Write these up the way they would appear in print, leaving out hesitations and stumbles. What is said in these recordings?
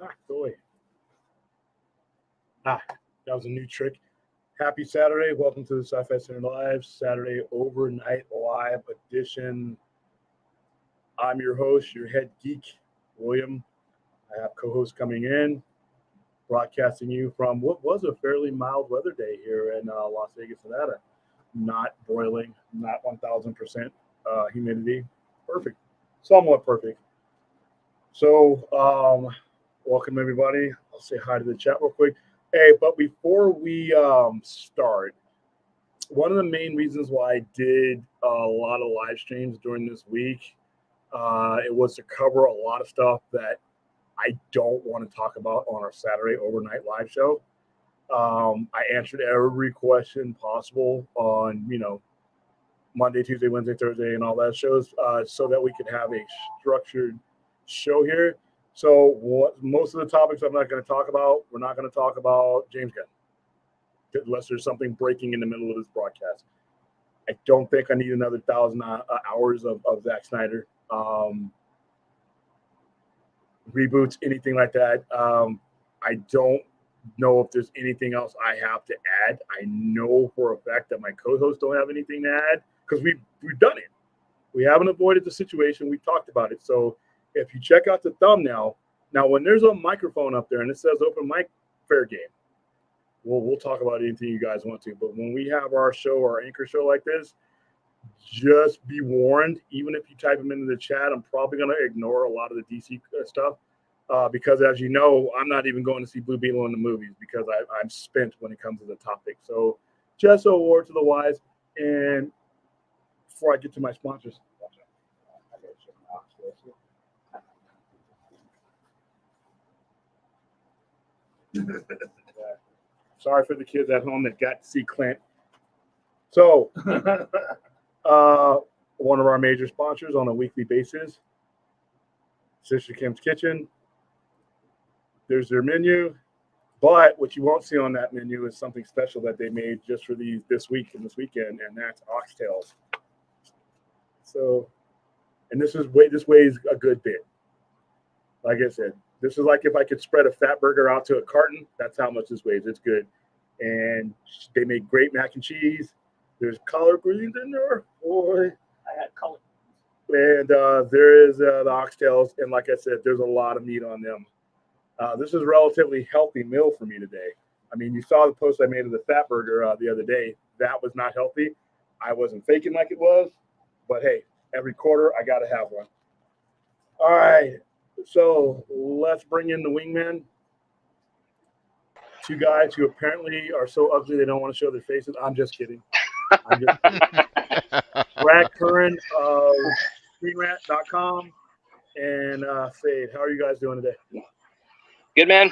Go away. That was a new trick. Happy Saturday. Welcome to the Sci-Fi Center Live Saturday Overnight Live Edition. I'm your host, your head geek, William. I have co-hosts coming in, broadcasting you from what was a fairly mild weather day here in Las Vegas, Nevada. Not broiling, not 1,000% humidity. Perfect. Somewhat perfect. So, welcome everybody. I'll say hi to the chat real quick. Hey, but before we start, one of the main reasons why I did a lot of live streams during this week, it was to cover a lot of stuff that I don't want to talk about on our Saturday overnight live show. I answered every question possible on, Monday, Tuesday, Wednesday, Thursday, and all that shows, so that we could have a structured show here. So most of the topics I'm not going to talk about, we're not going to talk about James Gunn, unless there's something breaking in the middle of this broadcast. I don't think I need another 1,000 hours of Zack Snyder. Reboots, anything like that. I don't know if there's anything else I have to add. I know for a fact that my co-hosts don't have anything to add because we've done it. We haven't avoided the situation. We talked about it. So if you check out the thumbnail, now when there's a microphone up there and it says open mic, fair game. We'll talk about anything you guys want to. But when we have our show, our anchor show like this, just be warned. Even if you type them into the chat, I'm probably going to ignore a lot of the DC stuff because, as you know, I'm not even going to see Blue Beetle in the movies because I'm spent when it comes to the topic. So just a word to the wise. And before I get to my sponsors, sorry for the kids at home that got to see Clint. So, one of our major sponsors on a weekly basis, Sister Kim's Kitchen. There's their menu, but what you won't see on that menu is something special that they made just for this week and this weekend, and that's oxtails. So, and this weighs a good bit. Like I said, this is like if I could spread a fat burger out to a carton. That's how much this weighs. It's good, and they make great mac and cheese. There's collard greens in there, boy. I had collard. And there is the oxtails, and like I said, there's a lot of meat on them. This is a relatively healthy meal for me today. I mean, you saw the post I made of the fat burger the other day. That was not healthy. I wasn't faking like it was, but hey, every quarter I got to have one. All right, so let's bring in the wingman. Two guys who apparently are so ugly they don't want to show their faces. I'm just kidding. Brad Curran of ScreenRant.com and Fade. How are you guys doing today? Good, man.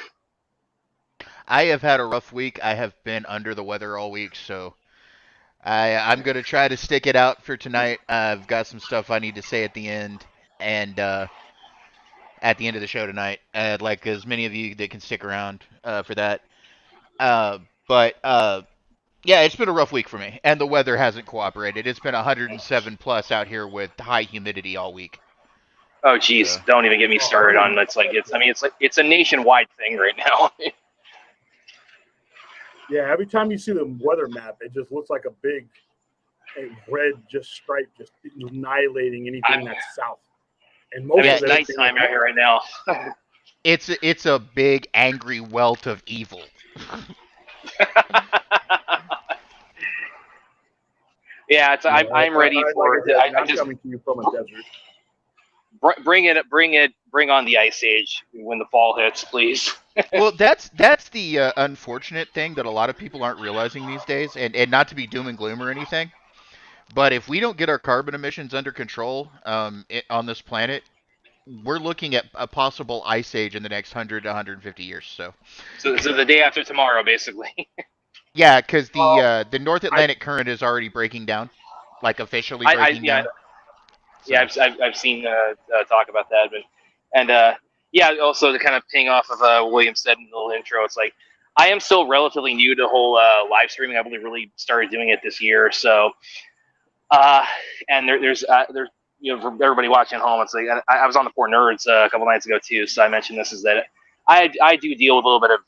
I have had a rough week. I have been under the weather all week, so I'm going to try to stick it out for tonight. I've got some stuff I need to say at the end, and at the end of the show tonight. I'd like as many of you that can stick around for that. But yeah, it's been a rough week for me, and the weather hasn't cooperated. It's been 107 plus out here with high humidity all week. Oh, geez, don't even get me started on it's a nationwide thing right now. Yeah, every time you see the weather map, it just looks like a red just stripe just annihilating anything that's south. And most it's nighttime out here right now. It's a big angry welt of evil. Yeah, I'm ready for it. I'm just coming to you from a desert. Bring on the ice age when the fall hits, please. Well, that's the unfortunate thing that a lot of people aren't realizing these days, and not to be doom and gloom or anything, but if we don't get our carbon emissions under control on this planet, we're looking at a possible ice age in the next 100 to 150 years. So the day after tomorrow, basically. Yeah, because the North Atlantic current is already breaking down, like officially breaking down. Yeah, I've seen talk about that, but also to kind of ping off of William said in the little intro, it's like I am still relatively new to the whole live streaming. I really started doing it this year, so and there's for everybody watching at home, it's like I was on the Poor Nerds a couple nights ago too, so I mentioned this is that I do deal with a little bit of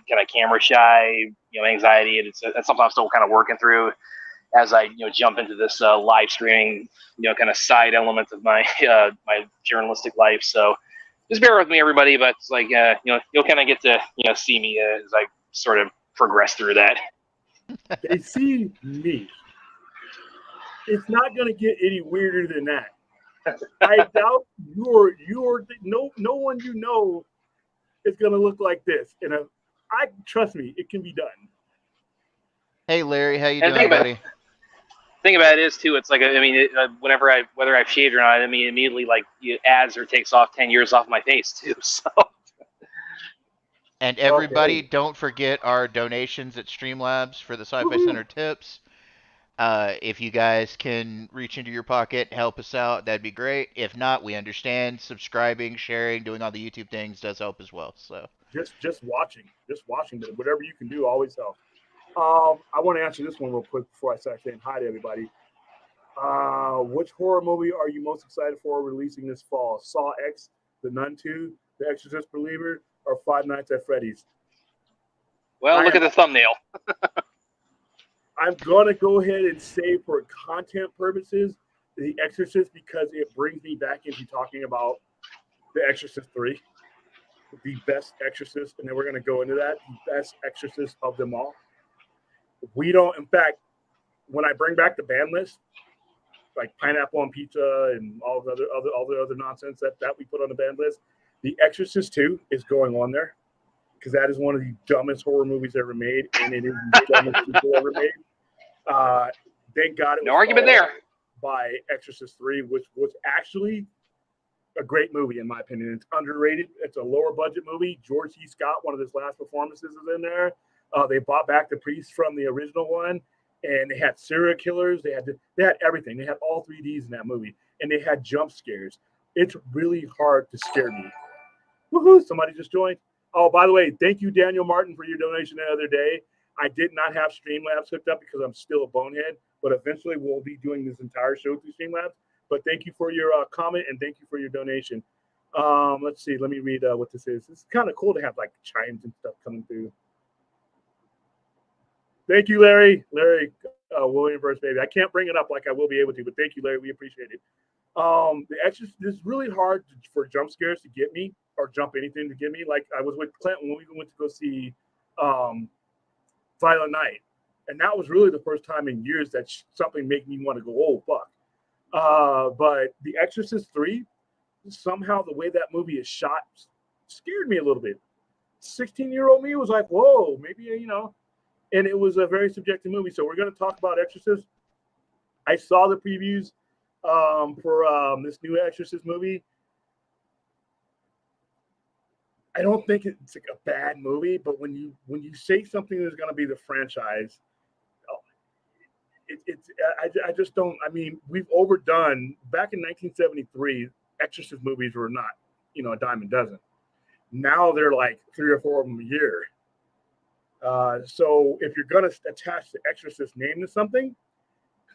kind of camera shy, anxiety, and it's something I'm still kind of working through as I jump into this live streaming, kind of side element of my my journalistic life. So just bear with me, everybody. But it's like you'll kind of get to see me as I sort of progress through that. They see me. It's not going to get any weirder than that. I doubt your no one is going to look like this. And I trust me, it can be done. Hey, Larry, how you doing, buddy? Thing about it is too. It's like whenever whether I've shaved or not, immediately like it adds or takes off 10 years off my face too. So. And everybody, don't forget our donations at Streamlabs for the Sci-Fi Center tips. If you guys can reach into your pocket, help us out, that'd be great. If not, we understand. Subscribing, sharing, doing all the YouTube things does help as well. So just watching, whatever you can do always helps. I want to answer this one real quick before I start saying hi to everybody. Which horror movie are you most excited for releasing this fall? Saw X, The Nun 2, The Exorcist Believer, or Five Nights at Freddy's? Well, look at the thumbnail. I'm going to go ahead and say for content purposes, The Exorcist, because it brings me back into talking about The Exorcist 3, the best Exorcist, and then we're going to go into that, the best Exorcist of them all. In fact, when I bring back the band list, like Pineapple on Pizza and all the other nonsense that we put on the band list, The Exorcist 2 is going on there because that is one of the dumbest horror movies ever made, and it is the dumbest people ever made. Thank God it was no argument there. By Exorcist 3, which was actually a great movie in my opinion. It's underrated. It's a lower budget movie. George C. Scott, one of his last performances, is in there. They brought back the priest from the original one, and they had serial killers. They had everything. They had all 3Ds in that movie, and they had jump scares. It's really hard to scare me. Woohoo! Somebody just joined. Oh, by the way, thank you, Daniel Martin, for your donation the other day. I did not have Streamlabs hooked up because I'm still a bonehead, but eventually we'll be doing this entire show through Streamlabs. But thank you for your comment, and thank you for your donation. Let's see. Let me read what this is. It's kind of cool to have like chimes and stuff coming through. Thank you, Larry. William Verse, baby. I can't bring it up like I will be able to, but thank you, Larry. We appreciate it. The Exorcist is really hard for jump scares to get me, or jump anything to get me. Like I was with Clint when we went to go see Violent Night, and that was really the first time in years that something made me want to go, oh fuck. But The Exorcist 3, somehow the way that movie is shot scared me a little bit. 16-year-old me was like, whoa, maybe and it was a very subjective movie. So we're going to talk about Exorcist. I saw the previews for this new Exorcist movie. I don't think it's like a bad movie, but when you say something is going to be the franchise, I just don't. I mean, we've overdone. Back in 1973, Exorcist movies were not, a dime a dozen. Now they're like 3 or 4 of them a year. So if you're going to attach the Exorcist name to something,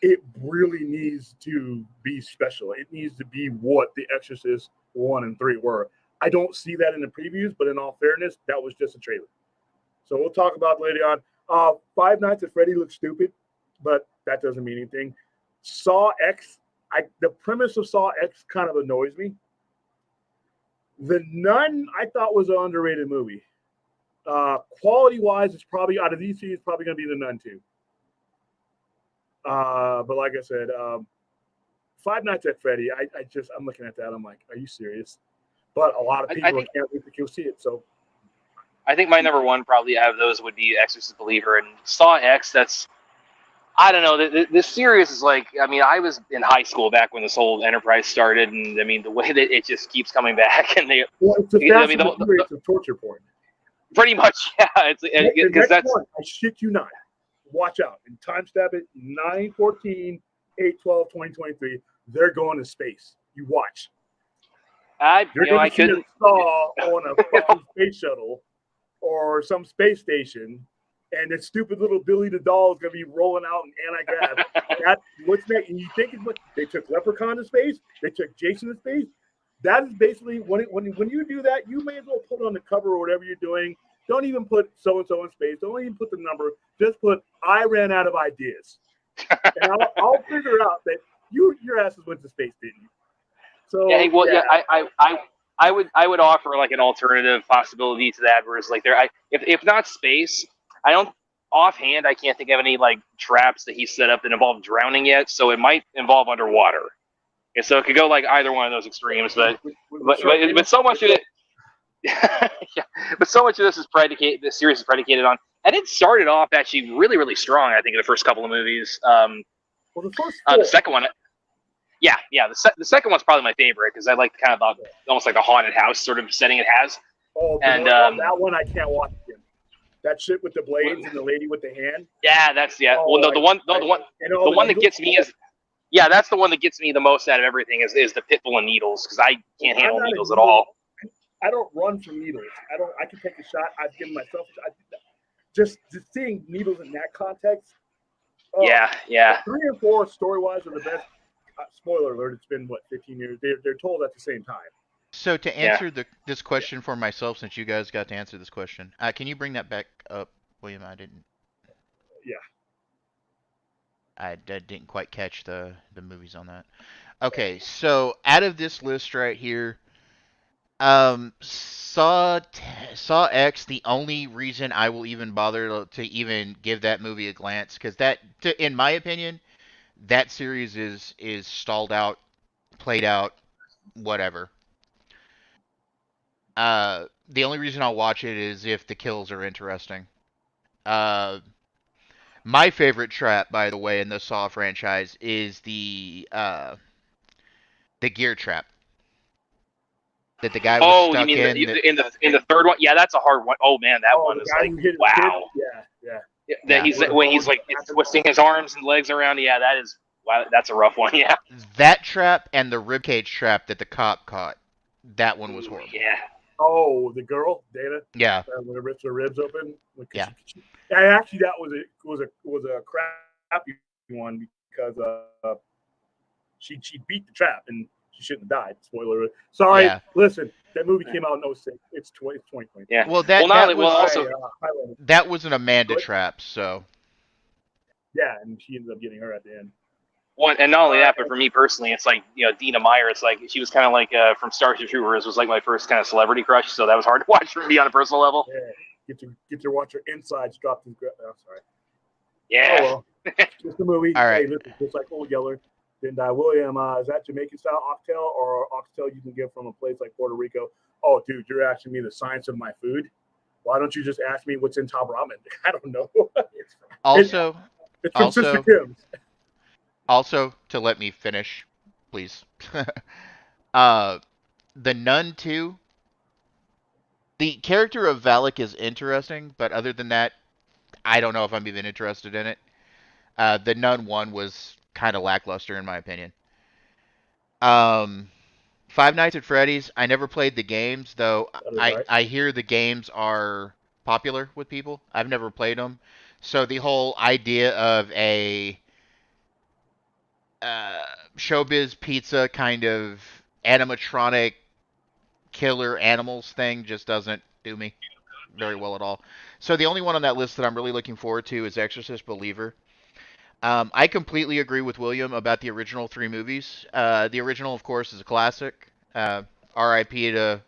it really needs to be special. It needs to be what the Exorcist 1 and 3 were. I don't see that in the previews, but in all fairness, that was just a trailer. So we'll talk about it later on. Five Nights at Freddy looks stupid, but that doesn't mean anything. Saw X, the premise of Saw X kind of annoys me. The Nun, I thought was an underrated movie. Quality-wise, it's probably, out of these two, it's probably going to be The Nun 2. But like I said, Five Nights at Freddy, I'm looking at that, I'm like, are you serious? But a lot of people can't wait to go see it. So I think my number one probably out of those would be Exorcist Believer, and Saw X. I don't know. This series is like, I was in high school back when this whole enterprise started, and the way that it just keeps coming back, and it's a torture porn. Pretty much, yeah. It's because that's one, I shit you not. Watch out and timestamp it 9/14/8/12/2023. They're going to space. You watch. I couldn't couldn't saw on a fucking space shuttle or some space station, and that stupid little Billy the Doll is gonna be rolling out in anti-grav. What's that? And you think it's what they took Leprechaun to space? They took Jason to space. that is basically when you do that, you may as well put on the cover or whatever you're doing. Don't even put so and so in space. Don't even put the number. Just put I ran out of ideas, and I'll figure out that your asses went to space, didn't you? So yeah, well, yeah, I would offer like an alternative possibility to that, where it's like if not space, I don't offhand I can't think of any like traps that he set up that involve drowning yet. So it might involve underwater. And so it could go like either one of those extremes, but so much of it, yeah, but so much of this is predicated. This series is predicated on, and it started off actually really really strong. I think in the first couple of movies. Well, the first the second one, yeah. The second one's probably my favorite because I like kind of almost like the haunted house sort of setting it has. Oh, and that one I can't watch again. That shit with the blades and the lady with the hand. Yeah, that's yeah. Oh, well, no, the one that gets me is. Yeah, that's the one that gets me the most out of everything is the pitbull and needles, because I can't handle needles at all. I don't run from needles. I can take a shot. I've given myself a shot. Just seeing needles in that context. Yeah. 3 and 4 story wise are the best. Spoiler alert! It's been 15 years. They're told at the same time. So to answer this question for myself, since you guys got to answer this question, can you bring that back up, William? I didn't. Yeah. I didn't quite catch the movies on that. Okay, so out of this list right here, Saw X. The only reason I will even bother to even give that movie a glance, because in my opinion, that series is stalled out, played out, whatever. The only reason I'll watch it is if the kills are interesting. My favorite trap, by the way, in the Saw franchise is the gear trap that the guy was stuck you mean in. In the third one? Yeah, that's a hard one. Oh man, that one is like wow. Yeah. He's like twisting his arms and legs around. Yeah, that's a rough one. Yeah. That trap and the ribcage trap that the cop caught. That one was horrible. Yeah. Oh, the girl, Dana. Yeah. When it rips her ribs open. Yeah. Actually, that was a crappy one because she beat the trap and she shouldn't have died. Spoiler alert. Sorry. Yeah. Listen, that movie came out in 06. It's 2020. Yeah. Well, that was an Amanda trap. So. Yeah, and she ended up getting her at the end. One, and not only that, but for me personally, it's like, Dina Meyer. It's like she was kind of like from Starship Troopers was like my first kind of celebrity crush. So that was hard to watch for me on a personal level. Yeah, get to watch her insides drop through. Oh, sorry. Yeah. Oh, well. Just a movie. All right. Hey, listen, just like Old Yeller didn't die. William, is that Jamaican style oxtail or oxtail you can get from a place like Puerto Rico? Oh, dude, you're asking me the science of my food. Why don't you just ask me what's in top ramen? I don't know. It's from Sister Kim's. Also, to let me finish, please. The Nun 2. The character of Valak is interesting, but other than that, I don't know if I'm even interested in it. The Nun 1 was kind of lackluster in my opinion. Five Nights at Freddy's. I never played the games, though. I hear the games are popular with people. I've never played them. So the whole idea of a Showbiz Pizza kind of animatronic killer animals thing just doesn't do me very well at all. So the only one on that list that I'm really looking forward to is Exorcist Believer. I completely agree with William about the original 3 movies. The original, of course, is a classic. R.I.P. to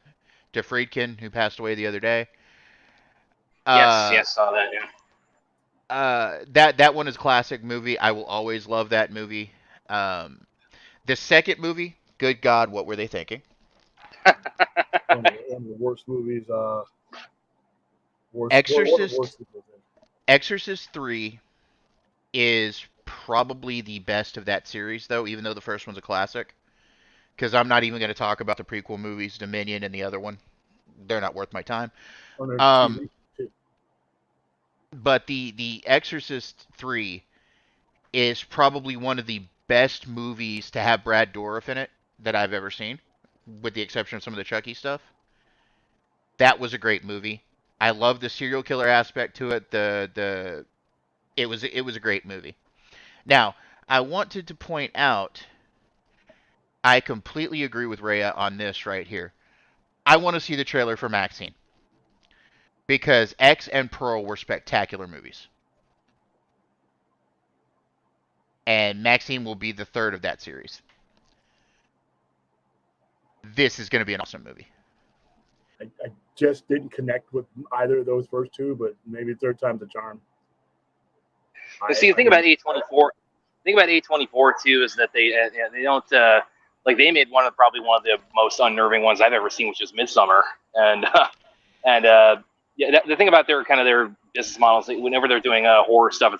Friedkin, who passed away the other day. Yes, saw that. Yeah. That one is a classic movie. I will always love that movie. The second movie, good God, what were they thinking? One of the worst movies. Exorcist 3 is probably the best of that series, though, even though the first one's a classic. Because I'm not even going to talk about the prequel movies, Dominion and the other one. They're not worth my time. But the Exorcist 3 is probably one of the best movies to have Brad Dourif in it that I've ever seen, with the exception of some of the Chucky stuff. That was a great movie. I love the serial killer aspect to it. It was a great movie. Now, I wanted to point out I completely agree with Rhea on this right here. I want to see the trailer for Maxine because X and Pearl were spectacular movies, and Maxine will be the third of that series. This is going to be an awesome movie. I just didn't connect with either of those first two, but maybe third time's the charm. See, the thing about A24, too, is that they don't they made probably one of the most unnerving ones I've ever seen, which is Midsummer, and the thing about their business models, whenever they're doing horror stuff,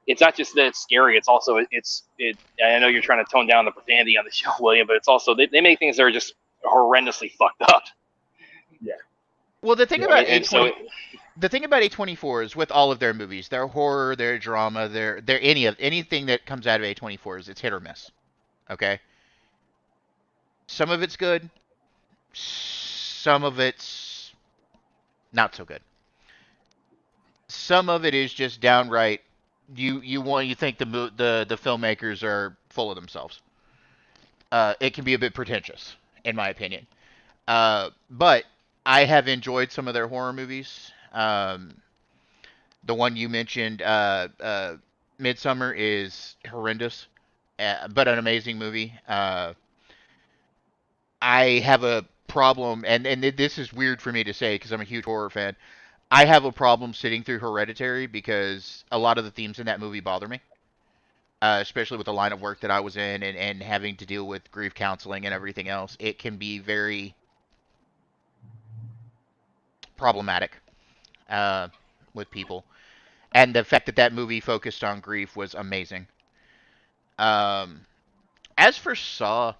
it's not just that it's scary, it's also I know you're trying to tone down the profanity on the show, William, but it's also they make things that are just horrendously fucked up. Yeah. Well, the thing about A24 is with all of their movies, their horror, their drama, their anything that comes out of A24 is it's hit or miss. Okay? Some of it's good, some of it's not so good. Some of it is just downright you think the filmmakers are full of themselves. It can be a bit pretentious, in my opinion. But I have enjoyed some of their horror movies. The one you mentioned, Midsummer, is horrendous, but an amazing movie. I have a problem, and this is weird for me to say because I'm a huge horror fan. I have a problem sitting through Hereditary because a lot of the themes in that movie bother me, especially with the line of work that I was in and having to deal with grief counseling and everything else. It can be very problematic with people. And the fact that that movie focused on grief was amazing. As for Saw,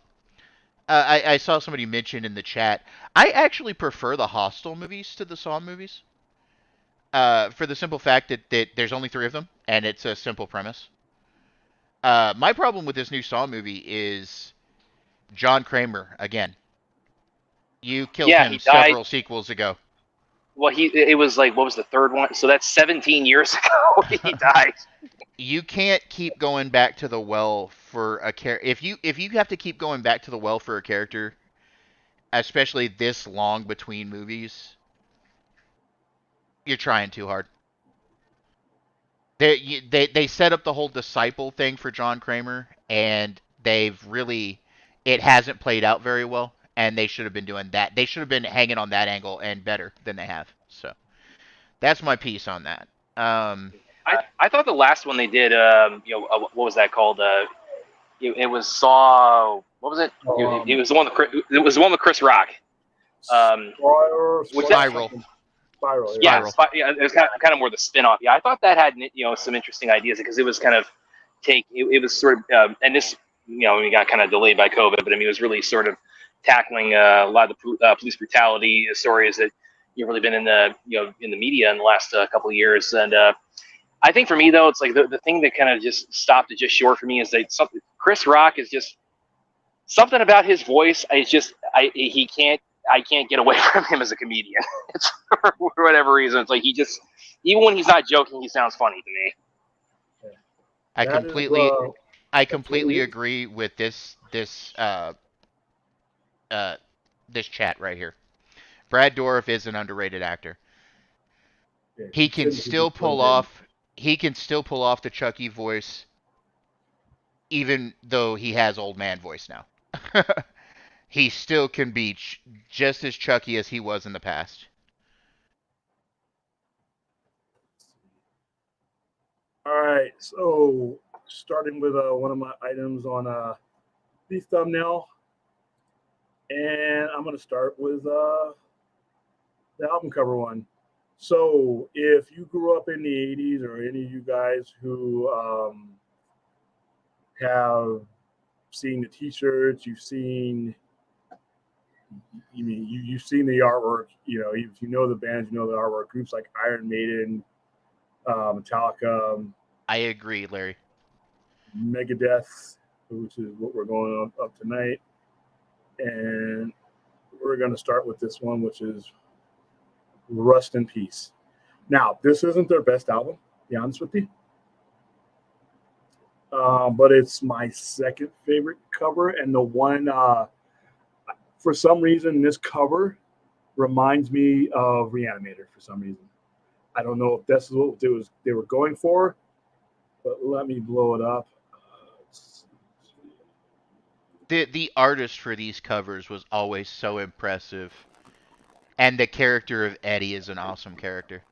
I saw somebody mention in the chat, I actually prefer the Hostel movies to the Saw movies. For the simple fact that there's only 3 of them, and it's a simple premise. My problem with this new Saw movie is John Kramer again. You killed him several sequels ago. Well, it was like, what was the third one? So that's 17 years ago he died. You can't keep going back to the well for a character. If you have to keep going back to the well for a character, especially this long between movies, you're trying too hard. They set up the whole disciple thing for John Kramer, and it hasn't played out very well, and they should have been doing that. They should have been hanging on that angle and better than they have. So that's my piece on that. I thought the last one they did, what was that called? It was Saw. What was it? It was the one with Chris Rock. Spiral. Yeah, it was kind of more the spin-off. Yeah, I thought that had some interesting ideas because it was kind of it was sort of and this we got kind of delayed by COVID, but it was really sort of tackling a lot of the police brutality stories that really been in the in the media in the last couple of years. And I think for me though, it's like the thing that kind of just stopped it just short for me is that Chris Rock is just something about his voice. I can't get away from him as a comedian. It's for whatever reason. It's like even when he's not joking, he sounds funny to me. I completely agree with this chat right here. Brad Dourif is an underrated actor. Yeah, he can still pull off the Chucky voice, even though he has old man voice now. He still can be just as Chucky as he was in the past. All right, so starting with one of my items on the thumbnail, and I'm going to start with the album cover one. So if you grew up in the 80s, or any of you guys who have seen the T-shirts, you've seen the artwork, if you know the bands, the artwork, groups like Iron Maiden, Metallica. I agree, Larry. Megadeth, which is what we're going up tonight. And we're going to start with this one, which is Rust in Peace. Now, this isn't their best album, to be honest with you. but it's my second favorite cover, and the one for some reason this cover reminds me of Reanimator for some reason. I don't know if this is what they were going for, but let me blow it up. The artist for these covers was always so impressive, and the character of Eddie is an awesome character.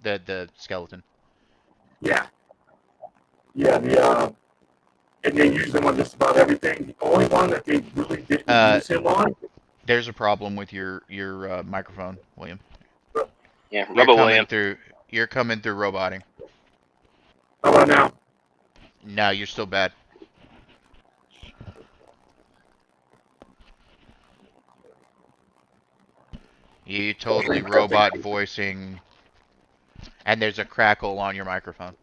The skeleton. Yeah, yeah. And they use him on just about everything. The only one that they really didn't use him on. There's a problem with your microphone, William. Yeah, You're Robo coming William. through. You're coming through roboting. How about now? No, you're still bad. You totally robot voicing, and there's a crackle on your microphone.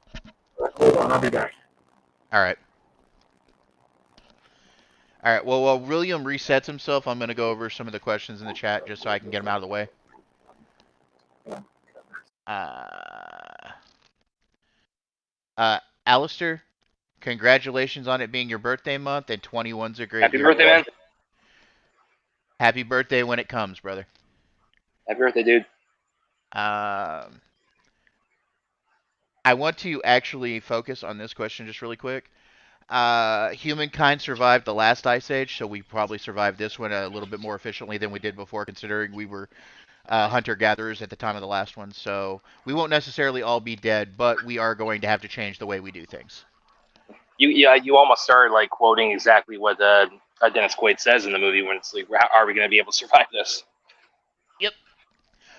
Hold on, I'll be back. All right. All right. Well, while William resets himself, I'm going to go over some of the questions in the chat just so I can get them out of the way. Alistair, congratulations on it being your birthday month, and 21's a great Happy year. birthday, man. Happy birthday when it comes, brother. Happy birthday, dude. I want to actually focus on this question just really quick. Humankind survived the last ice age, so we probably survived this one a little bit more efficiently than we did before, considering we were hunter-gatherers at the time of the last one. So we won't necessarily all be dead, but we are going to have to change the way we do things. You almost started like quoting exactly what Dennis Quaid says in the movie when it's like, how are we going to be able to survive this? Yep.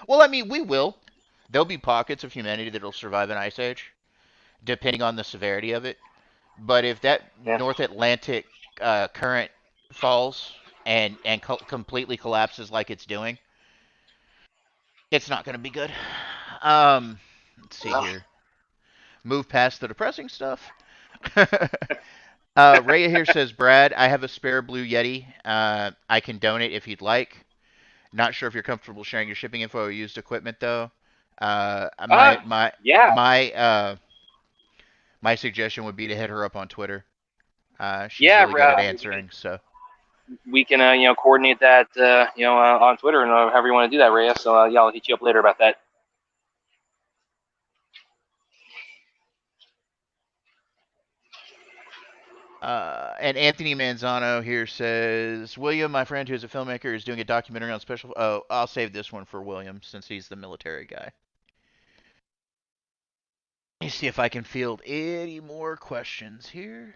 Well, I mean, we will. There'll be pockets of humanity that'll survive an ice age, depending on the severity of it. But if that North Atlantic current falls and completely collapses like it's doing, it's not going to be good. Let's see here. Move past the depressing stuff. Rhea here says, Brad, I have a spare blue Yeti. I can donate if you'd like. Not sure if you're comfortable sharing your shipping info or used equipment though. My suggestion would be to hit her up on Twitter. She's really good at answering. So we can coordinate that on Twitter and however you want to do that, Rhea. So yeah, I'll hit you up later about that. And Anthony Manzano here says, William, my friend who is a filmmaker, is doing a documentary on special... Oh, I'll save this one for William since he's the military guy. Let me see if I can field any more questions here.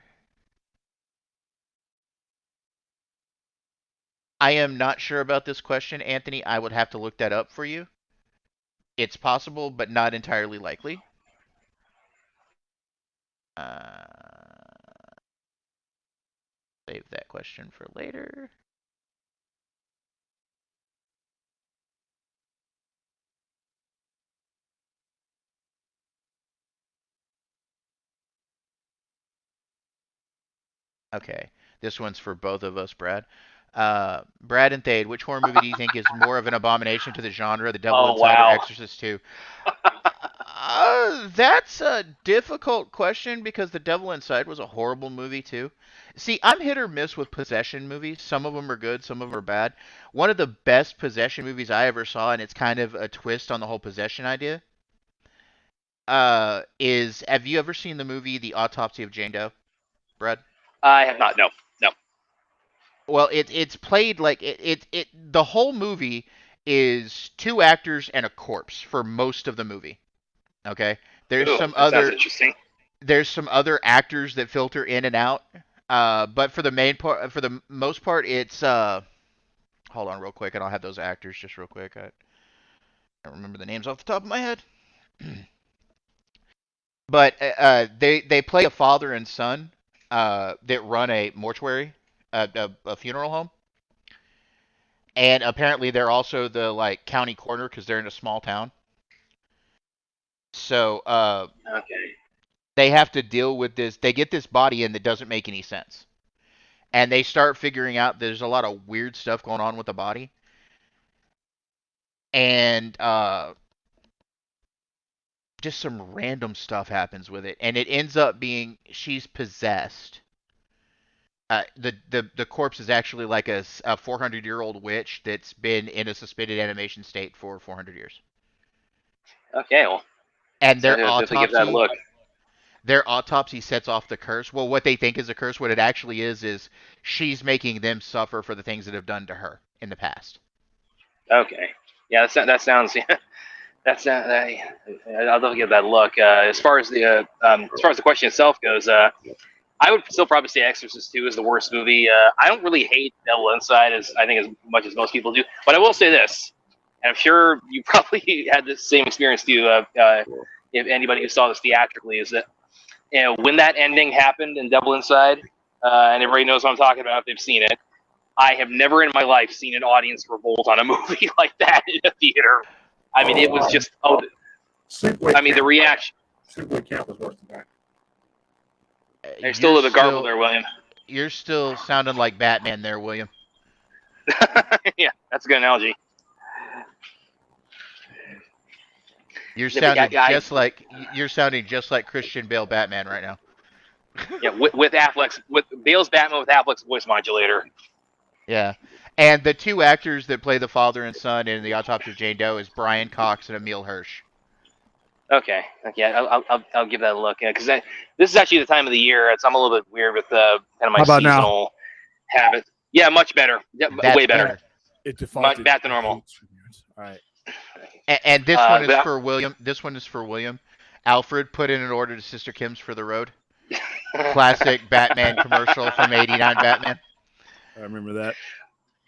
I am not sure about this question, Anthony. I would have to look that up for you. It's possible, but not entirely likely. Save that question for later. Okay, this one's for both of us, Brad. Brad and Thade, which horror movie do you think is more of an abomination to the genre, The Devil Inside or Exorcist 2? That's a difficult question because The Devil Inside was a horrible movie too. See, I'm hit or miss with possession movies. Some of them are good, some of them are bad. One of the best possession movies I ever saw, and it's kind of a twist on the whole possession idea, is, have you ever seen the movie The Autopsy of Jane Doe, Brad? I have not. No. Well, it's played like the whole movie is two actors and a corpse for most of the movie. Okay, there's some other actors that filter in and out, but for the most part, it's hold on real quick, and I'll have those actors just real quick. I don't remember the names off the top of my head, but they play a father and son that run a mortuary, a funeral home. And apparently they're also the like county coroner because they're in a small town. So they have to deal with this. They get this body in that doesn't make any sense. And they start figuring out there's a lot of weird stuff going on with the body. And just some random stuff happens with it, and it ends up being she's possessed. The corpse is actually like a 400-year-old witch that's been in a suspended animation state for 400 years. Okay, well, And so definitely give that a look. their autopsy sets off the curse. Well, what they think is a curse, what it actually is she's making them suffer for the things that have done to her in the past. Okay, yeah, that sounds. That's I'll definitely give that a look. As far as the question itself goes, I would still probably say Exorcist 2 is the worst movie. I don't really hate Devil Inside as much as most people do, but I will say this, and I'm sure you probably had the same experience too. If anybody who saw this theatrically, is that when that ending happened in Devil Inside, and everybody knows what I'm talking about if they've seen it. I have never in my life seen an audience revolt on a movie like that in a theater. I mean, it was just the reaction. Sleepaway Camp was worse than that. There's still the garble there, William. You're still sounding like Batman there, William. Yeah, that's a good analogy. You're sounding just like Christian Bale Batman right now. Yeah, with Bale's Batman with Affleck's voice modulator. Yeah, and the two actors that play the father and son in The Autopsy of Jane Doe is Brian Cox and Emile Hirsch. Okay, I'll give that a look. Because this is actually the time of the year. I'm a little bit weird with kind of my seasonal habits. Yeah, much better. Yeah, way better. It defaulted back to normal. All right. And this one is for William. This one is for William. Alfred put in an order to Sister Kim's for the road. Classic Batman commercial from '89 Batman. I remember that.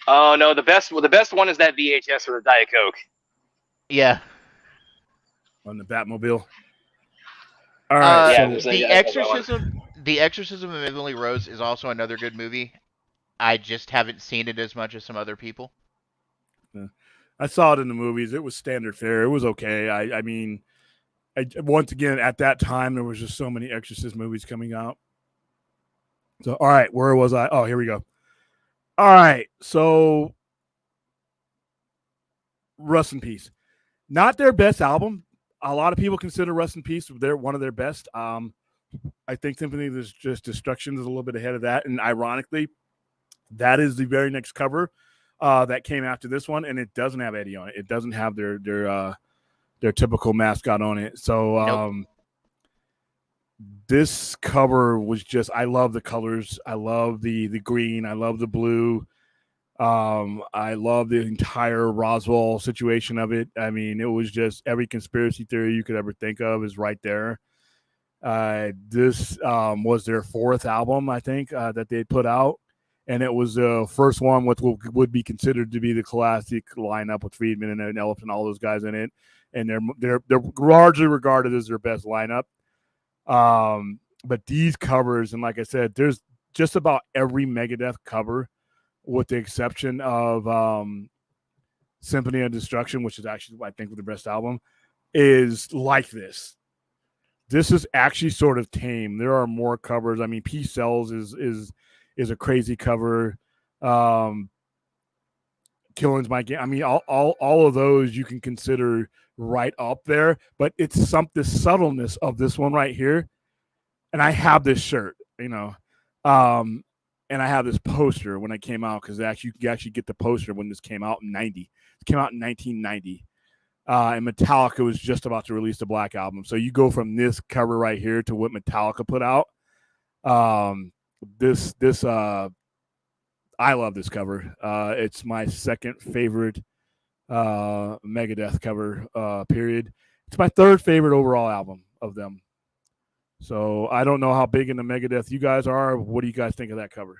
Oh no, the best one is that VHS for the Diet Coke. Yeah. On the Batmobile. All right. The Exorcism of Emily Rose is also another good movie. I just haven't seen it as much as some other people. Yeah. I saw it in the movies. It was standard fare. It was okay. I mean, once again, at that time, there was just so many Exorcist movies coming out. So, all right, where was I? Oh, here we go. All right, so Rust in Peace. Not their best album. A lot of people consider Rust in Peace one of their best. I think Symphony of Just Destruction is a little bit ahead of that. And ironically, that is the very next cover that came after this one, and it doesn't have Eddie on it. It doesn't have their typical mascot on it. So Nope. This cover was just, I love the colors. I love the green. I love the blue. I love the entire Roswell situation of it. I mean, it was just every conspiracy theory you could ever think of is right there. This was their fourth album, I think, that they put out. And it was the first one with what would be considered to be the classic lineup with Friedman and Elephant and all those guys in it. And they're largely regarded as their best lineup. But these covers, and like I said, there's just about every Megadeth cover, with the exception of Symphony of Destruction, which is actually, I think, the best album, is like this. This is actually sort of tame. There are more covers. I mean, Peace Sells is a crazy cover. Killing's My Game. I mean, all of those you can consider right up there, but it's the subtleness of this one right here. And I have this shirt, and I have this poster when it came out, because you actually get the poster when this came out in 90. It came out in 1990. And Metallica was just about to release the Black Album. So you go from this cover right here to what Metallica put out. I love this cover. It's my second favorite Megadeth cover, period. It's my third favorite overall album of them. So I don't know how big into Megadeth you guys are. What do you guys think of that cover?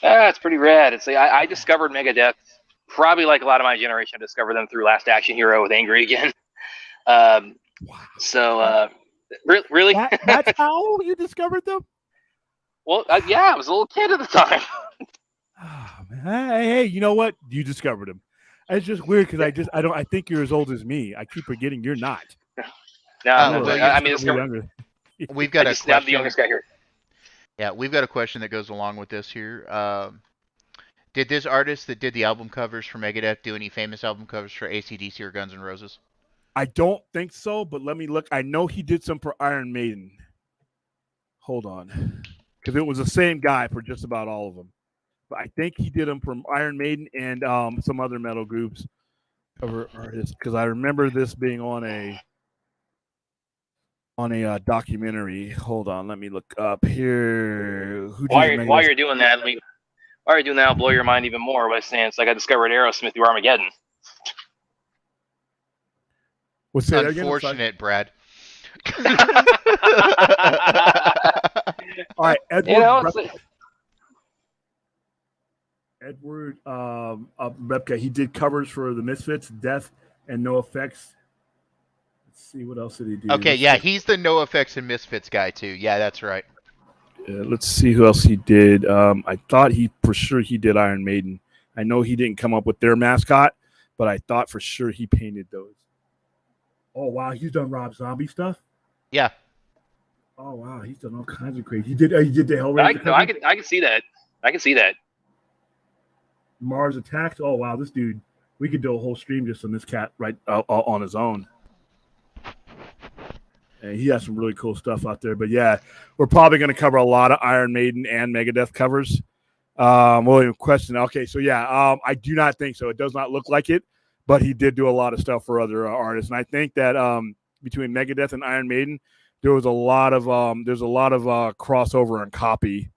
It's pretty rad. It's like I discovered Megadeth probably like a lot of my generation. I discovered them through Last Action Hero with Angry Again. Wow. So really, that's how you discovered them? Well, yeah, I was a little kid at the time. Oh, man. Hey, you know what? You discovered them. It's just weird because I think you're as old as me. I keep forgetting you're not. No, I mean, younger. We've got a question. I'm the youngest guy here. Yeah, we've got a question that goes along with this here. Did this artist that did the album covers for Megadeth do any famous album covers for AC/DC or Guns N' Roses? I don't think so, but let me look. I know he did some for Iron Maiden. Hold on, because it was the same guy for just about all of them. But I think he did them from Iron Maiden and some other metal groups cover artists. Because I remember this being on a documentary. Hold on, let me look up here. While you're doing that, I'll blow your mind even more by saying it's like I discovered Aerosmith through Armageddon. What's that again? Unfortunate, Brad. All right, Edward Repka. He did covers for the Misfits, Death, and No Effects. Let's see, what else did he do? Okay, yeah, he's the No Effects and Misfits guy too. Yeah, that's right. Let's see who else he did. I thought for sure he did Iron Maiden. I know he didn't come up with their mascot, but I thought for sure he painted those. Oh wow, he's done Rob Zombie stuff. Yeah. Oh wow, he's done all kinds of crazy. He did the Hellraiser. I can see that. I can see that. Mars Attacks. Oh wow, this dude. We could do a whole stream just on this cat right on his own. And he has some really cool stuff out there. But yeah, we're probably going to cover a lot of Iron Maiden and Megadeth covers. William, question. Okay, so yeah, I do not think so. It does not look like it, but he did do a lot of stuff for other artists. And I think that between Megadeth and Iron Maiden, there was a lot of crossover and copy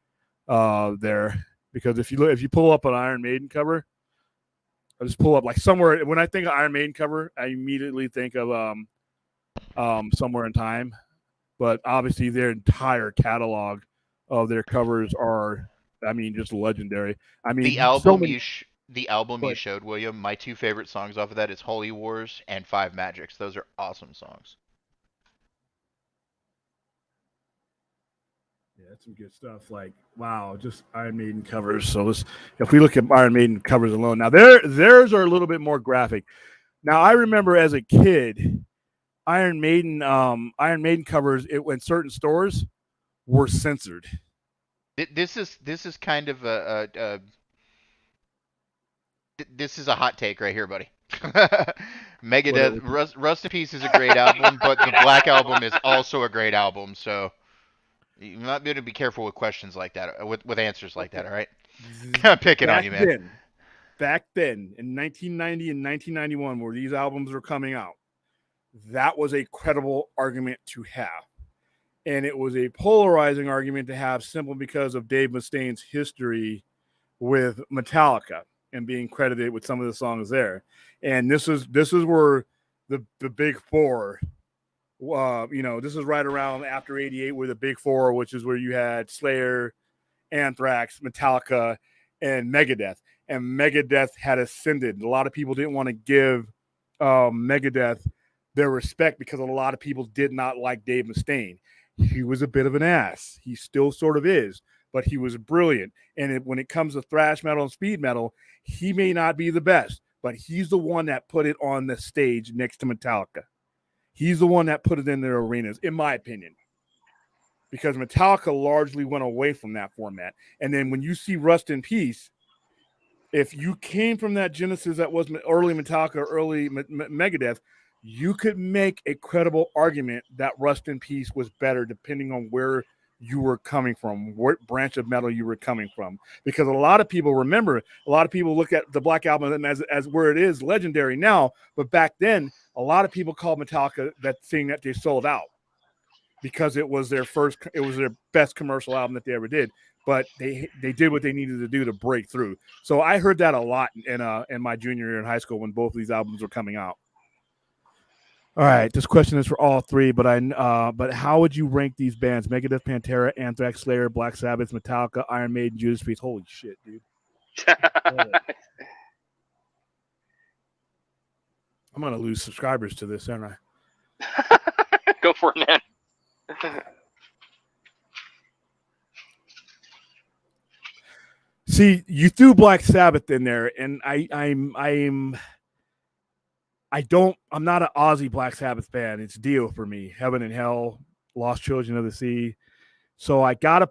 there. Because if you pull up an Iron Maiden cover, I just pull up like somewhere. When I think of Iron Maiden cover, I immediately think of Somewhere in Time, but obviously their entire catalog of their covers are, I mean, just legendary. I mean, the album you showed, William. My two favorite songs off of that is Holy Wars and Five Magics. Those are awesome songs. Yeah, that's some good stuff. Like, wow, just Iron Maiden covers. So if we look at Iron Maiden covers alone, now theirs are a little bit more graphic. Now I remember as a kid, Iron Maiden covers it when certain stores were censored. This is kind of this is a hot take right here, buddy. Megadeth, Rust in Peace is a great album, but the Black Album is also a great album. So you might be able to be careful with questions like that, with answers like that. All right, I'm picking on you, man. Back then, in 1990 and 1991, where these albums were coming out, that was a credible argument to have. And it was a polarizing argument to have simply because of Dave Mustaine's history with Metallica and being credited with some of the songs there. And this is where the big four, this is right around after 88 where the big four, which is where you had Slayer, Anthrax, Metallica, and Megadeth. And Megadeth had ascended. A lot of people didn't want to give Megadeth their respect because a lot of people did not like Dave Mustaine. He was a bit of an ass. He still sort of is, but he was brilliant. And when it comes to thrash metal and speed metal, he may not be the best, but he's the one that put it on the stage next to Metallica. He's the one that put it in their arenas, in my opinion, because Metallica largely went away from that format. And then when you see Rust in Peace, if you came from that genesis that was early Metallica, early Megadeth, you could make a credible argument that Rust in Peace was better depending on where you were coming from, what branch of metal you were coming from. Because a lot of people look at the Black Album as where it is legendary now, but back then, a lot of people called Metallica that thing that they sold out because it was their best commercial album that they ever did. But they did what they needed to do to break through. So I heard that a lot in my junior year in high school when both of these albums were coming out. All right, this question is for all three, but how would you rank these bands? Megadeth, Pantera, Anthrax, Slayer, Black Sabbath, Metallica, Iron Maiden, Judas Priest. Holy shit, dude. I'm going to lose subscribers to this, aren't I? Go for it, man. See, you threw Black Sabbath in there, and I'm not an Aussie Black Sabbath fan. It's Dio for me. Heaven and Hell, Lost Children of the Sea. So I got to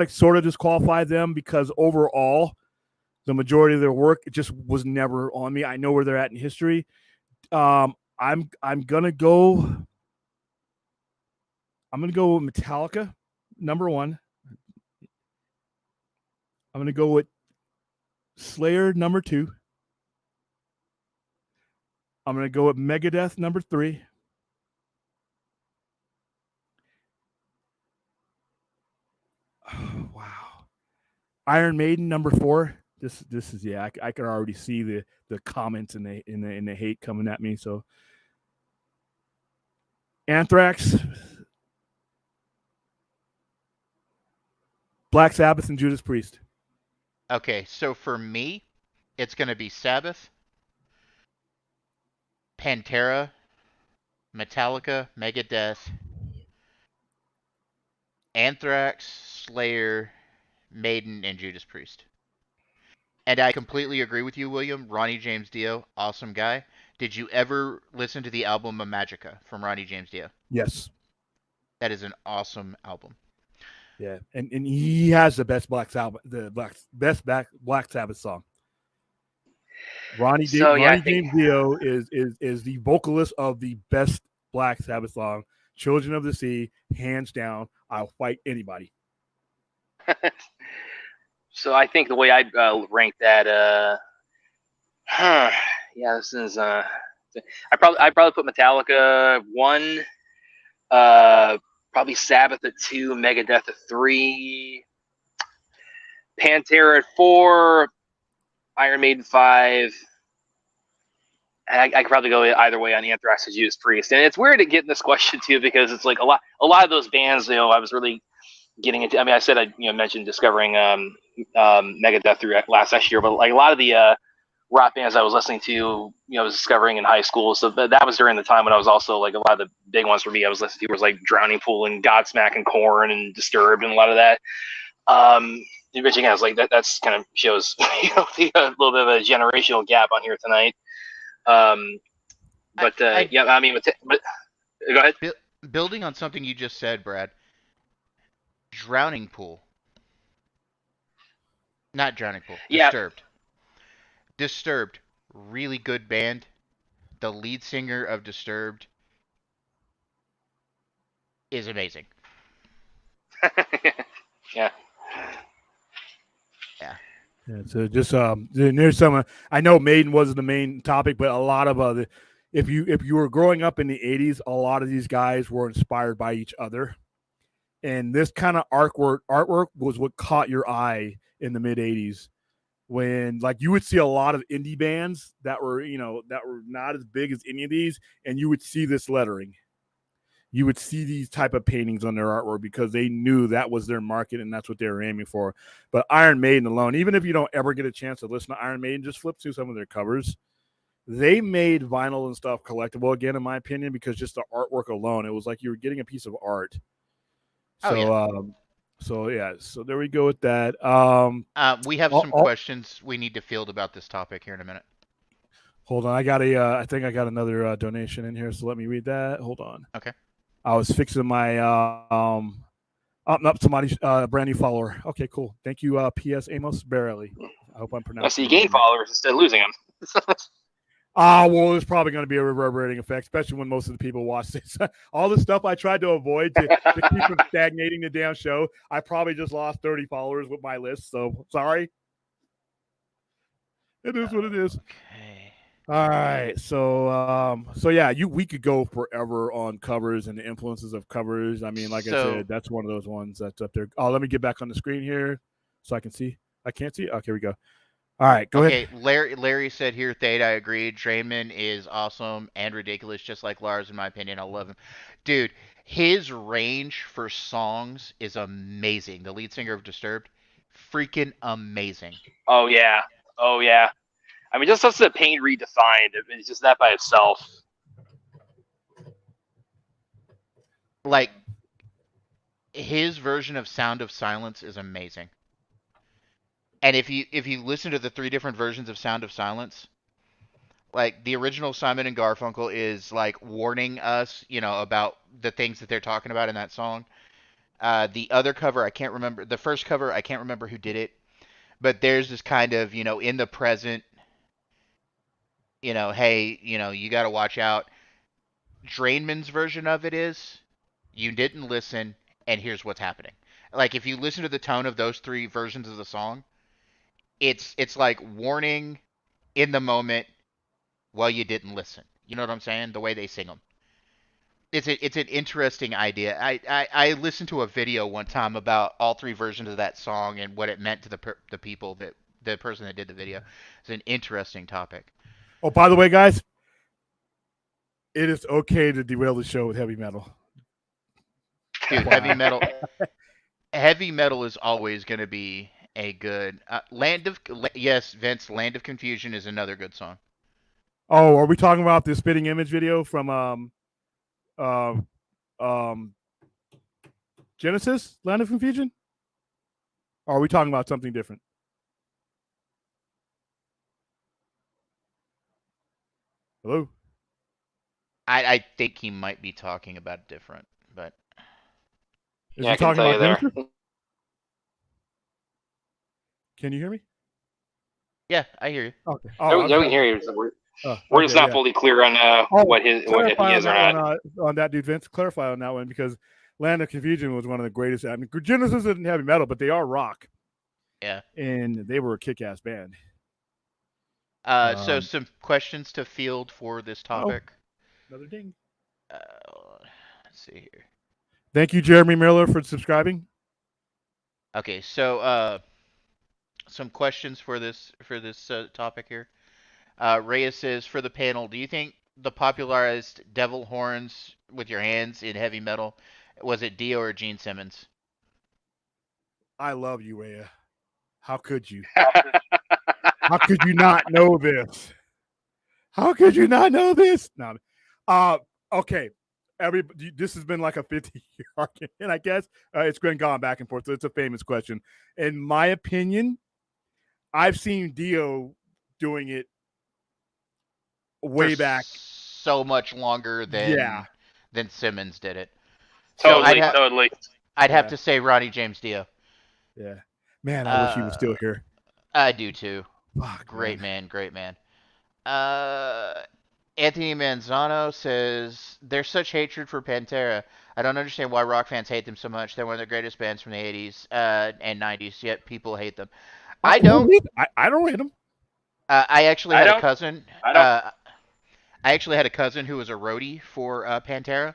sort of disqualify them because overall, the majority of their work just was never on me. I know where they're at in history. I'm gonna go. I'm gonna go with Metallica, number one. I'm gonna go with Slayer, number two. I'm gonna go with Megadeth, number three. Oh, wow. Iron Maiden, number four. This is yeah. I can already see the comments and the hate coming at me. So Anthrax, Black Sabbath, and Judas Priest. Okay, so for me, it's going to be Sabbath, Pantera, Metallica, Megadeth, Anthrax, Slayer, Maiden, and Judas Priest. And I completely agree with you, William. Ronnie James Dio, awesome guy. Did you ever listen to the album Magica from Ronnie James Dio? Yes. That is an awesome album. Yeah, and he has the best Black Sabbath, Black Sabbath song. Ronnie James Dio is the vocalist of the best Black Sabbath song, "Children of the Sea," hands down. I'll fight anybody. So I think the way I'd rank that, yeah, this is I'd probably put Metallica 1, probably Sabbath at 2, Megadeth at 3, Pantera at 4, Iron Maiden 5. And I could probably go either way on Anthrax or Judas Priest. And it's weird to get in this question too, because it's like a lot of those bands, I was really getting into. I mean, I said I mentioned discovering Megadeth through last year, but like a lot of the rock bands I was listening to, I was discovering in high school. So that was during the time when I was also like a lot of the big ones for me I was listening to was like Drowning Pool and Godsmack and Korn and Disturbed and a lot of that. Which again, I was like that's kind of shows a little bit of a generational gap on here tonight. Yeah, I mean, but go ahead. Building on something you just said, Brad. Drowning Pool. Not Drowning Pool. Yeah. Disturbed. Really good band. The lead singer of Disturbed is amazing. Yeah. Yeah. Yeah, so just there's some. I know Maiden wasn't the main topic, but a lot of if you were growing up in the '80s, a lot of these guys were inspired by each other, and this kind of artwork was what caught your eye in the mid '80s, when like you would see a lot of indie bands that were not as big as any of these, and you would see this lettering. You would see these type of paintings on their artwork because they knew that was their market and that's what they were aiming for. But Iron Maiden alone, even if you don't ever get a chance to listen to Iron Maiden, just flip through some of their covers. They made vinyl and stuff collectible again, in my opinion, because just the artwork alone, it was like you were getting a piece of art. So so there we go with that. We have some questions we need to field about this topic here in a minute. Hold on, I think I got another donation in here, so let me read that. Hold on. Okay. I was fixing my somebody brand new follower. Okay, cool. Thank you, P.S. Amos Barely. I hope I'm pronouncing. So you gain followers instead of losing them. Well, there's probably going to be a reverberating effect, especially when most of the people watch this. All the stuff I tried to avoid to keep from stagnating the damn show, I probably just lost 30 followers with my list. So sorry. It is what it is. Okay. All right, so yeah, we could go forever on covers and the influences of covers. I mean, like I said, that's one of those ones that's up there. Oh, let me get back on the screen here so I can see. I can't see. Okay, here we go. All right, go ahead. Okay, Larry said here, Thade, I agree. Draymond is awesome and ridiculous, just like Lars, in my opinion. I love him. Dude, his range for songs is amazing. The lead singer of Disturbed, freaking amazing. Oh, yeah. I mean, just such a pain redefined. It's just that by itself. Like, his version of Sound of Silence is amazing. And if you listen to the 3 different versions of Sound of Silence, like the original Simon and Garfunkel is like warning us, about the things that they're talking about in that song. The other cover, I can't remember. The first cover, I can't remember who did it. But there's this kind of, in the present, hey, you got to watch out. Drainman's version of it is, you didn't listen, and here's what's happening. Like if you listen to the tone of those three versions of the song, it's like warning in the moment. Well, you didn't listen. You know what I'm saying? The way they sing them. It's an interesting idea. I listened to a video one time about all three versions of that song and what it meant to the people that the person that did the video. It's an interesting topic. Oh, by the way, guys, it is okay to derail the show with heavy metal. Dude, heavy metal is always going to be a good yes, Vince. Land of Confusion is another good song. Oh, are we talking about the Spitting Image video from Genesis, Land of Confusion? Or are we talking about something different? Hello? I think he might be talking about different, but Is Yeah, I he can talking tell you about there. Genesis? Can you hear me? yeah, I hear you. Okay. Yeah, we can hear you. We're just not fully clear on what he is or not. On that, dude, Vince. Clarify on that one because Land of Confusion was one of the greatest. I mean, Genesis isn't heavy metal, but they are rock. Yeah. And they were a kick-ass band. So some questions to field for this topic. Another ding. Let's see here. Thank you, Jeremy Miller, for subscribing. Okay, so some questions for this topic here. Reyes says, for the panel, do you think the popularized devil horns with your hands in heavy metal, was it Dio or Gene Simmons? I love you, Rhea. How could you? How could you not know this? How could you not know this? No. Okay. This has been like a 50-year argument, I guess. It's been gone back and forth. So it's a famous question. In my opinion, I've seen Dio doing it way back. So much longer than Simmons did it. Totally. I'd have to say Ronnie James Dio. Yeah. Man, I wish he was still here. I do too. Fuck, great man. Anthony Manzano says, there's such hatred for Pantera. I don't understand why rock fans hate them so much. They're one of the greatest bands from the 80s and 90s, yet people hate them. I don't. I don't hate them. I actually had a cousin. I actually had a cousin who was a roadie for Pantera,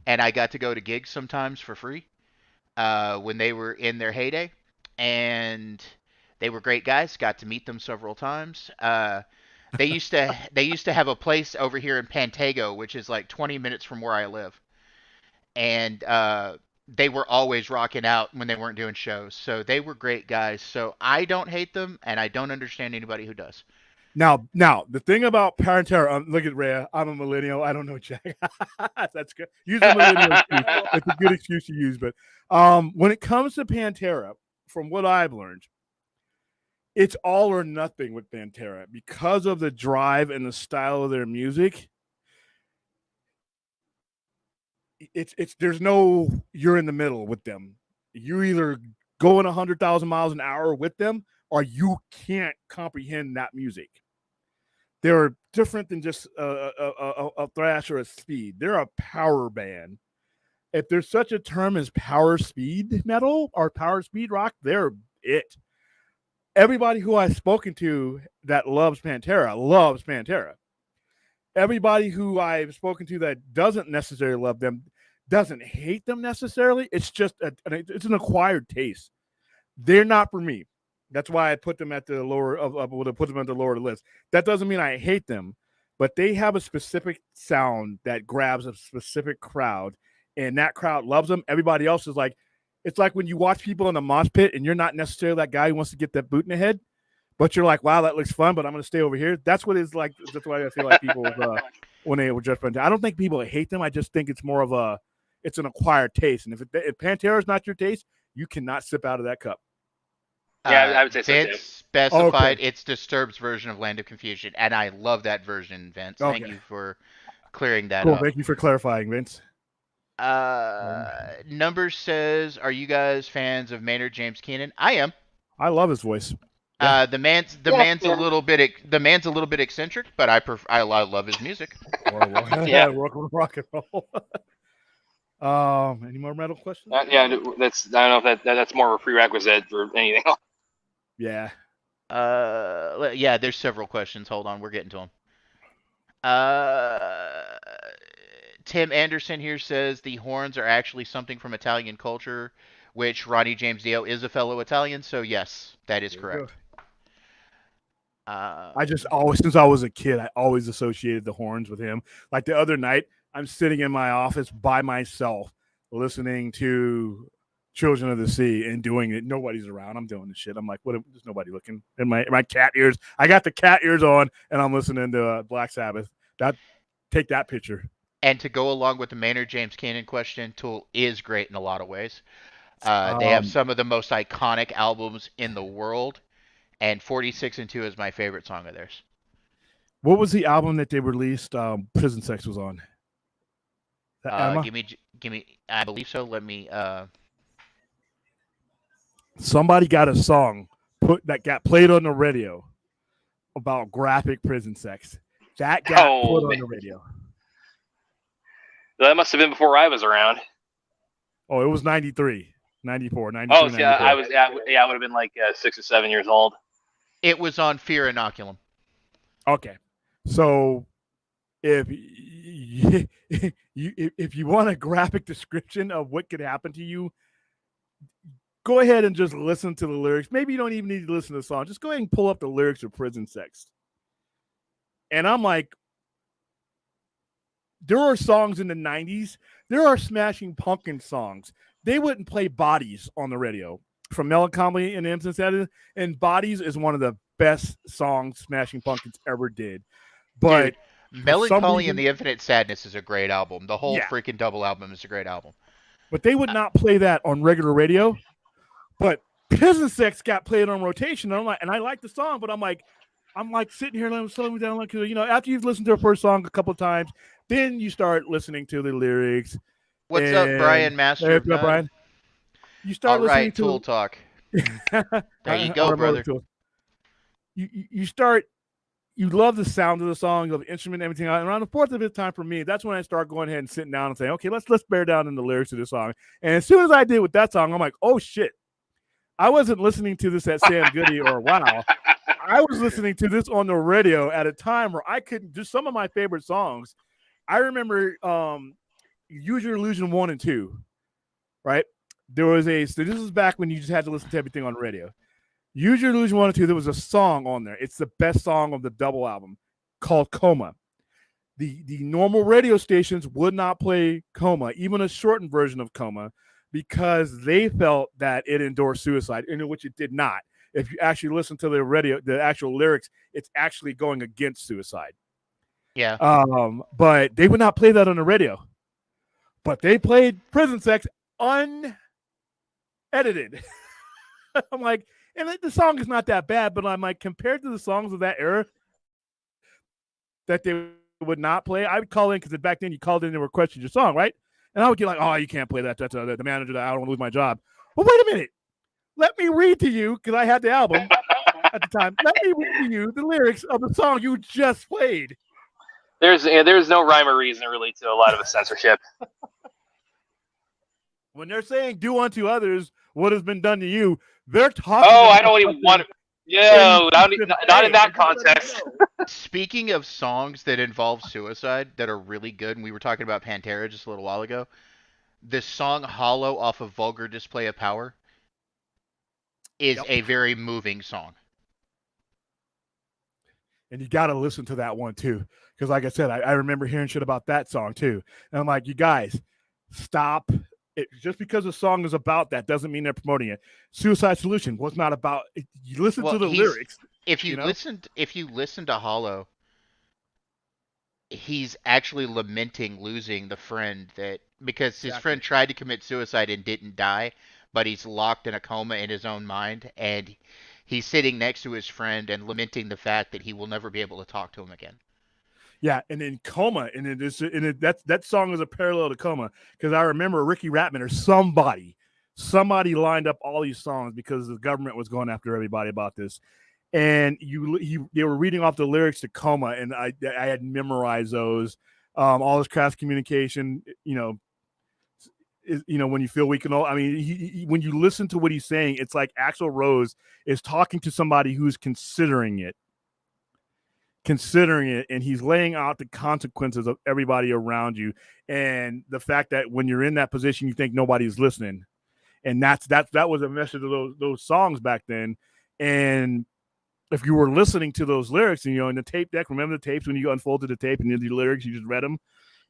and I got to go to gigs sometimes for free when they were in their heyday, and they were great guys. Got to meet them several times. They used to have a place over here in Pantego, which is like 20 minutes from where I live, and they were always rocking out when they weren't doing shows. So they were great guys. So I don't hate them, and I don't understand anybody who does. Now, the thing about Pantera, look at Rhea. I'm a millennial. I don't know Jack. That's good. Use a millennial excuse. It's a good excuse to use. But when it comes to Pantera, from what I've learned, it's all or nothing with Pantera because of the drive and the style of their music. It's there's no you're in the middle with them. You're either going 100,000 miles an hour with them, or you can't comprehend that music. They're different than just a thrash or a speed. They're a power band. If there's such a term as power speed metal or power speed rock, they're it. Everybody who I've spoken to that loves Pantera. Everybody who I've spoken to that doesn't necessarily love them, doesn't hate them necessarily. It's just it's an acquired taste. They're not for me. That's why I put them at the lower put them at the lower of the list. That doesn't mean I hate them, but they have a specific sound that grabs a specific crowd, and that crowd loves them. Everybody else is like, it's like when you watch people in the mosh pit and you're not necessarily that guy who wants to get that boot in the head, but you're like, wow, that looks fun, but I'm going to stay over here. That's what it's like. That's why I feel like people when they were just Pantera. I don't think people hate them. I just think it's more of it's an acquired taste. And if Pantera is not your taste, you cannot sip out of that cup. Yeah, I would say so too. Vince specified it's Disturbed's version of Land of Confusion, and I love that version, Vince. Okay. Thank you for clearing that Cool. up. Thank you for clarifying, Vince. Numbers says, are you guys fans of Maynard James Keenan? I am. I love his voice. The man's a little bit eccentric, but I love his music. Yeah. rock and roll. Any more metal questions? Yeah, that's I don't know if that's more of a prerequisite for anything else. Yeah. Yeah, there's several questions. Hold on, we're getting to them. Tim Anderson here says the horns are actually something from Italian culture, which Ronnie James Dio is a fellow Italian, so yes, that is correct. I just always, since I was a kid, I always associated the horns with him. Like the other night, I'm sitting in my office by myself listening to Children of the Sea and doing it. Nobody's around. I'm doing this shit. I'm like, what? There's nobody looking. And my cat ears. I got the cat ears on, and I'm listening to Black Sabbath. Take that picture. And to go along with the Maynard James Keenan question, Tool is great in a lot of ways. They have some of the most iconic albums in the world, and 46 and 2 is my favorite song of theirs. What was the album that they released? Prison Sex was on. Give me. I believe so. Let me. Somebody got a song that got played on the radio about graphic prison sex. That got put on the radio. That must have been before I was around. Oh, it was 93, 94, 93. Oh, yeah, I would have been like 6 or 7 years old. It was on Fear Inoculum. Okay, so if you want a graphic description of what could happen to you, go ahead and just listen to the lyrics. Maybe you don't even need to listen to the song. Just go ahead and pull up the lyrics of Prison Sex. And I'm like, there are songs in the 90s. There are Smashing Pumpkins songs. They wouldn't play Bodies on the radio from Melancholy and Emphasis. And Bodies is one of the best songs Smashing Pumpkins ever did. But dude, Melancholy and the Infinite Sadness is a great album. The whole freaking double album is a great album. But they would not play that on regular radio. But Prison Sex got played on rotation. And I'm like, and I like the song, but I'm like sitting here and I'm slowing down, like, you know, after you've listened to a first song a couple of times, then you start listening to the lyrics. What's up, Brian Master? Hey, Brian. You start listening to Tool Talk. There you go, brother. You love the sound of the song, you love the instrument, everything. And around the fourth of it time for me, that's when I start going ahead and sitting down and saying, okay, let's bear down in the lyrics of this song. And as soon as I did with that song, I'm like, oh shit. I wasn't listening to this at Sam Goody or Wow. I was listening to this on the radio at a time where I couldn't do some of my favorite songs. I remember Use Your Illusion 1 and 2, right? So this is back when you just had to listen to everything on the radio. Use Your Illusion 1 and 2, there was a song on there. It's the best song of the double album called Coma. The normal radio stations would not play Coma, even a shortened version of Coma, because they felt that it endorsed suicide, in which it did not. If you actually listen to the actual lyrics, it's actually going against suicide. Yeah. But they would not play that on the radio. But they played Prison Sex unedited. I'm like, and the song is not that bad, but I'm like, compared to the songs of that era that they would not play, I would call in, because back then you called in and requested your song, right? And I would get like, oh, you can't play that. That's the manager. I don't want to lose my job. Well, wait a minute. Let me read to you, because I had the album at the time. Let me read to you the lyrics of the song you just played. There's no rhyme or reason really to a lot of the censorship. When they're saying "do unto others what has been done to you," they're talking. Oh, I don't even want to. Yeah, not in that context. Speaking of songs that involve suicide that are really good, and we were talking about Pantera just a little while ago, the song "Hollow" off of Vulgar Display of Power is a very moving song. And you got to listen to that one too, because like I said, I remember hearing shit about that song too, and I'm like, you guys, stop. Just because a song is about that doesn't mean they're promoting it. Suicide Solution was not about it. You listen to the lyrics. If you listen to Hollow, he's actually lamenting losing the friend because his friend tried to commit suicide and didn't die, but he's locked in a coma in his own mind, and he's sitting next to his friend and lamenting the fact that he will never be able to talk to him again. Yeah, and in Coma, that song is a parallel to Coma, because I remember Ricky Ratman or somebody lined up all these songs because the government was going after everybody about this, and they were reading off the lyrics to Coma, and I had memorized those. All his craft communication, when you feel weak and all. I mean, when you listen to what he's saying, it's like Axl Rose is talking to somebody who's considering it, and he's laying out the consequences of everybody around you, and the fact that when you're in that position, you think nobody's listening, and that was a message of those songs back then. And if you were listening to those lyrics, and in the tape deck, remember the tapes when you unfolded the tape and the lyrics, you just read them,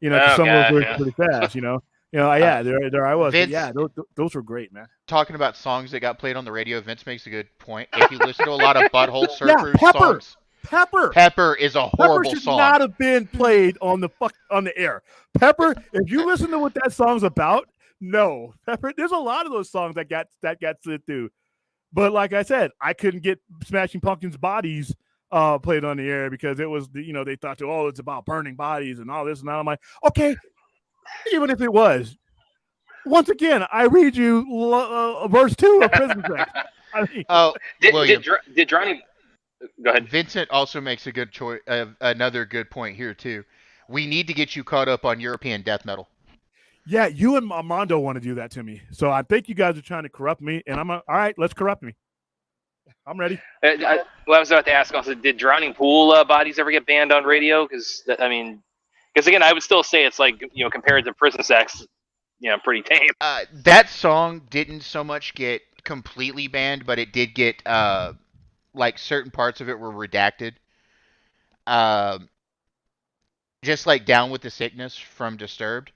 some of those were pretty fast, yeah, there I was. Vince, yeah, those were great, man. Talking about songs that got played on the radio, Vince makes a good point. If you listen to a lot of Butthole Surfers songs, Pepper is a horrible Pepper should song. not have been played on the air. Pepper, if you listen to what that song's about, no, Pepper. There's a lot of those songs that got slid through, but like I said, I couldn't get Smashing Pumpkins' Bodies played on the air because it was they thought it's about burning bodies and all this and that. I'm like, okay, even if it was. Once again, I read you verse 2 of Prison Sex. Did Johnny? Go ahead. Vincent also makes a good choice. Another good point here too. We need to get you caught up on European death metal. Yeah, you and Armando want to do that to me, so I think you guys are trying to corrupt me, and I'm all right. Let's corrupt me. I'm ready. I was about to ask also, did Drowning Pool Bodies ever get banned on radio? Because again, I would still say it's like compared to Prison Sex, pretty tame. That song didn't so much get completely banned, but it did get like certain parts of it were redacted. Just like Down with the Sickness from Disturbed,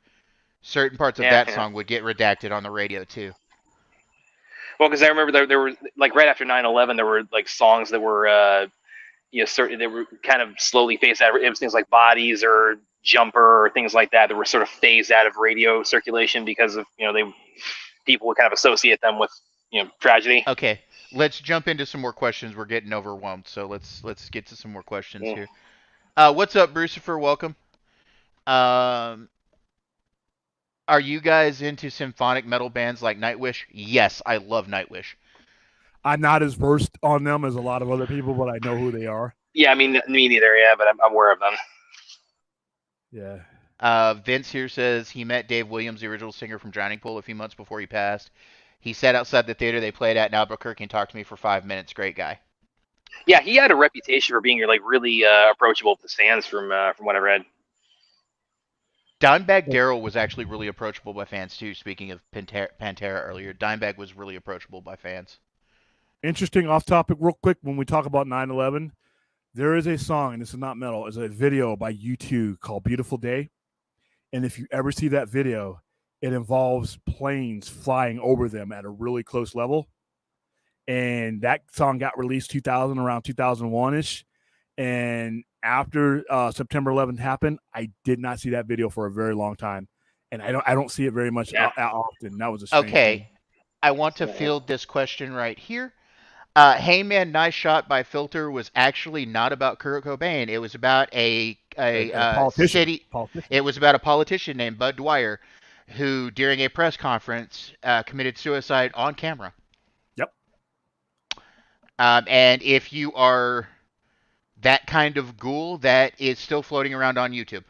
certain parts of that song would get redacted on the radio too. Well, because I remember there were like right after 9/11, there were like songs that were they were kind of slowly phased out. It was things like Bodies or Jumper or things like that were sort of phased out of radio circulation because of people would kind of associate them with tragedy. Okay, let's jump into some more questions. We're getting overwhelmed, so let's get to some more questions here. What's up, Brucifer? Welcome. Are you guys into symphonic metal bands like Nightwish? Yes, I love Nightwish. I'm not as versed on them as a lot of other people, but I know who they are. Yeah, I mean, me neither, yeah, but I'm aware of them. Yeah. Vince here says he met Dave Williams, the original singer from Drowning Pool, a few months before he passed. He sat outside the theater they played at in Albuquerque and talked to me for 5 minutes. Great guy. Yeah, he had a reputation for being like really approachable to fans from what I read. Dimebag Darrell was actually really approachable by fans too. Speaking of Pantera earlier, Dimebag was really approachable by fans. Interesting off topic real quick, when we talk about 9/11, there is a song, and this is not metal, it's a video by U2 called Beautiful Day. And if you ever see that video, it involves planes flying over them at a really close level. And that song got released around 2001-ish. And after September 11th happened, I did not see that video for a very long time. And I don't see it very much often. That was a strange thing. I want to field this question right here. Hey Man, Nice Shot by Filter was actually not about Kurt Cobain. It was about a politician. It was about a politician named Bud Dwyer, who during a press conference committed suicide on camera. Yep. And if you are that kind of ghoul, that is still floating around on YouTube.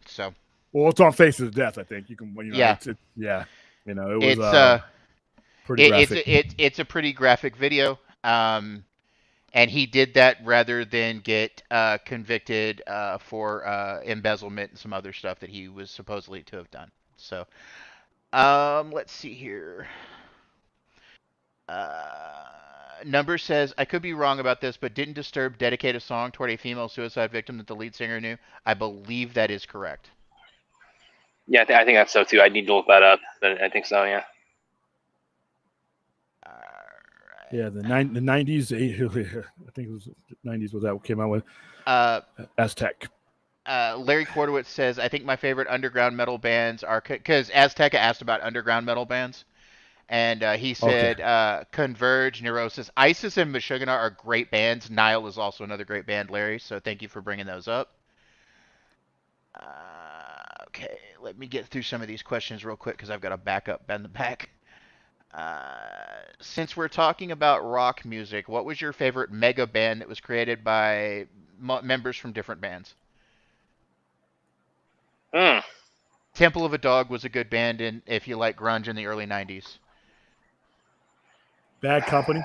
So. Well, it's on Faces of Death, I think. You can. Yeah. It was. Pretty graphic. It's a pretty graphic video, and he did that rather than get convicted for embezzlement and some other stuff that he was supposedly to have done. So, let's see here. Number says, I could be wrong about this, but didn't Disturbed dedicate a song toward a female suicide victim that the lead singer knew? I believe that is correct. Yeah, I think that's so too. I need to look that up, but I think so, yeah. Yeah, the 90s, I think it was the 90s was that what came out with Aztec. Larry Kordowitz says, I think my favorite underground metal bands are, because Azteca asked about underground metal bands, and he said Converge, Neurosis, Isis, and Meshuggah are great bands. Nile is also another great band, Larry, so thank you for bringing those up. Okay, let me get through some of these questions real quick because I've got a backup in the back. Since we're talking about rock music, what was your favorite mega band that was created by members from different bands? Hmm. Temple of a Dog was a good band, and if you like grunge in the early '90s. Bad Company.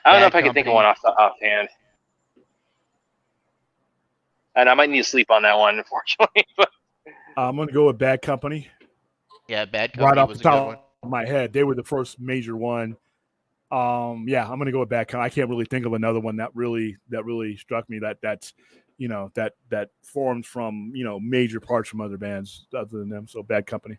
I don't know if Bad I can think of one Company. offhand, and I might need to sleep on that one, unfortunately. But I'm gonna go with Bad Company. Yeah, Bad Right Company off the was a good one. top of my head, they were the first major one. Yeah, I'm gonna go with Bad Company. I can't really think of another one that really struck me. That's that formed from major parts from other bands other than them. So Bad Company.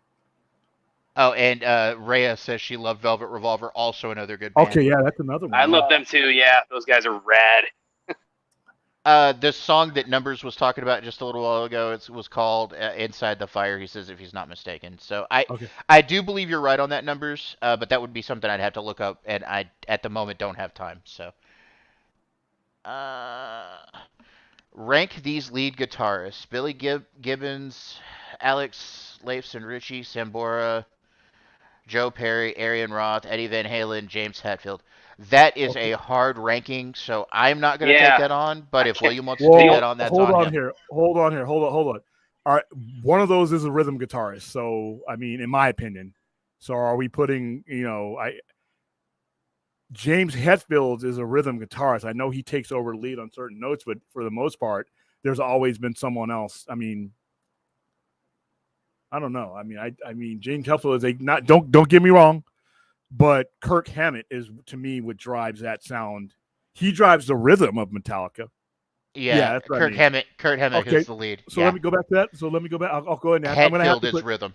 Oh, and Rhea says she loved Velvet Revolver, also another good Okay, band. yeah, that's another one. I Yeah. love them too. Yeah, those guys are rad. The song that Numbers was talking about just a little while ago, it was called "Inside the Fire." He says, if he's not mistaken. So Okay. I do believe you're right on that, Numbers. But that would be something I'd have to look up, and I at the moment don't have time. So, uh, rank these lead guitarists: Billy Gibbons, Alex Lifeson, Richie Sambora, Joe Perry, Arian Roth, Eddie Van Halen, James Hetfield. That is Okay. a hard ranking, so I'm not going to take Yeah, that on. But if William wants to take the that Well, on, that's hold on on him. here. Hold on here. Hold on. All right, one of those is a rhythm guitarist. So I mean, in my opinion. So are we putting? James Hetfield is a rhythm guitarist. I know he takes over the lead on certain notes, but for the most part, there's always been someone else. I mean, I don't know. I mean, James Hetfield is a not. Don't get me wrong, but Kirk Hammett is to me what drives that sound. He drives the rhythm of Metallica. Yeah, Yeah, that's what I mean. Kurt Hammett Okay, is the lead. so let Yeah, me go back to that. So let me go back. I'll go ahead and I'm going to have Hetfield to is put rhythm.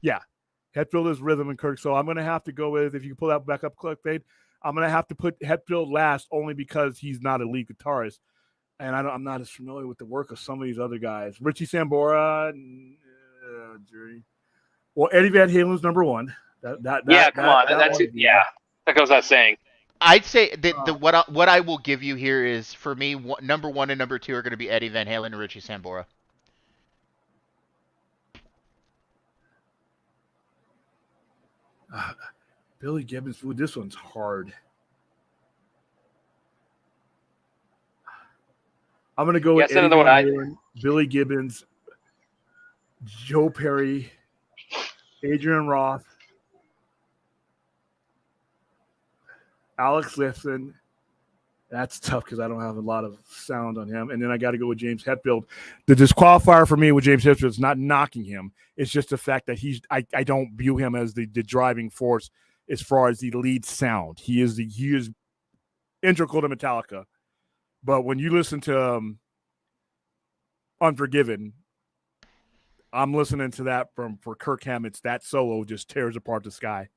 yeah, Hetfield is rhythm and Kirk. So I'm going to have to go with if you can pull that back up, Fade. I'm going to have to put Hetfield last only because he's not a lead guitarist, and I'm not as familiar with the work of some of these other guys. Richie Sambora, Jerry. Well, Eddie Van Halen's number one. yeah. Come on, That that's one it. is Yeah, that goes without saying. I'd say that uh, what I will give you here is for me number one and number two are going to be Eddie Van Halen and Richie Sambora. Billy Gibbons. Ooh, this one's hard. I'm going to go Yeah, with that's Eddie another one. Van Halen, Billy Gibbons, Joe Perry, Adrian Roth, Alex Lifton. That's tough because I don't have a lot of sound on him. And then I got to go with James Hetfield. The disqualifier for me with James Hetfield is not knocking him. It's just the fact that I don't view him as the driving force as far as the lead sound. He is integral to Metallica. But when you listen to Unforgiven, I'm listening to that for Kirk Hammett's that solo just tears apart the sky.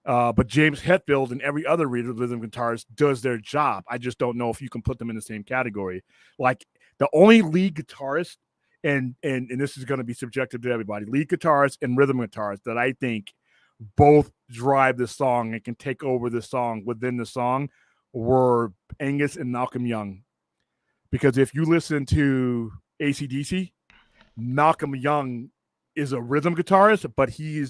But James Hetfield and every other rhythm guitarist does their job. I just don't know if you can put them in the same category. Like the only lead guitarist, and this is going to be subjective to everybody, lead guitarist and rhythm guitarist that I think both drive the song and can take over the song within the song were Angus and Malcolm Young. Because if you listen to AC/DC, Malcolm Young is a rhythm guitarist, but he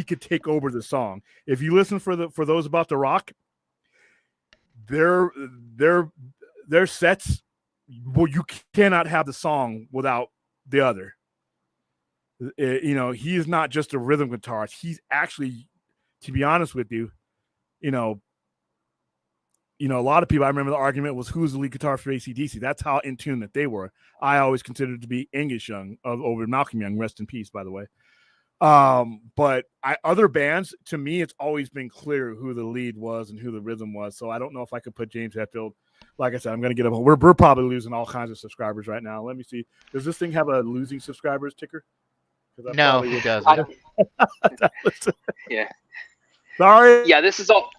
could take over the song. If you listen for those about the rock, their their sets, well, you cannot have the song without the other. He is not just a rhythm guitarist. He's actually, to be honest with you, you know, a lot of people. I remember the argument was who's the lead guitarist for AC/DC. That's how in tune that they were. I always considered to be Angus Young over Malcolm Young. Rest in peace, by the way. But other bands, to me, it's always been clear who the lead was and who the rhythm was. So I don't know if I could put James Hetfield. Like I said, I'm going to get up. We're probably losing all kinds of subscribers right now. Let me see. Does this thing have a losing subscribers ticker? No, it doesn't. Yeah. Sorry. Yeah, this is all.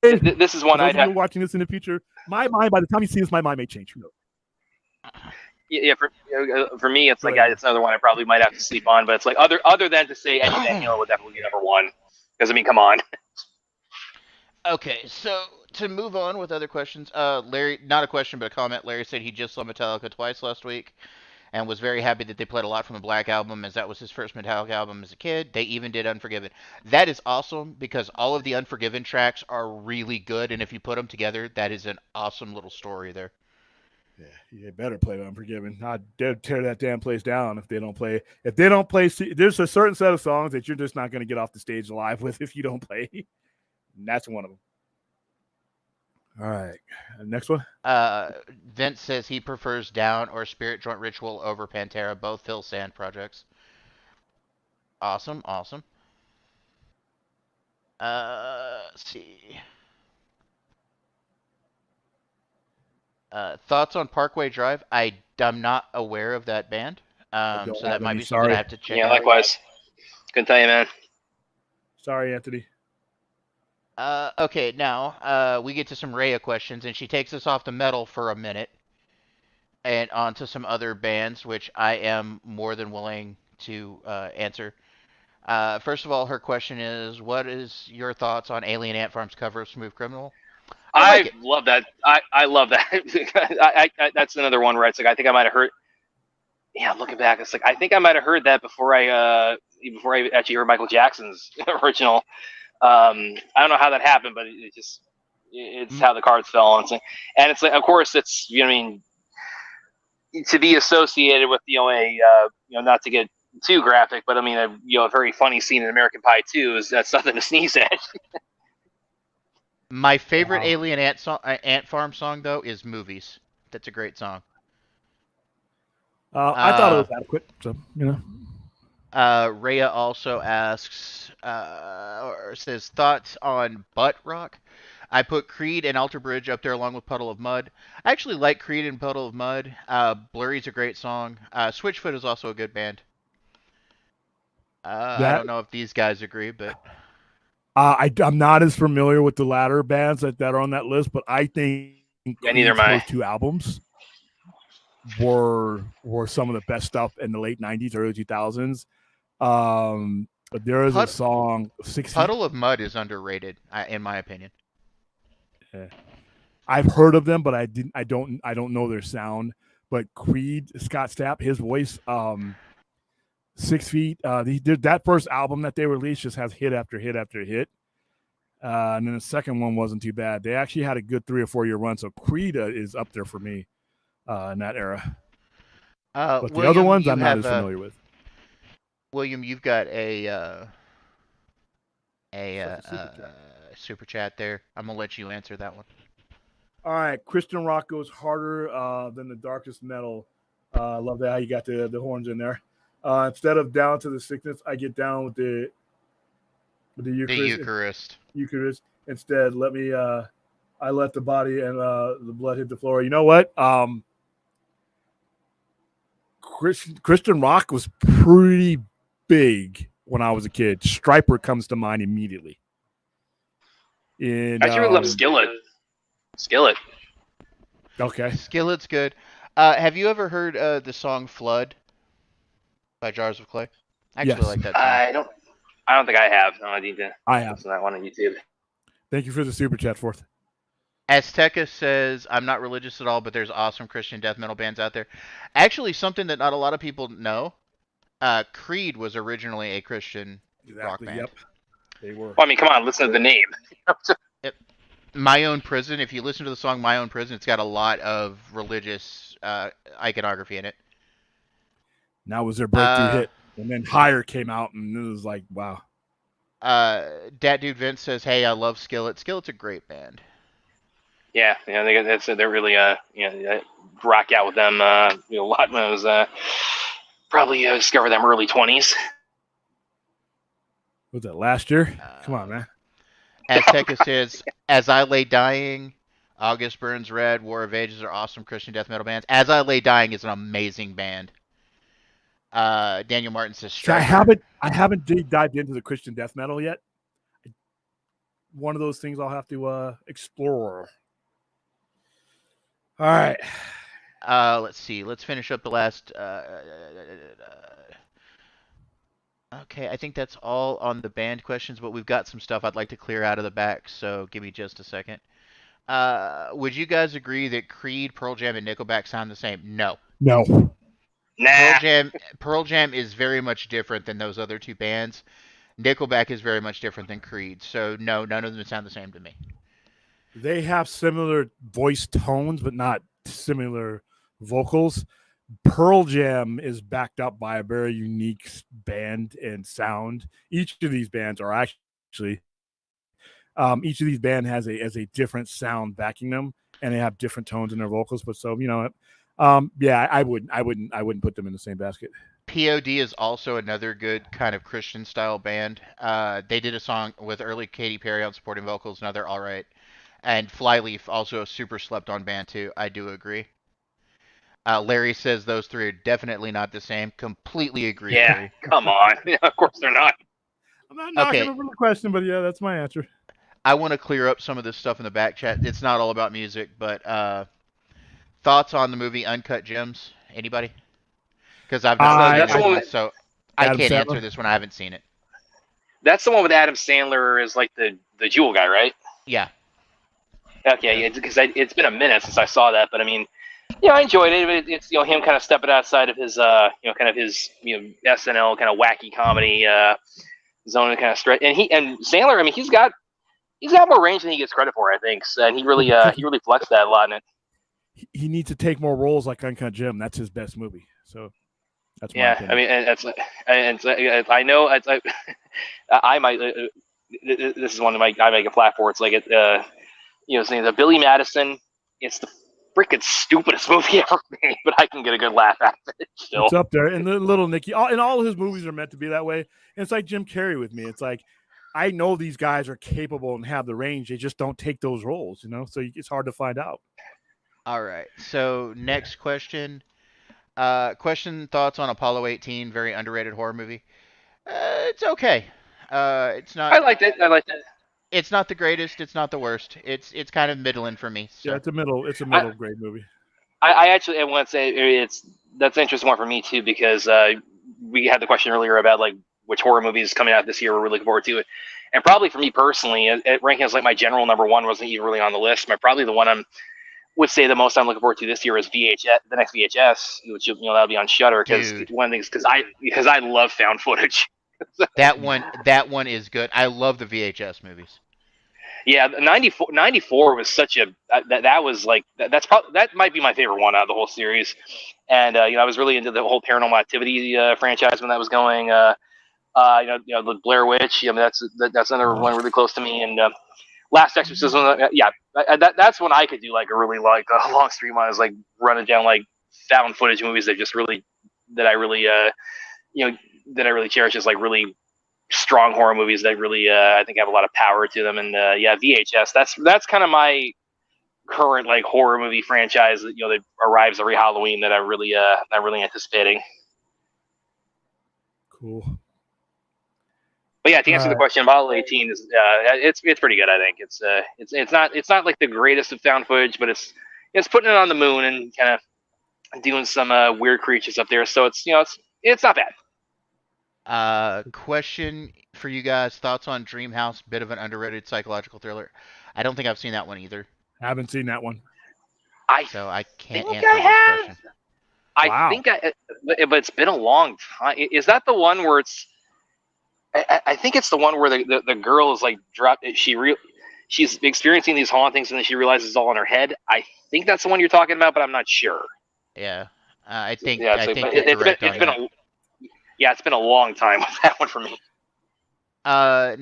This is one those I'd of you have. watching this in the future. My mind, by the time you see this, my mind may change. Who knows? Yeah, for me, it's Go like ahead. it's another one I probably might have to sleep on. But it's like other than to say Eddie Van Halen would definitely be number one. Because I mean, come on. Okay, so to move on with other questions, Larry, not a question but a comment. Larry said he just saw Metallica twice last week. and was very happy that they played a lot from the Black Album, as that was his first Metallica album as a kid. They even did Unforgiven. That is awesome because all of the Unforgiven tracks are really good, and if you put them together, that is an awesome little story there. Yeah, you better play Unforgiven. I'd tear that damn place down if they don't play. If they don't play, there's a certain set of songs that you're just not going to get off the stage alive with if you don't play. And that's one of them. All right, next one. Vince says he prefers Down or Spirit Joint Ritual over Pantera, both Phil Sand projects. Awesome, awesome. Let's see. Thoughts on Parkway Drive? I'm not aware of that band, so that might be something I have to check out. Yeah, likewise. Couldn't tell you, man. Sorry, Anthony. Okay, now we get to some Rhea questions, and she takes us off the metal for a minute and onto some other bands, which I am more than willing to answer. First of all, her question is, what is your thoughts on Alien Ant Farm's cover of Smooth Criminal? I love that. I love that. That's another one where it's like I think I might have heard. Yeah, looking back, it's like I think I might have heard that before I actually heard Michael Jackson's original. I don't know how that happened, but it's how the cards fell. And it's like, of course, it's I mean, to be associated with not to get too graphic, but I mean a very funny scene in American Pie 2 is that's something to sneeze at. My favorite Alien Ant Farm song, though, is Movies. That's a great song. I thought it was adequate, so, Rhea also asks, or says, thoughts on Butt Rock? I put Creed and Alter Bridge up there along with Puddle of Mud. I actually like Creed and Puddle of Mud. Blurry's a great song. Switchfoot is also a good band. I don't know if these guys agree, but... I'm not as familiar with the latter bands that are on that list, but I think neither am I. Those two albums were some of the best stuff in the late 90s, early 2000s. But there is a song, Puddle of Mud is underrated, in my opinion. Yeah. I've heard of them, but I don't know their sound. But Creed, Scott Stapp, his voice, 6 Feet. That first album that they released just has hit after hit after hit. And then the second one wasn't too bad. They actually had a good 3 or 4 year run. So Creed is up there for me in that era. But William, the other ones I'm not as familiar with. William, you've got a super chat there. I'm going to let you answer that one. All right. Christian rock goes harder than the darkest metal. I love that how you got the horns in there. Instead of down to the sickness, I get down with the Eucharist. Eucharist. Instead, I let the body and the blood hit the floor. You know what? Christian rock was pretty big when I was a kid. Striper comes to mind immediately. And, I actually love Skillet. Okay. Skillet's good. Have you ever heard the song Flood by Jars of Clay? I actually like that song. I don't think I have. No, I need to have listen to that one on YouTube. Thank you for the super chat, Fourth. Azteca says, I'm not religious at all, but there's awesome Christian death metal bands out there. Actually, something that not a lot of people know, Creed was originally a Christian rock band. Yep, they were. Well, I mean, come on, listen to the name. Yep. My Own Prison, if you listen to the song My Own Prison, it's got a lot of religious iconography in it. Now was their breakthrough hit. And then Higher came out, and it was like, wow. Dat Dude Vince says, hey, I love Skillet. Skillet's a great band. Yeah, they're really rock out with them a lot when I was probably discovered them early 20s. Was that last year? Come on, man. Azteca says, As I Lay Dying, August Burns Red, War of Ages are awesome Christian death metal bands. As I Lay Dying is an amazing band. Daniel Martin says, Striker. I haven't dived into the Christian death metal yet. One of those things I'll have to explore. All right. Let's see. Let's finish up the last. Okay, I think that's all on the band questions, but we've got some stuff I'd like to clear out of the back, so give me just a second. Would you guys agree that Creed, Pearl Jam, and Nickelback sound the same? No. Nah. Pearl Jam is very much different than those other two bands. Nickelback is very much different than Creed. So no, none of them sound the same to me. They have similar voice tones, but not similar vocals. Pearl Jam is backed up by a very unique band and sound. Each of these bands are actually, each of these band has a different sound backing them, and they have different tones in their vocals. But so yeah, I wouldn't put them in the same basket. POD is also another good kind of Christian style band. They did a song with early Katy Perry on supporting vocals. Now they're all right. And Flyleaf, also a super slept on band too. I do agree. Larry says those three are definitely not the same. Completely agree, Yeah, Larry. come on. Of course they're not. I'm not knocking over the question, but yeah, that's my answer. I want to clear up some of this stuff in the back chat. It's not all about music, but thoughts on the movie Uncut Gems? Anybody? Because I've not seen it, so I can't answer this when I haven't seen it. That's the one with Adam Sandler as like the Jewel guy, right? Yeah. Okay, because it's been a minute since I saw that, but I mean, yeah, I enjoyed it. It's him kind of stepping outside of his kind of his SNL kind of wacky comedy zone, kind of stretch. And Sandler, I mean, he's got more range than he gets credit for, I think. So, and he really flexed that a lot in it. He needs to take more roles like Uncut Gem. That's his best movie. So that's my opinion. I mean, and I know I might. This is one of I make a flat for. It's like saying the Billy Madison. It's the freaking stupidest movie ever made, but I can get a good laugh out of it still. It's up there. And the Little Nicky, and all of his movies are meant to be that way. And it's like Jim Carrey with me. It's like, I know these guys are capable and have the range. They just don't take those roles, so it's hard to find out. All right. So next question. Thoughts on Apollo 18, very underrated horror movie. It's okay. It's not. I liked it. It's not the greatest. It's not the worst. It's kind of middling for me. So. Yeah, it's a middle grade movie. I actually want to say that's an interesting one for me too, because we had the question earlier about like which horror movies coming out this year we're really looking forward to it, and probably for me personally, it ranking as like my general number one wasn't even really on the list. Probably the one would say the most I'm looking forward to this year is VHS, the next VHS, which that'll be on Shudder, because one of the things because I love found footage. that one is good. I love the VHS movies. Yeah, 94 was such a that was like that might be my favorite one out of the whole series, and I was really into the whole Paranormal Activity franchise when that was going. The Blair Witch. That's another one really close to me, and Last Exorcism. That's when I could do like a really like a long stream. I was like running down like found footage movies that I really cherish as like really strong horror movies that really I think have a lot of power to them. And VHS. That's kind of my current like horror movie franchise that that arrives every Halloween that I'm really anticipating. Cool. But yeah, to answer the question, Apollo 18 is it's pretty good. I think it's not like the greatest of found footage, but it's putting it on the moon and kind of doing some weird creatures up there. So it's not bad. Question for you guys: thoughts on Dream House? Bit of an underrated psychological thriller. I don't think I've seen that one either. Haven't seen that one. So I can't answer this question. I think but it's been a long time. Is that the one where it's? I think it's the one where the girl is like dropped. She's experiencing these hauntings and then she realizes it's all in her head. I think that's the one you're talking about, but I'm not sure. Yeah, I think. Yeah, it's been a long time with that one for me.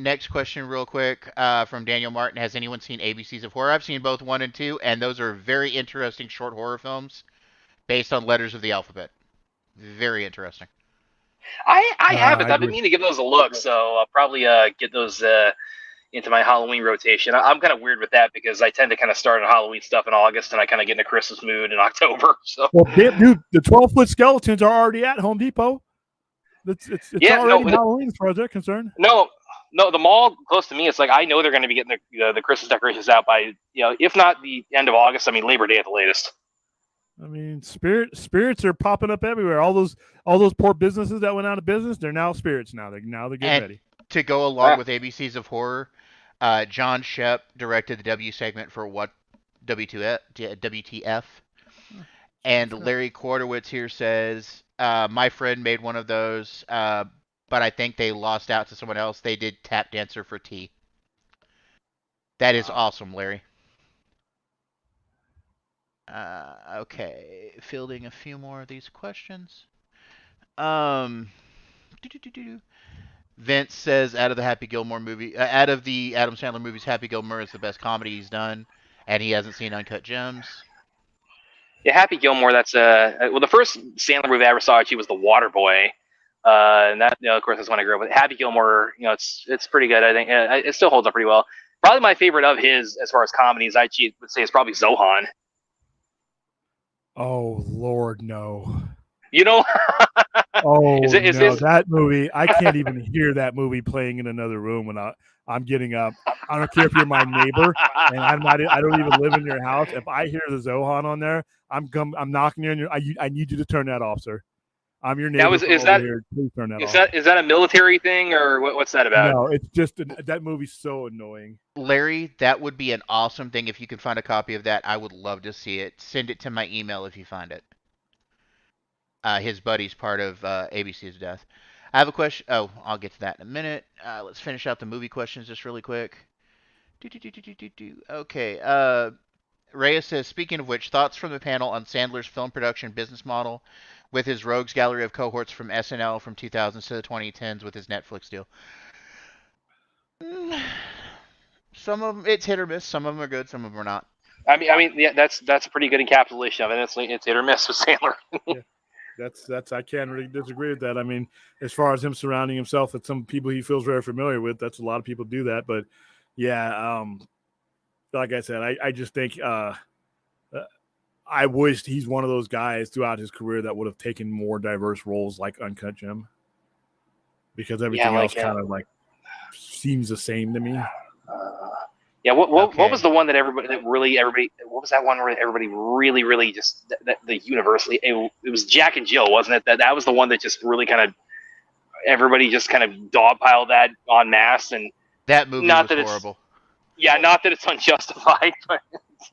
Next question, real quick, from Daniel Martin. Has anyone seen ABCs of Horror? I've seen both 1 and 2, and those are very interesting short horror films based on letters of the alphabet. Very interesting. I haven't. I've been meaning to give those a look, so I'll probably get those into my Halloween rotation. I'm kind of weird with that because I tend to kind of start on Halloween stuff in August, and I kind of get into Christmas mood in October. So, well, dude, the 12-foot skeletons are already at Home Depot. It's already Halloween as far as they're concerned. No, the mall close to me. It's like I know they're going to be getting the Christmas decorations out by if not the end of August, I mean Labor Day at the latest. I mean, spirits are popping up everywhere. All those poor businesses that went out of business, they're now spirits now. They're getting ready. To go along with ABCs of Horror, John Shep directed the W segment for What WTF, and Larry Quarterwitz here says My friend made one of those, but I think they lost out to someone else. They did Tap Dancer for tea. That is awesome, Larry. Okay, fielding a few more of these questions. Doo-doo-doo-doo. Vince says out of the out of the Adam Sandler movies, Happy Gilmore is the best comedy he's done, and he hasn't seen Uncut Gems. Yeah, Happy Gilmore. That's well, the first Sandler movie I ever saw actually was The Waterboy, and that of course that's when I grew up with. Happy Gilmore, it's pretty good. I think it still holds up pretty well. Probably my favorite of his as far as comedies, I would say, is probably Zohan. Oh Lord, no. You know, Oh is no, that movie! I can't even hear that movie playing in another room when I'm getting up. I don't care if you're my neighbor, and I don't even live in your house. If I hear the Zohan on there, I'm knocking you on your. I need you to turn that off, sir. I'm your neighbor. Is that here. Please turn that is off. that is that a military thing or what's that about? No, it's just that movie's so annoying. Larry, that would be an awesome thing if you can find a copy of that. I would love to see it. Send it to my email if you find it. His buddy's part of ABC's Death. I have a question. Oh, I'll get to that in a minute. Let's finish out the movie questions just really quick. Okay. Reyes says, speaking of which, thoughts from the panel on Sandler's film production business model with his rogues gallery of cohorts from SNL from 2000s to the 2010s with his Netflix deal. Some of them, it's hit or miss. Some of them are good. Some of them are not. I mean, yeah, that's a pretty good encapsulation of it. It's hit or miss with Sandler. Yeah. That's I can't really disagree with that. I mean, as far as him surrounding himself with some people he feels very familiar with, that's a lot of people do that. But yeah, like I said, I just think I wished he's one of those guys throughout his career that would have taken more diverse roles like Uncut Gem, because everything else kind of like seems the same to me. Yeah, what was the one that everybody what was that one where everybody really just the universally it was Jack and Jill, wasn't it? That was the one that just really kind of everybody just kind of dogpiled that en masse, and that movie was horrible. Not that it's unjustified, but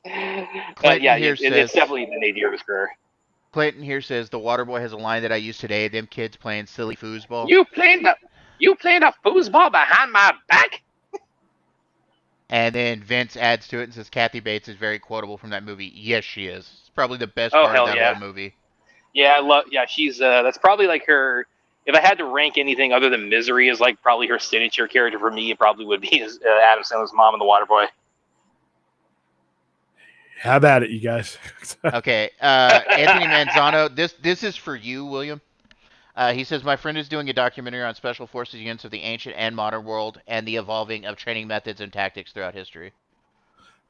it's definitely the nadir of his career. Clayton here says the Waterboy has a line that I use today. Them kids playing silly foosball. You playing the foosball behind my back? And then Vince adds to it and says Kathy Bates is very quotable from that movie. Yes, she is. It's probably the best part of that whole movie. Yeah, she's that's probably like her. If I had to rank anything other than Misery as like probably her signature character for me, it probably would be Adam Sandler's mom in The Waterboy. How about it, you guys? Okay, Anthony Manzano, this is for you, William. He says, my friend is doing a documentary on special forces units of the ancient and modern world and the evolving of training methods and tactics throughout history.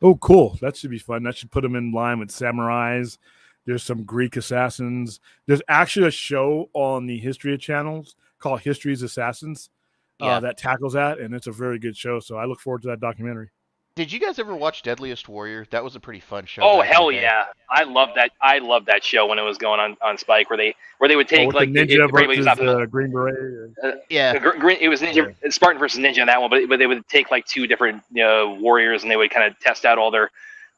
Oh, cool. That should be fun. That should put them in line with samurais. There's some Greek assassins. There's actually a show on the History channels called History's Assassins that tackles that, and it's a very good show. So I look forward to that documentary. Did you guys ever watch Deadliest Warrior? That was a pretty fun show. Oh, hell yeah. I love that show when it was going on Spike where they would take like the Ninja versus Green Beret. It was Ninja Spartan versus Ninja in that one, but they would take like two different warriors and they would kind of test out all their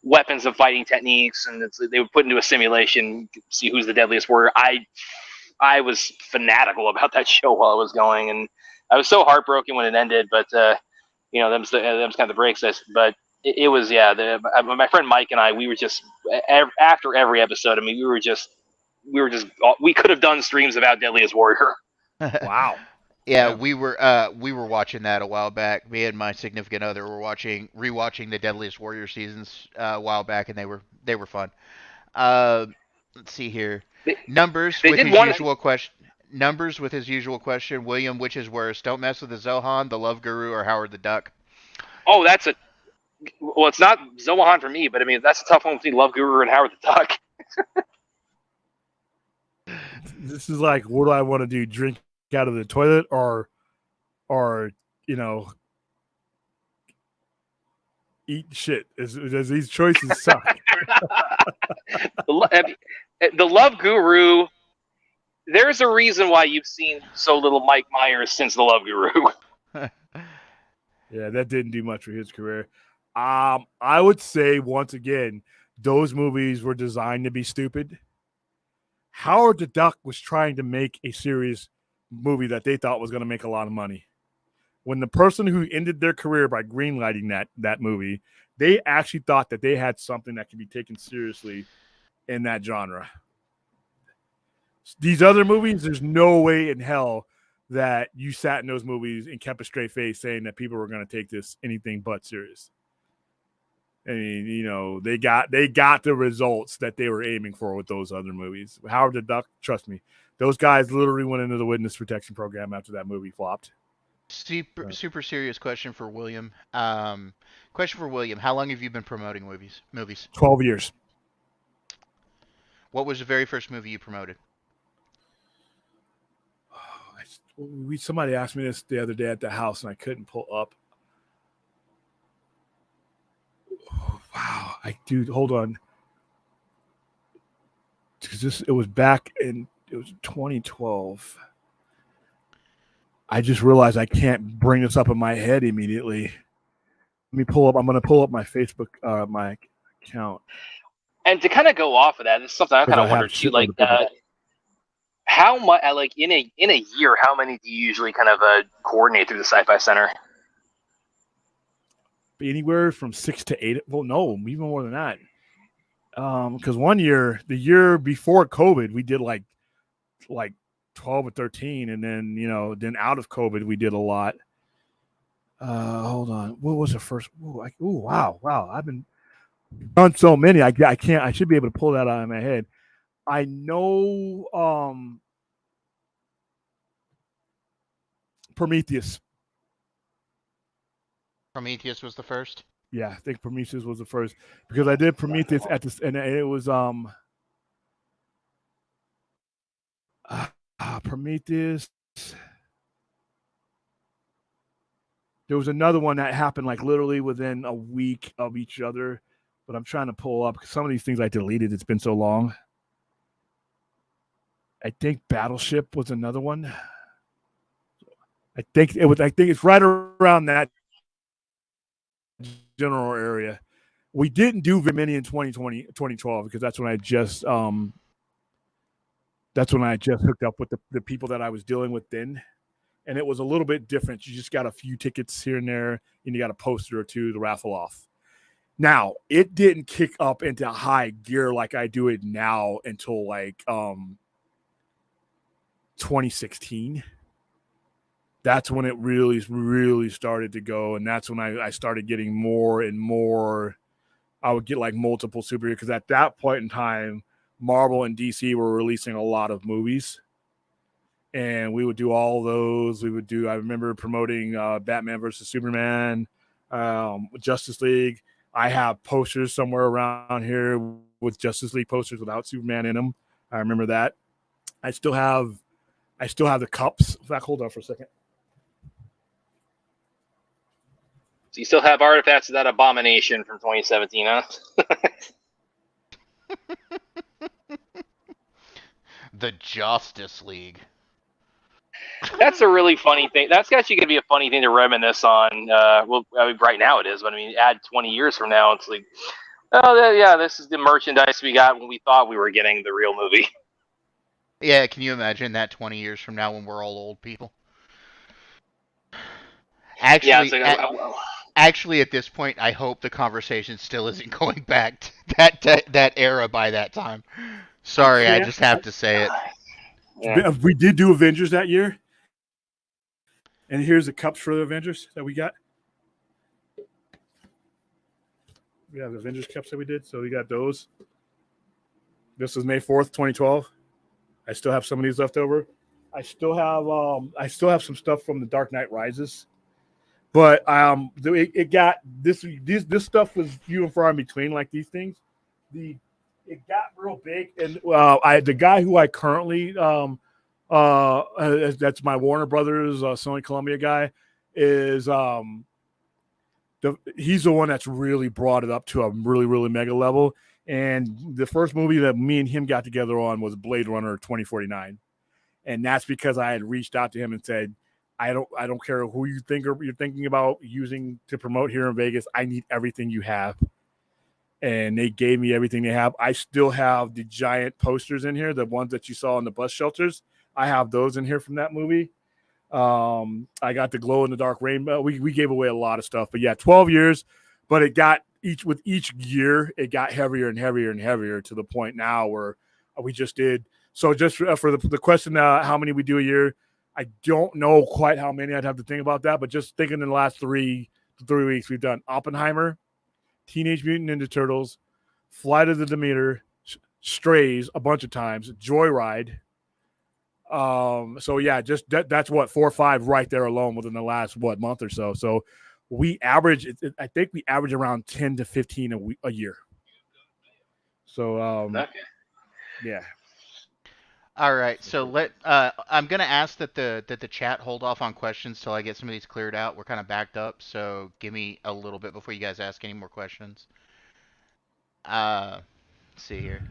weapons and fighting techniques, and they would put into a simulation, see who's the deadliest warrior. I was fanatical about that show while it was going, and I was so heartbroken when it ended, but them's kind of the breaks. But it was my friend Mike and I, we were just after every episode. I mean, we could have done streams about Deadliest Warrior. Wow. Yeah, we were watching that a while back. Me and my significant other were rewatching the Deadliest Warrior seasons a while back, and they were fun. Let's see here. Numbers with his usual question. William, which is worse? Don't mess with the Zohan, the Love Guru, or Howard the Duck. Oh, it's not Zohan for me, but I mean that's a tough one between Love Guru and Howard the Duck. This is like, what do I want to do? Drink out of the toilet or eat shit? As these choices suck. The Love Guru. There's a reason why you've seen so little Mike Myers since The Love Guru. Yeah, that didn't do much for his career. I would say once again, those movies were designed to be stupid. Howard the Duck was trying to make a serious movie that they thought was going to make a lot of money. When the person who ended their career by greenlighting that movie, they actually thought that they had something that could be taken seriously in that genre. These other movies, there's no way in hell that you sat in those movies and kept a straight face saying that people were going to take this anything but serious. I mean, they got the results that they were aiming for with those other movies. Howard the Duck, trust me, those guys literally went into the witness protection program after that movie flopped. Super serious question for William. How long have you been promoting movies? 12 years. What was the very first movie you promoted? Somebody asked me this the other day at the house, and I couldn't pull up. Oh, wow, hold on, because it was back in 2012. I just realized I can't bring this up in my head immediately. Let me pull up. I'm going to pull up my Facebook, my account. And to kind of go off of that, this is something I kind of wondered too. Like, how much, like in a year, how many do you usually kind of coordinate through the Sci-Fi Center? Anywhere from 6 to 8. Well, no, even more than that. Because one year, the year before COVID, we did like 12 or 13, and then then out of COVID, we did a lot. Hold on, what was the first? Wow! I've been done so many. I can't. I should be able to pull that out of my head. I know Prometheus. Prometheus was the first? Yeah, I think Prometheus was the first because I did Prometheus at this, and it was Prometheus. There was another one that happened like literally within a week of each other, but I'm trying to pull up because some of these things I deleted. It's been so long. I think Battleship was another one. I think it's right around that general area. We didn't do very many in 2012 because that's when I just hooked up with the people that I was dealing with then. And it was a little bit different. You just got a few tickets here and there, and you got a poster or two to raffle off. Now, it didn't kick up into high gear like I do it now until like 2016. That's when it really, really started to go, and that's when I started getting more and more. I would get like multiple superheroes because at that point in time, Marvel and DC were releasing a lot of movies, and we would do all those. I remember promoting Batman versus Superman, Justice League. I have posters somewhere around here with Justice League posters without Superman in them. I remember that. I still have the cups. In fact, hold on for a second. So you still have artifacts of that Abomination from 2017, huh? The Justice League. That's a really funny thing. That's actually going to be a funny thing to reminisce on. Right now it is, but I mean, add 20 years from now, it's like, this is the merchandise we got when we thought we were getting the real movie. Yeah, can you imagine that 20 years from now when we're all old people? Actually, actually, at this point, I hope the conversation still isn't going back to that era by that time. Sorry, I just have to say it. Yeah. We did do Avengers that year. And here's the cups for the Avengers that we got. We have the Avengers cups that we did. So we got those. This was May 4th, 2012. I still have some of these left over. I still have some stuff from the Dark Knight Rises. But it got this stuff was few and far in between, like these things. It got real big, and the guy who I currently that's my Warner Brothers Sony Columbia guy is he's the one that's really brought it up to a really, really mega level. And the first movie that me and him got together on was Blade Runner 2049, and that's because I had reached out to him and said, I don't care who you're thinking about using to promote here in Vegas. I need everything you have. and they gave me everything they have. I still have the giant posters in here, the ones that you saw in the bus shelters. I have those in here from that movie. I got the glow in the dark rainbow. We gave away a lot of stuff, but yeah, 12 years, but it got with each year, it got heavier and heavier and heavier to the point now where we just did. So just for the question, how many we do a year, I don't know quite how many. I'd have to think about that, but just thinking in the last three weeks, we've done Oppenheimer, Teenage Mutant Ninja Turtles, Flight of the Demeter, Strays a bunch of times, Joyride. So yeah, just that's what 4 or 5 right there alone within the last month or so. So we average, I think we average around 10 to 15 a year. So Okay. yeah. All right, so I'm gonna ask that the chat hold off on questions till I get some of these cleared out. We're kind of backed up, so give me a little bit before you guys ask any more questions. Let's see here.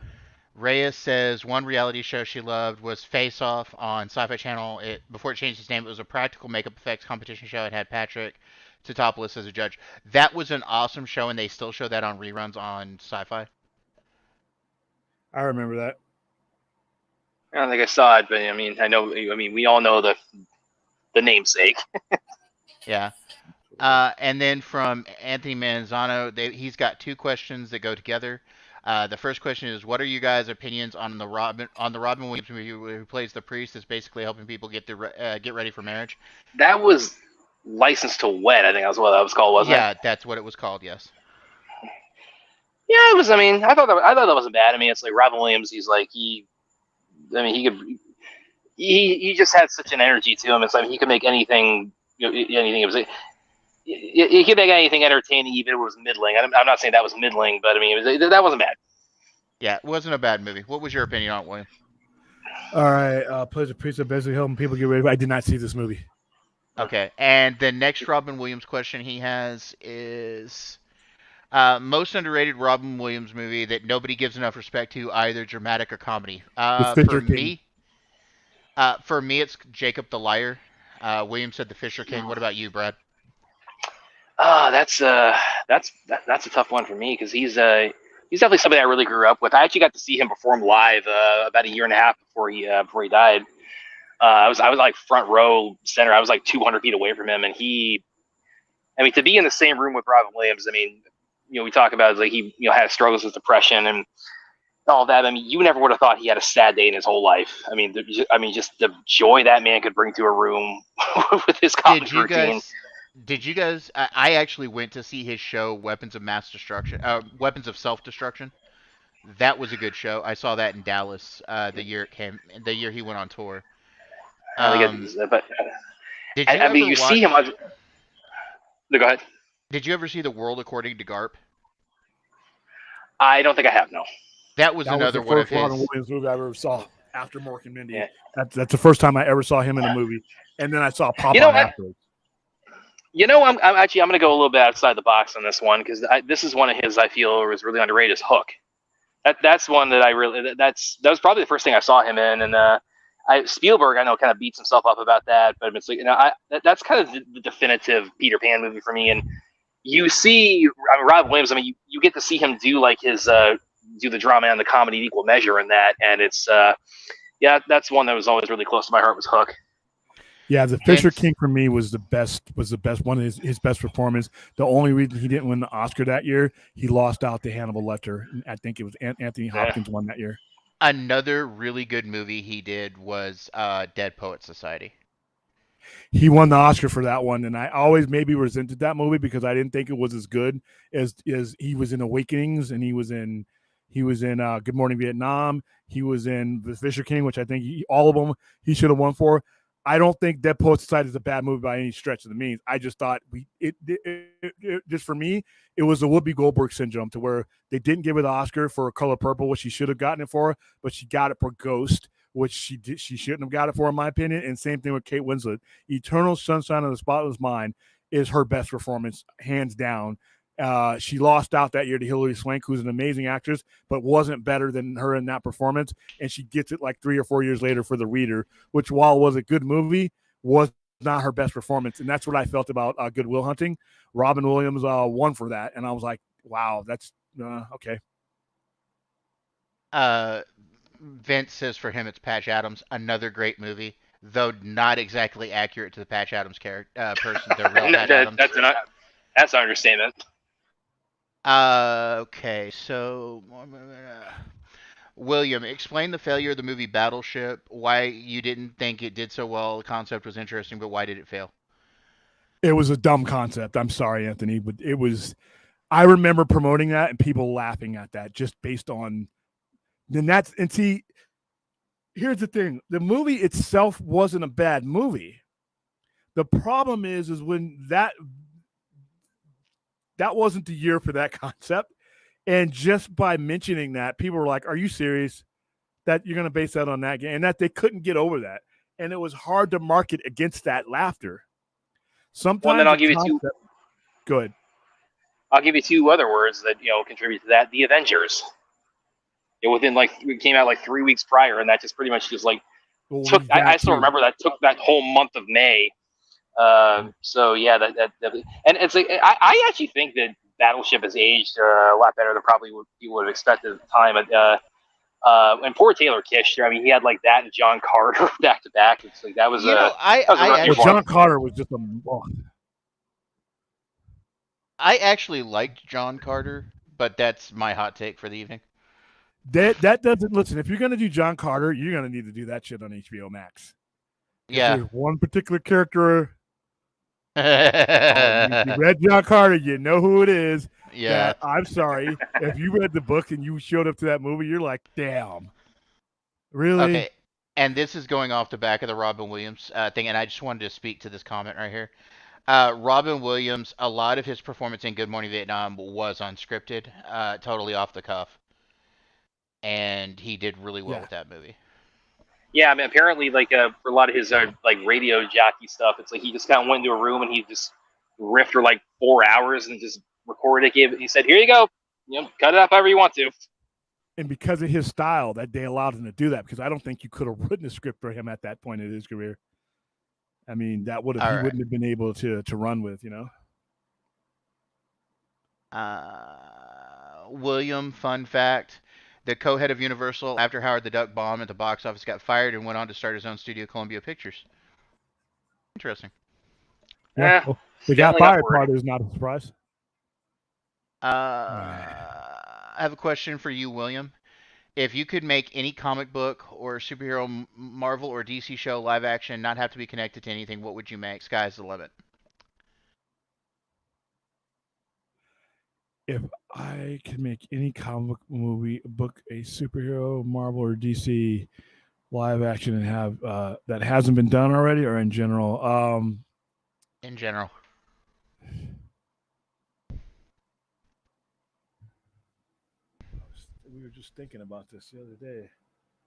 Reyes says one reality show she loved was Face Off on Sci-Fi Channel. Before it changed its name, it was a practical makeup effects competition show. It had Patrick Tatopoulos as a judge. That was an awesome show, and they still show that on reruns on Sci-Fi. I remember that. I don't think I saw it, but I mean, we all know the namesake. Yeah. And then from Anthony Manzano, he's got 2 questions that go together. The first question is, what are you guys' opinions on the Robin Williams movie who plays the priest that's basically helping people get ready for marriage? That was Licensed to Wed, I think that's what that was called, wasn't it? Yeah, that's what it was called, yes. Yeah, it was. I mean, I thought that wasn't bad. I mean, it's like Robin Williams. He just had such an energy to him. It's like he could make anything, anything. It was like, he could make anything entertaining, even if it was middling. I'm not saying that was middling, but I mean, that wasn't bad. Yeah, it wasn't a bad movie. What was your opinion on it, William? All right, plays a priest that basically helping people get ready. I did not see this movie. Okay, and the next Robin Williams question he has is most underrated Robin Williams movie that nobody gives enough respect to, either dramatic or comedy. For me, it's Jacob the Liar. William said The Fisher King. What about you, Brad? That's a tough one for me because he's definitely somebody I really grew up with. I actually got to see him perform live about a year and a half before he died. I was like front row center. I was like 200 feet away from him, and to be in the same room with Robin Williams. I mean, we talk about like he had struggles with depression and all that. I mean, you never would have thought he had a sad day in his whole life. I mean, just the joy that man could bring to a room with his comedy routine. Did you guys? I actually went to see his show, Weapons of Self-Destruction. That was a good show. I saw that in Dallas the year he went on tour. See him. Go ahead. Did you ever see The World According to Garp? I don't think I have. No. That was another one of his. Robin Williams movie I ever saw after Mork and Mindy. Yeah. That's the first time I ever saw him in a movie, and then I saw Popeye afterwards. I'm going to go a little bit outside the box on this one because this is one of his I feel was really underrated. Is Hook. That's one that that was probably the first thing I saw him in, and Spielberg I know kind of beats himself up about that, but it's like that's kind of the definitive Peter Pan movie for me. And you see, Rob Williams. I mean, you get to see him do like his do the drama and the comedy in equal measure in that, and it's that's one that was always really close to my heart was Hook. Yeah, The Fisher King for me was the best one of his best performance. The only reason he didn't win the Oscar that year, he lost out to Hannibal Lecter. I think it was Anthony Hopkins won that year. Another really good movie he did was Dead Poets Society. He won the Oscar for that one, and I always maybe resented that movie because I didn't think it was as good as he was in Awakenings, and he was in Good Morning Vietnam. He was in The Fisher King, which I think all of them he should have won for. I don't think Dead Poets Society is a bad movie by any stretch of the means. I just thought just for me, it was the Whoopi Goldberg syndrome to where they didn't give her the Oscar for Color Purple, which she should have gotten it for, but she got it for Ghost, which she shouldn't have got it for, in my opinion. And same thing with Kate Winslet. Eternal Sunshine of the Spotless Mind is her best performance, hands down. She lost out that year to Hilary Swank, who's an amazing actress, but wasn't better than her in that performance. And she gets it like 3 or 4 years later for The Reader, which, while was a good movie, was not her best performance. And that's what I felt about Good Will Hunting. Robin Williams won for that. And I was like, wow, that's Okay. Vince says for him it's Patch Adams, another great movie, though not exactly accurate to the Patch Adams character person, the real Patch Adams. That's an understatement. Okay, so William, explain the failure of the movie Battleship. Why you didn't think it did so well? The concept was interesting, but why did it fail? It was a dumb concept. I'm sorry, Anthony, but it was. I remember promoting that and people laughing at that just based on. And see, here's the thing: the movie itself wasn't a bad movie. The problem is when that wasn't the year for that concept, and just by mentioning that, people were like, "Are you serious? That you're going to base that on that game?" And that they couldn't get over that, and it was hard to market against that laughter. Sometimes well, then I'll give you two. Good. I'll give you two other words that contribute to that: the Avengers. It came out like 3 weeks prior, and that just pretty much just like took. I still remember that took that whole month of May. So yeah, that and it's like I actually think that Battleship has aged a lot better than probably what you would have expected at the time. And poor Taylor Kitsch, I mean, he had like that and John Carter back to back. It's like that was John Carter was just a. I actually liked John Carter, but that's my hot take for the evening. That doesn't listen. If you're gonna do John Carter, you're gonna need to do that shit on HBO Max. Yeah. There's one particular character. You read John Carter, you know who it is. Yeah. I'm sorry. If you read the book and you showed up to that movie, you're like, damn. Really? Okay. And this is going off the back of the Robin Williams thing, and I just wanted to speak to this comment right here. Robin Williams, a lot of his performance in Good Morning Vietnam was unscripted, totally off the cuff. And he did really well with that movie. Yeah, I mean, apparently, for a lot of his like radio jockey stuff, it's like he just kind of went into a room and he just riffed for like 4 hours and just recorded it. He said, "Here you go, cut it up however you want to." And because of his style, that they allowed him to do that. Because I don't think you could have written a script for him at that point in his career. I mean, that wouldn't have been able to run with, William, fun fact. The co-head of Universal, after Howard the Duck bombed at the box office, got fired and went on to start his own studio, Columbia Pictures. Interesting. Yeah, well, the got fired part is not a surprise. I have a question for you, William. If you could make any comic book or superhero Marvel or DC show live action, not have to be connected to anything, what would you make? Sky's the limit. If I could make any comic movie, book, a superhero, Marvel or DC live action and have that hasn't been done already, or in general? In general. We were just thinking about this the other day,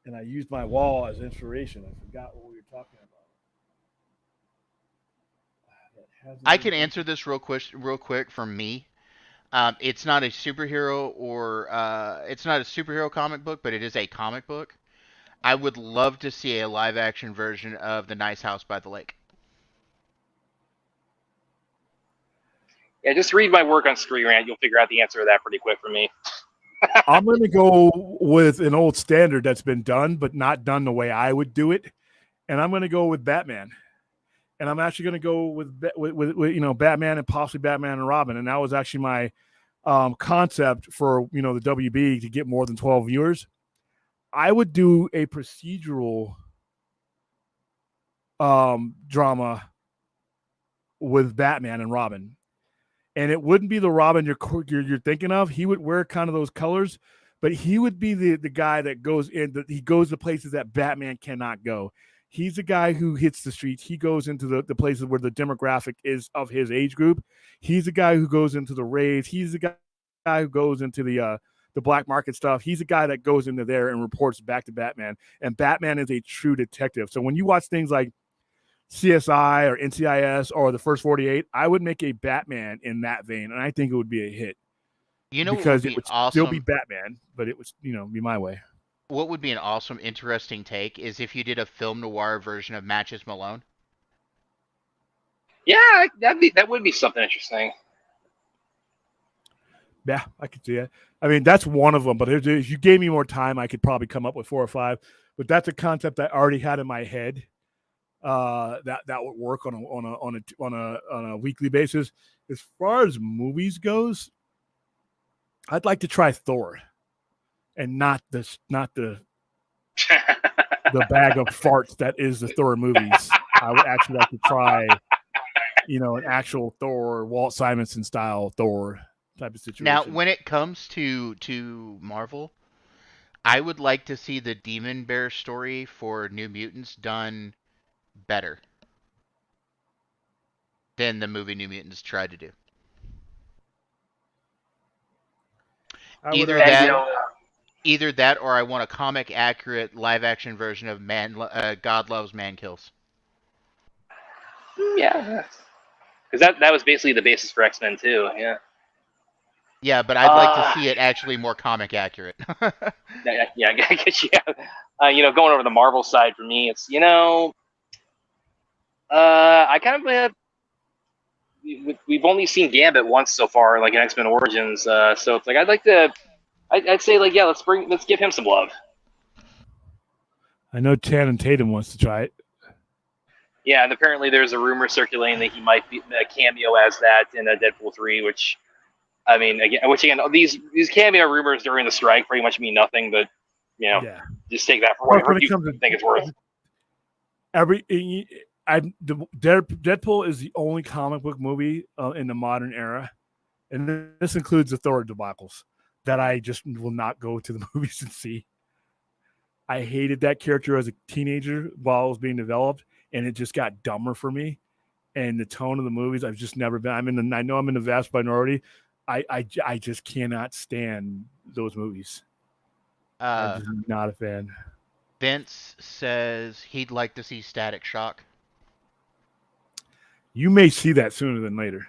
and I used my wall as inspiration. I forgot what we were talking about. I can answer this real quick from me. It's not a superhero it's not a superhero comic book, but it is a comic book. I would love to see a live action version of The Nice House by the Lake. Yeah, just read my work on Screen Rant. You'll figure out the answer to that pretty quick for me. I'm going to go with an old standard that's been done, but not done the way I would do it. And I'm going to go with Batman. And I'm actually going to go with Batman and possibly Batman and Robin. And that was actually my concept for, the WB to get more than 12 viewers. I would do a procedural drama with Batman and Robin. And it wouldn't be the Robin you're thinking of. He would wear kind of those colors, but he would be the guy that goes he goes to places that Batman cannot go. He's the guy who hits the streets. He goes into the places where the demographic is of his age group. He's the guy who goes into the raves. He's the guy who goes into the black market stuff. He's the guy that goes into there and reports back to Batman. And Batman is a true detective. So when you watch things like CSI or NCIS or the First 48, I would make a Batman in that vein, and I think it would be a hit. Because it would still be Batman, but it would, be my way. What would be an awesome, interesting take is if you did a film noir version of Matches Malone. Yeah, that would be something interesting. Yeah, I could see it. I mean, that's one of them. But if you gave me more time, I could probably come up with 4 or 5. But that's a concept I already had in my head. That would work on a weekly basis. As far as movies goes, I'd like to try Thor, and not the bag of farts that is the Thor movies. I would actually like to try, an actual Thor, Walt Simonson style Thor type of situation. Now, when it comes to Marvel, I would like to see the Demon Bear story for New Mutants done better than the movie New Mutants tried to do. Either that, or I want a comic accurate live action version of God Loves, Man Kills. Yeah, because that was basically the basis for X-Men too. Yeah. Yeah, but I'd like to see it actually more comic accurate. Yeah, I guess going over the Marvel side for me, it's I kind of we've only seen Gambit once so far, like in X-Men Origins. So it's like I'd say like let's give him some love. I know Channing Tatum wants to try it. Yeah, and apparently there's a rumor circulating that he might be a cameo as that in Deadpool 3, which I mean, again, these cameo rumors during the strike pretty much mean nothing, but just take that for whatever you think it's worth. Deadpool is the only comic book movie in the modern era, and this includes the Thor debacles, that I just will not go to the movies and see. I hated that character as a teenager while it was being developed, and it just got dumber for me. And the tone of the movies, I've just never been. I know I'm in the vast minority. I just cannot stand those movies. I'm just not a fan. Vince says he'd like to see Static Shock. You may see that sooner than later.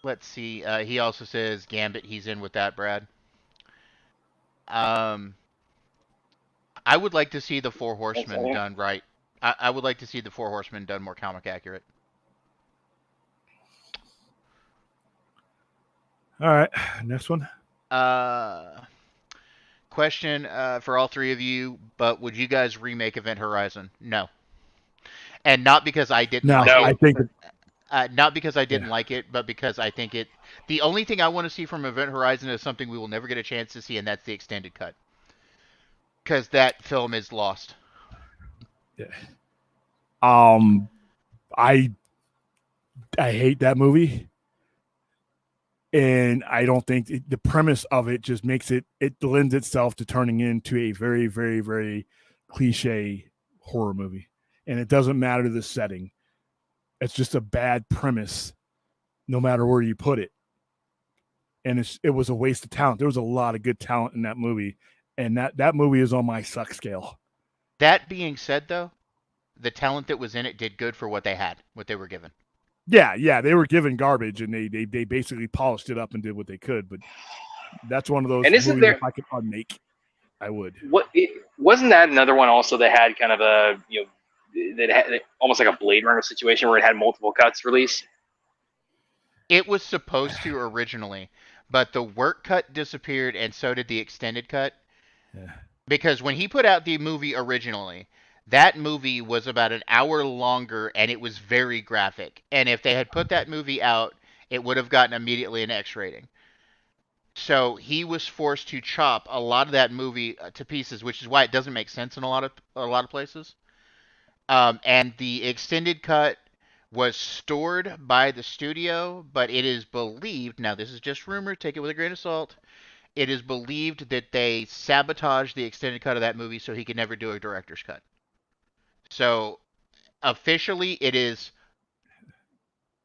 Let's see. He also says Gambit. He's in with that, Brad. I would like to see the Four Horsemen done right. I would like to see the Four Horsemen done more comic accurate. All right, next one. Question for all three of you, but would you guys remake Event Horizon? No. And not because I didn't like it. I think not because I didn't like it, but because I think it... The only thing I want to see from Event Horizon is something we will never get a chance to see, and that's the extended cut. Because that film is lost. Yeah. I hate that movie. And I don't think the premise of it just makes it lends itself to turning into a very, very, very cliche horror movie. And it doesn't matter the setting. It's just a bad premise, no matter where you put it. And it was a waste of talent. There was a lot of good talent in that movie. And that movie is on my suck scale. That being said, though, the talent that was in it did good for what they had, what they were given. Yeah, they were given garbage, and they basically polished it up and did what they could. But that's one of those movies if I could unmake, I would. Wasn't that another one also that had kind of a that had almost like a Blade Runner situation where it had multiple cuts released? It was supposed to originally, but the work cut disappeared, and so did the extended cut. Yeah. Because when he put out the movie originally, that movie was about an hour longer, and it was very graphic. And if they had put that movie out, it would have gotten immediately an X rating. So he was forced to chop a lot of that movie to pieces, which is why it doesn't make sense in a lot of places. And the extended cut was stored by the studio, but it is believed, now this is just rumor, take it with a grain of salt, it is believed that they sabotaged the extended cut of that movie so he could never do a director's cut. So officially it is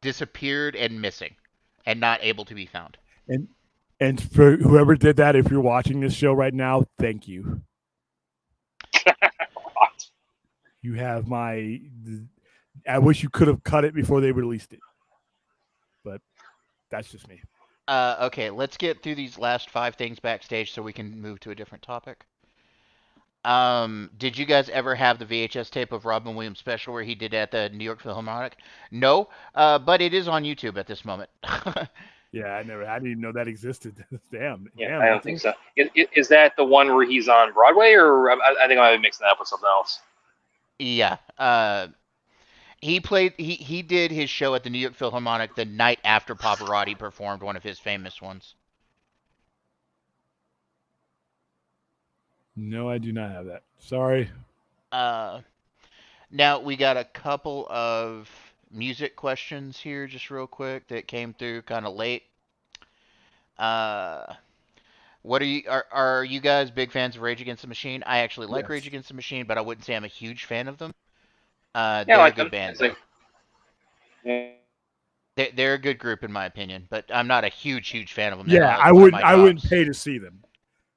disappeared and missing and not able to be found. And for whoever did that, if you're watching this show right now, thank you. You have my... I wish you could have cut it before they released it. But that's just me. Okay, let's get through these last 5 things backstage so we can move to a different topic. Did you guys ever have the VHS tape of Robin Williams special where he did at the New York Philharmonic? No, but it is on YouTube at this moment. Yeah, I didn't even know that existed. Damn. Yeah, Damn. I don't think so. Is that the one where he's on Broadway, or I think I might be mixing that up with something else? Yeah. He did his show at the New York Philharmonic the night after Pavarotti performed one of his famous ones. No, I do not have that. Sorry. Now we got a couple of music questions here, just real quick, that came through kind of late. What are you guys big fans of Rage Against the Machine? I actually like Rage Yes. Against the Machine, but I wouldn't say I'm a huge fan of them. Yeah, I They're a like good them. band, It's though. like, yeah. They're a good group in my opinion, but I'm not a huge fan of them. They Yeah, don't have I one of wouldn't. my I wouldn't tops. pay to see them.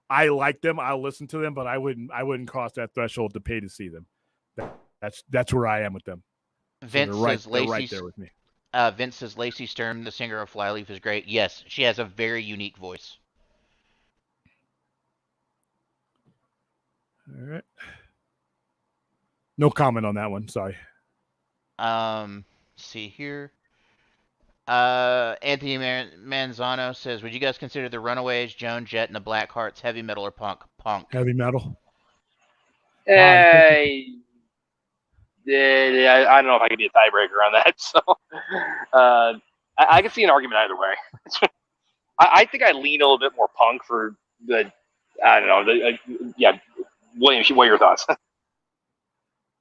I like them. I'll listen to them, but I wouldn't cross that threshold to pay to see them. That's where I am with them. So Vince says they're right Lacey. there with me. Vince says Lacey Sturm, the singer of Flyleaf, is great. Yes, she has a very unique voice. All right. No comment on that one. Sorry. See here. Anthony Manzano says, would you guys consider the Runaways, Joan Jett, and the Blackhearts heavy metal or punk? Punk. Heavy metal. I don't know if I could be a tiebreaker on that. So I can see an argument either way. I think I lean a little bit more punk for the. I don't know. Yeah, William, what are your thoughts?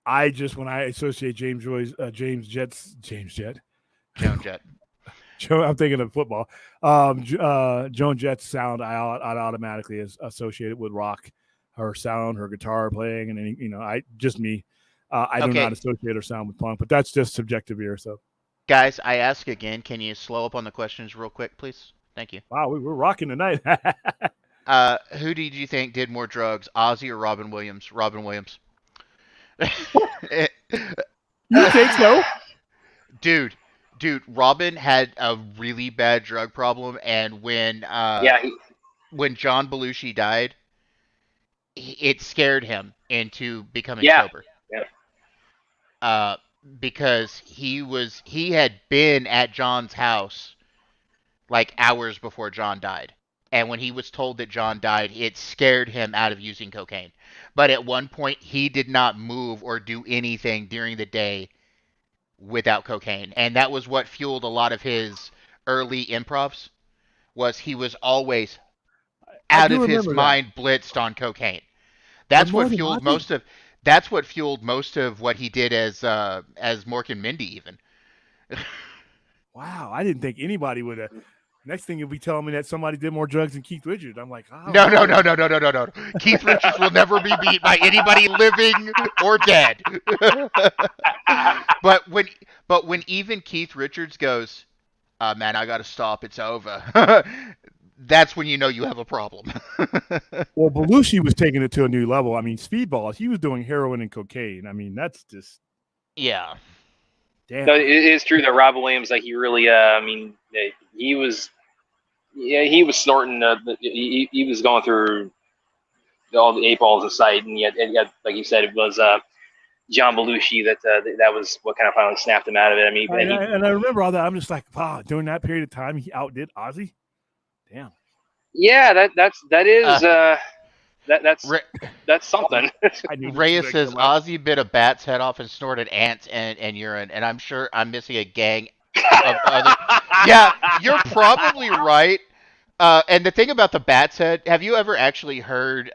When I associate Joan Jett. I'm thinking of football. Joan Jett's sound, I'd automatically associate it with rock. Her sound, her guitar playing, and I do not associate her sound with punk, but that's just subjective here. So, guys, I ask again. Can you slow up on the questions real quick, please? Thank you. Wow, we're rocking tonight. Who did you think did more drugs, Ozzy or Robin Williams? Robin Williams. You think so? Dude, Robin had a really bad drug problem, and when John Belushi died, it scared him into becoming sober. Yeah. Because he had been at John's house like hours before John died. And when he was told that John died, it scared him out of using cocaine. But at one point, he did not move or do anything during the day without cocaine. And that was what fueled a lot of his early improvs, was he was always out of his mind, blitzed on cocaine. That's what fueled most of what he did as Mork and Mindy even. Wow, I didn't think anybody would have. Next thing you'll be telling me that somebody did more drugs than Keith Richards. I'm like, oh, no. Keith Richards will never be beat by anybody living or dead. But when even Keith Richards goes, man, I gotta stop, it's over. That's when you know you have a problem. Well, Belushi was taking it to a new level. I mean, Speedballs, he was doing heroin and cocaine. I mean, that's just yeah. Damn. No, it is true that Robin Williams, like, he really, he was snorting. He was going through all the 8 balls of sight, and yet, like you said, it was John Belushi that was what kind of finally snapped him out of it. I mean, and I remember all that. I'm just like, wow, during that period of time, he outdid Ozzy. Damn. Yeah, that's something. Reyes says Ozzy bit a bat's head off and snorted ants and urine, and I'm sure I'm missing a gang of other. Yeah, you're probably right. And the thing about the bat's head, have you ever actually heard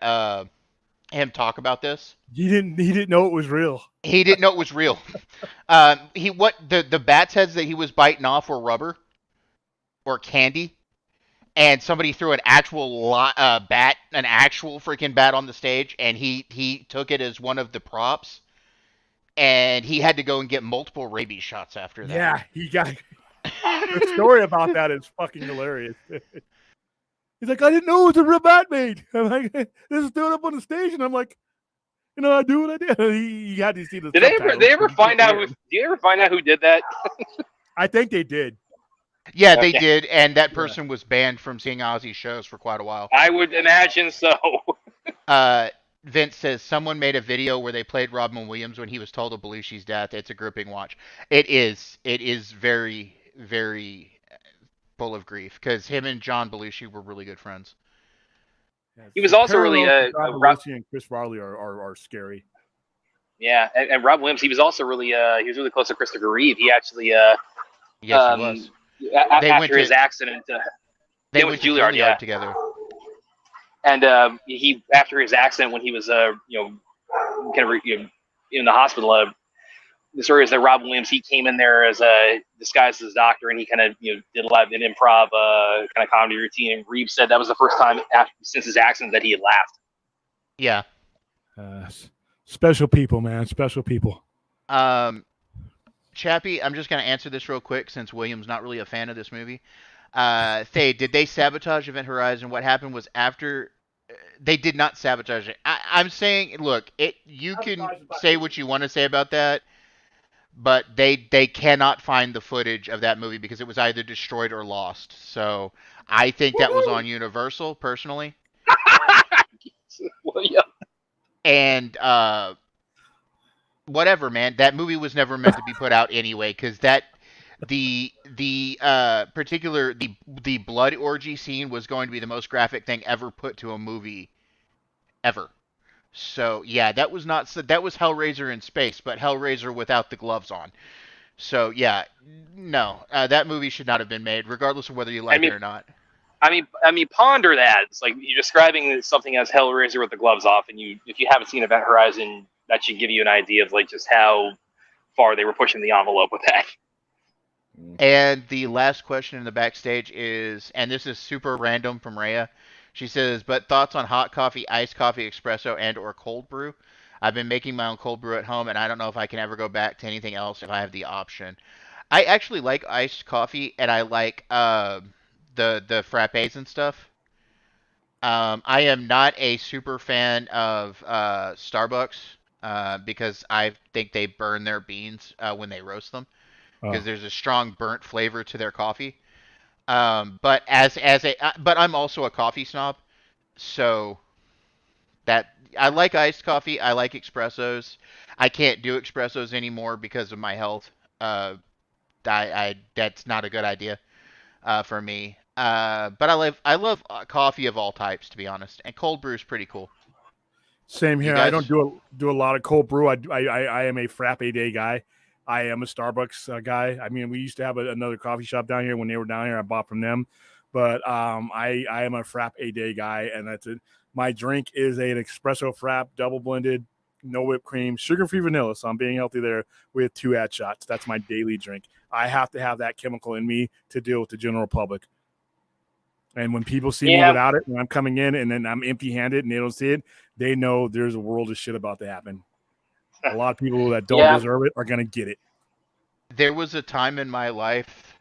him talk about this? He didn't know it was real. He didn't know it was real. The bat's heads that he was biting off were rubber or candy. And somebody threw an actual an actual freaking bat on the stage, and he took it as one of the props, and he had to go and get multiple rabies shots after that. Yeah, he got. The story about that is fucking hilarious. He's like, I didn't know it was a real bat made. I'm like, this is doing up on the stage, and I'm like, I do what I did. He had to see the. Did they ever find out who? Do you ever find out who did that? I think they did. Yeah, they did, and that person was banned from seeing Ozzy shows for quite a while. I would imagine so. Vince says someone made a video where they played Robin Williams when he was told of Belushi's death. It's a gripping watch. It is. It is very, very full of grief because him and John Belushi were really good friends. Yeah, He was the also really parallels to John Rob, Belushi and Chris Farley are scary. yeah, and Rob Williams. He was also really he was really close to Christopher Reeve. He actually Yes, he was. They went after his to accident, they went went to to Juilliard, yeah. together. And he after his accident when he was in the hospital. The story is that Rob Williams, he came in there as disguised as a doctor, and he kind of did a lot of an improv kind of comedy routine. And Reeves said that was the first time since his accident that he had laughed. Yeah. Special people, man. Special people. Chappie, I'm just gonna answer this real quick since William's not really a fan of this movie. Thay, did they sabotage Event Horizon? What happened was after they did not sabotage it. I'm saying, look, you can say what you want to say about that, but they cannot find the footage of that movie because it was either destroyed or lost. So I think that was on Universal, personally. Well, yeah. And whatever, man. That movie was never meant to be put out anyway, because the blood orgy scene was going to be the most graphic thing ever put to a movie ever. So yeah, that was Hellraiser in space, but Hellraiser without the gloves on. So yeah, no, that movie should not have been made, regardless of whether you like it or not. I mean, ponder that. It's like you're describing something as Hellraiser with the gloves off, and if you haven't seen Event Horizon, that should give you an idea of like just how far they were pushing the envelope with that. And the last question in the backstage is, and this is super random from Rhea. She says, but thoughts on hot coffee, iced coffee, espresso, and or cold brew? I've been making my own cold brew at home, and I don't know if I can ever go back to anything else if I have the option. I actually like iced coffee, and I like the frappes and stuff. I am not a super fan of Starbucks because I think they burn their beans when they roast them because there's a strong burnt flavor to their coffee. But but I'm also a coffee snob, so that I like iced coffee. I like espressos. I can't do espressos anymore because of my health. That's not a good idea for me. But I love coffee of all types, to be honest, and cold brew is pretty cool. Same here. I don't do a lot of cold brew. I am a frappe day guy. I am a Starbucks guy. I mean, we used to have another coffee shop down here when they were down here. I bought from them, but I am a frappe day guy, and that's it. My drink is an espresso frappe, double blended, no whipped cream, sugar-free vanilla. So I'm being healthy there with 2 ad shots. That's my daily drink. I have to have that chemical in me to deal with the general public. And when people see me without it, when I'm coming in and then I'm empty-handed and they don't see it, they know there's a world of shit about to happen. A lot of people that don't deserve it are going to get it. There was a time in my life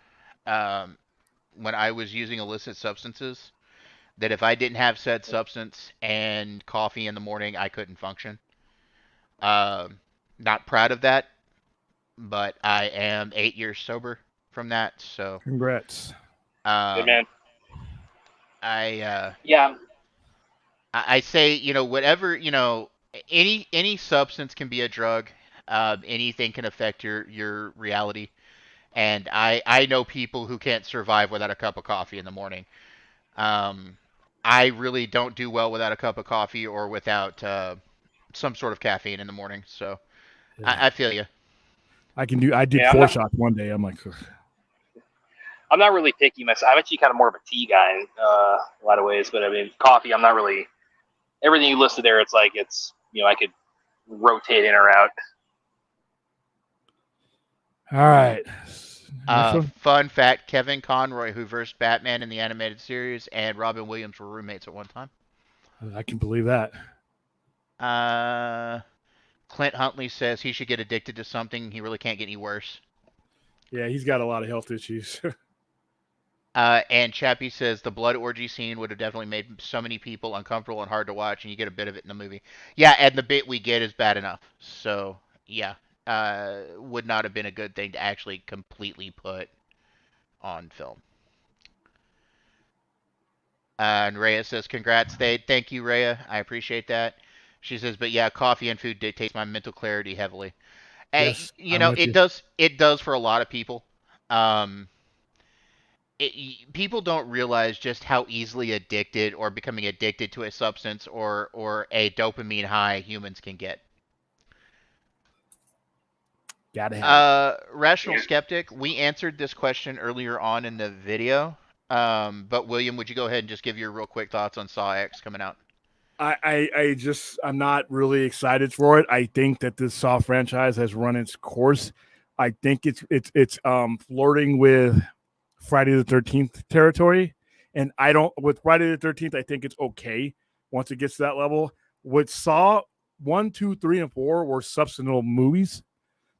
when I was using illicit substances that if I didn't have said substance and coffee in the morning, I couldn't function. Not proud of that, but I am 8 years sober from that. So congrats. Good man. I say, whatever, any substance can be a drug. Anything can affect your reality. And I know people who can't survive without a cup of coffee in the morning. I really don't do well without a cup of coffee or without some sort of caffeine in the morning. So I feel you. I did 4 shots one day. I'm like, ugh. I'm not really picky myself. I'm actually kind of more of a tea guy in a lot of ways, but I mean, coffee, I'm not really. Everything you listed there, it's I could rotate in or out. All right. Fun fact: Kevin Conroy, who versed Batman in the animated series, and Robin Williams were roommates at one time. I can believe that. Clint Huntley says he should get addicted to something. He really can't get any worse. Yeah, he's got a lot of health issues. And Chappie says the blood orgy scene would have definitely made so many people uncomfortable and hard to watch, and you get a bit of it in the movie. Yeah, and the bit we get is bad enough. So, yeah, would not have been a good thing to actually completely put on film. And Rhea says, congrats, thank you, Rhea. I appreciate that. She says, but yeah, coffee and food dictates my mental clarity heavily. Yes, You I'm know, with it you. does. It does for a lot of people. Um, people don't realize just how easily addicted or becoming addicted to a substance or a dopamine high humans can get. Gotta have it. Rational Yeah. Skeptic, we answered this question earlier on in the video. But William, would you go ahead and just give your real quick thoughts on Saw X coming out? I'm not really excited for it. I think that this Saw franchise has run its course. I think it's flirting with Friday the 13th territory. And I don't with Friday the 13th, I think it's okay once it gets to that level. With Saw 1, 2, 3, and 4 were substantive movies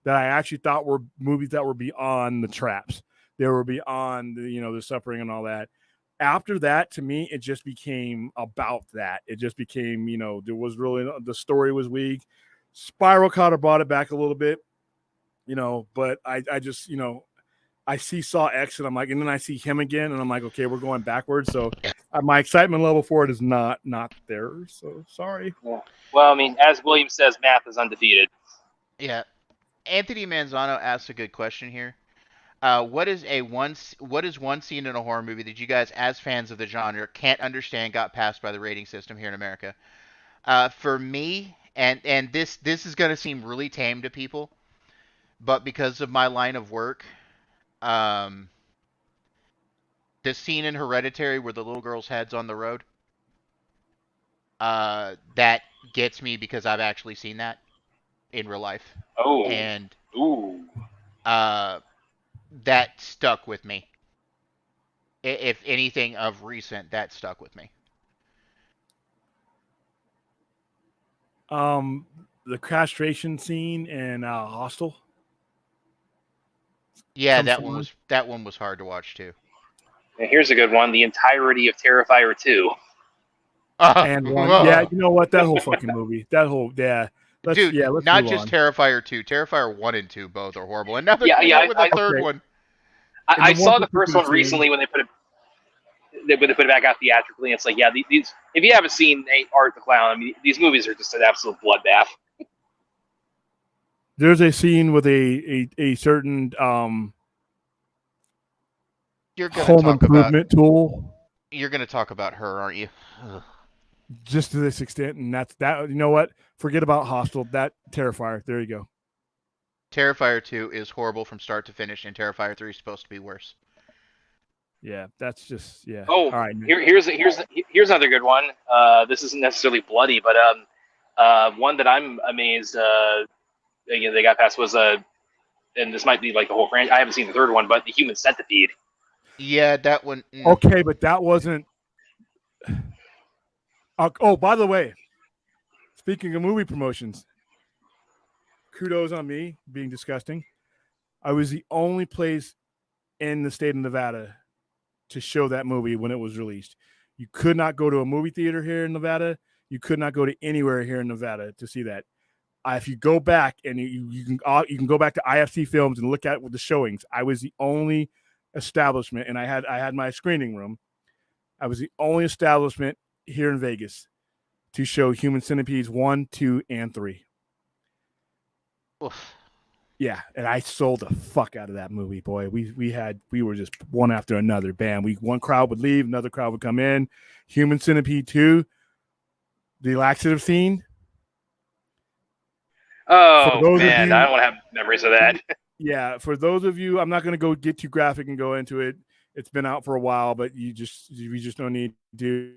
that I actually thought were movies that were beyond the traps. They were beyond the suffering and all that. After that, to me, it just became about that. It just became, there was really the story was weak. Spiral kind of brought it back a little bit, but I just, I see Saw X and I'm like, and then I see him again and I'm like, okay, we're going backwards. So my excitement level for it is not there. So sorry. Yeah. Well, I mean, as William says, math is undefeated. Yeah. Anthony Manzano asks a good question here. What is one scene in a horror movie that you guys, as fans of the genre, can't understand got passed by the rating system here in America? For me, and this is gonna seem really tame to people, but because of my line of work, um, the scene in Hereditary where the little girl's head's on the road, that gets me because I've actually seen that in real life, Oh, and ooh. uh, that stuck with me. If anything of recent, that stuck with me. The castration scene in Hostel Yeah, comes to mind. that one was hard to watch too. And here's a good one: the entirety of Terrifier 2. And one, yeah, you know what? That whole fucking movie, let's Dude, let's not move just on. Terrifier 2, Terrifier 1 and 2 both are horrible. And now they're Yeah, coming yeah. out with a third Okay, one. in I the one saw the first particular one scene, recently when they put it back out theatrically. And it's like, yeah, these. If you haven't seen Art the Clown, I mean, these movies are just an absolute bloodbath. there's a scene with a certain You're gonna home talk about improvement tool, you're gonna talk about her, aren't you? Ugh. just to this extent, and that's that. You know what? Forget about Hostel. That Terrifier. There you go. Terrifier 2 is horrible from start to finish, and Terrifier 3 is supposed to be worse. Yeah, that's just Oh, All right, man. here's another good one. This isn't necessarily bloody, but one that I'm amazed again they got past was and this might be like the whole franchise. I haven't seen the third one, but the Human Centipede. Yeah, that one. Okay, but that wasn't. Oh, by the way, speaking of movie promotions, kudos on me being disgusting. I was the only place in the state of Nevada to show that movie when it was released. You could not go to a movie theater here in Nevada. You could not go to anywhere here in Nevada to see that. If you go back and you can go back to IFC Films and look at the showings. I was the only establishment, and I had my screening room. I was the only establishment here in Vegas to show Human Centipedes 1, 2, and 3. Oof. Yeah, and I sold the fuck out of that movie, boy. We were just one after another. Bam. One crowd would leave, another crowd would come in. Human Centipede 2, the laxative scene. Oh man, I don't want to have memories of that. Yeah, for those of you, I'm not going to go get too graphic and go into it. It's been out for a while, but we just don't need to.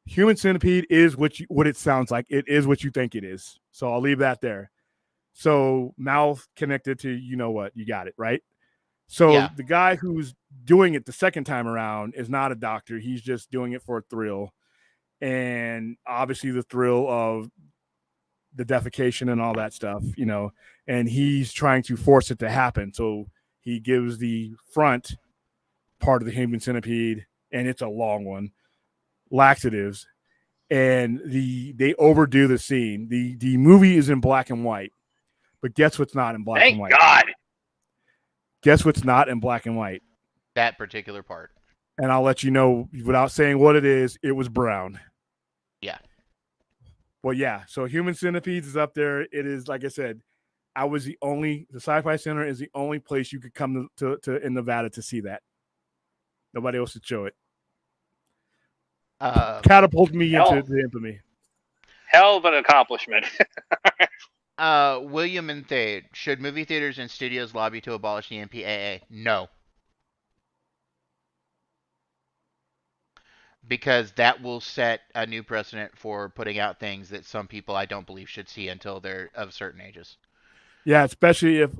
Human Centipede is what it sounds like. It is what you think it is. So I'll leave that there. So mouth connected to you know what, you got it, right? So Yeah. the guy who's doing it the second time around is not a doctor. He's just doing it for a thrill. And obviously the thrill of the defecation and all that stuff, and he's trying to force it to happen. So he gives the front part of the Human Centipede, and it's a long one, laxatives, and they overdo the scene. The movie is in black and white, but guess what's not in black and Thank white? God. Guess what's not in black and white? That particular part. And I'll let you know without saying what it is. It was brown. Yeah. Well, yeah. So Human Centipedes is up there. It is, like I said, the Sci-Fi Center is the only place you could come to in Nevada to see that. Nobody else would show it. Catapulted me into the infamy. Hell of an accomplishment. William and Thade, should movie theaters and studios lobby to abolish the MPAA? No. Because that will set a new precedent for putting out things that some people I don't believe should see until they're of certain ages. Yeah, especially if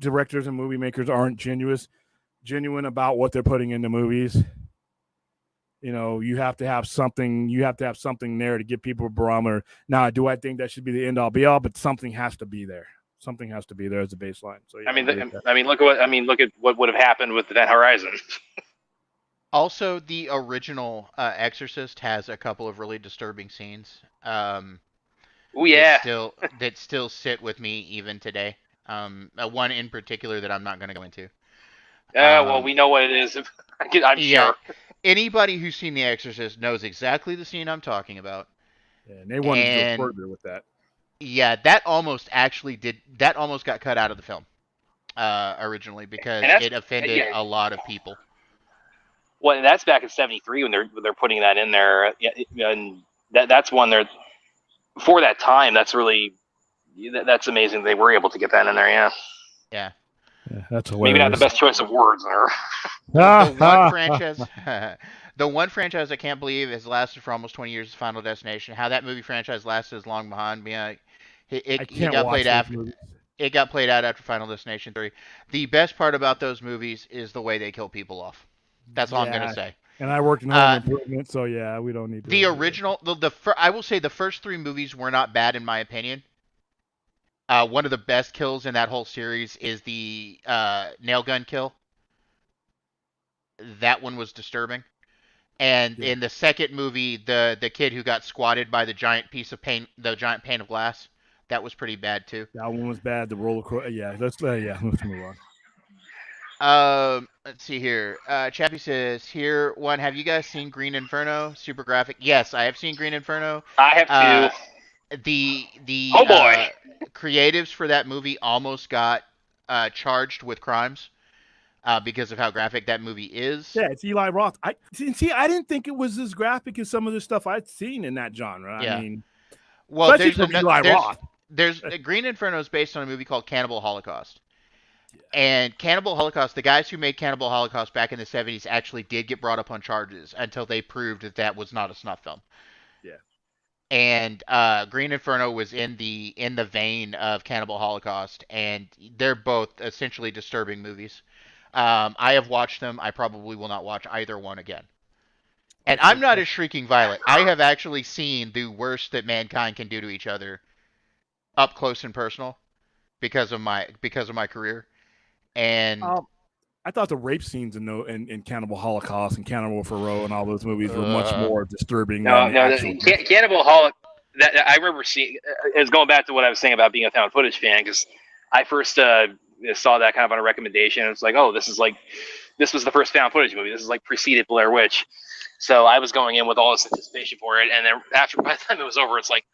directors and movie makers aren't genuine about what they're putting into movies. You know, you have to have something. You have to have something there to give people a barometer. Now, do I think that should be the end all be all? But something has to be there. Something has to be there as a baseline. So yeah, look at what would have happened with Event Horizon. Also, the original Exorcist has a couple of really disturbing scenes. Oh yeah, that still sit with me even today. One in particular that I'm not going to go into. Well, we know what it is. I'm sure. Anybody who's seen The Exorcist knows exactly the scene I'm talking about. Yeah, and they wanted to go further with that. Yeah, that almost got cut out of the film originally because it offended a lot of people. Well, that's back in '73 when they're putting that in there, and that's one they're for that time. That's amazing. They were able to get that in there. Yeah. Yeah. Yeah, that's hilarious. Maybe not the best choice of words there. The one franchise I can't believe has lasted for almost 20 years is Final Destination. How that movie franchise lasted as long behind me, it got played out after Final Destination 3. The best part about those movies is the way they kill people off. That's all I'm gonna say. And I worked in home improvement, so yeah, we don't need to. The original, I will say the first 3 movies were not bad in my opinion. One of the best kills in that whole series is the nail gun kill. That one was disturbing. And in the second movie, the kid who got squatted by the giant pane of glass, that was pretty bad too. That one was bad. The roller coaster. Yeah, let's move on. Let's see here. Chappie says, here one. Have you guys seen Green Inferno? Super graphic. Yes, I have seen Green Inferno. I have too. The oh boy. Creatives for that movie almost got charged with crimes because of how graphic that movie is. Yeah, it's Eli Roth. I didn't think it was as graphic as some of the stuff I'd seen in that genre. Yeah. I mean, well, there's Green Inferno is based on a movie called Cannibal Holocaust. And Cannibal Holocaust, the guys who made Cannibal Holocaust back in the 70s actually did get brought up on charges until they proved that was not a snuff film. Yeah. And Green Inferno was in the vein of Cannibal Holocaust, and they're both essentially disturbing movies. I have watched them. I probably will not watch either one again. And I'm not a Shrieking Violet. I have actually seen the worst that mankind can do to each other up close and personal because of my career. And I thought the rape scenes in Cannibal Holocaust and Cannibal Feroz and all those movies were much more disturbing. Cannibal Holocaust. I remember seeing. It's going back to what I was saying about being a found footage fan because I first saw that kind of on a recommendation. It's like, oh, this was the first found footage movie. This is like preceded Blair Witch. So I was going in with all this anticipation for it, and then by the time it was over, it's like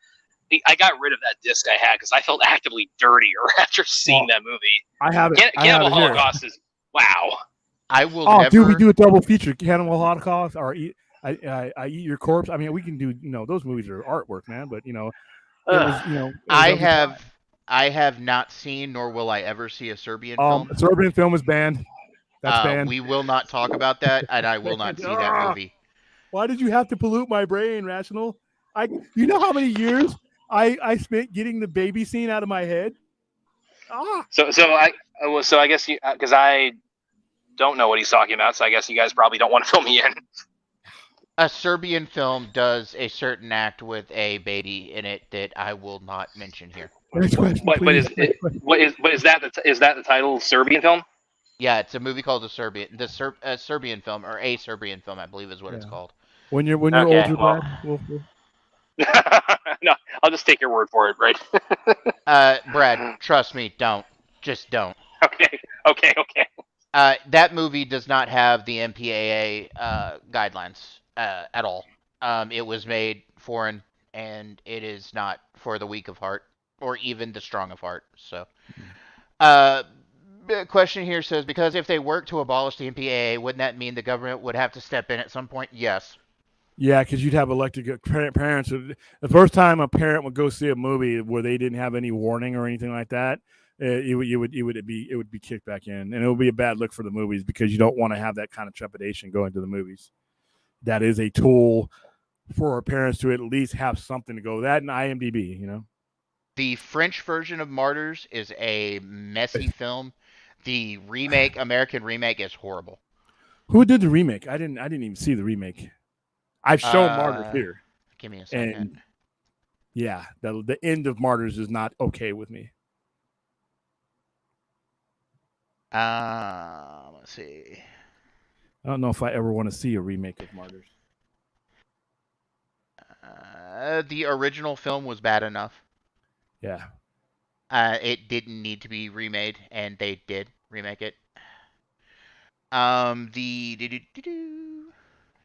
I got rid of that disc I had because I felt actively dirtier after seeing that movie. I have it. Cannibal Holocaust is wow. I will. Oh, dude, we do a double feature: Cannibal Holocaust or I Eat Your Corpse. I mean, we can do. Those movies are artwork, man. But I have not seen, nor will I ever see a Serbian film. A Serbian film is banned. That's banned. We will not talk about that, and I will not see that movie. Why did you have to pollute my brain, Rational? You know how many years I spent getting the baby scene out of my head? So I guess because I don't know what he's talking about, so I guess you guys probably don't want to fill me in. A Serbian film does a certain act with a baby in it that I will not mention here. Is that the title? Serbian film? Yeah, it's a movie called a Serbian film, or a Serbian film, I believe is what it's called. When you're older, well. No, I'll just take your word for it, right? Brad, trust me, just don't. Okay. That movie does not have the MPAA guidelines at all. It was made foreign. and it is not for the weak of heart or even the strong of heart. So, uh, question here says, because if they work to abolish the MPAA, wouldn't that mean the government would have to step in at some point? Yes. Yeah, because you'd have elected parents. The first time a parent would go see a movie where they didn't have any warning or anything like that, it would be kicked back in, and it would be a bad look for the movies because you don't want to have that kind of trepidation going to the movies. That is a tool for our parents to at least have something to go. That and IMDb, you know. The French version of Martyrs is a messy film. The remake, American remake, is horrible. Who did the remake? I didn't even see the remake. I've shown Martyrs here. Give me a second. And yeah, the end of Martyrs is not okay with me. Let's see. I don't know if I ever want to see a remake of Martyrs. The original film was bad enough. Yeah. It didn't need to be remade, and they did remake it.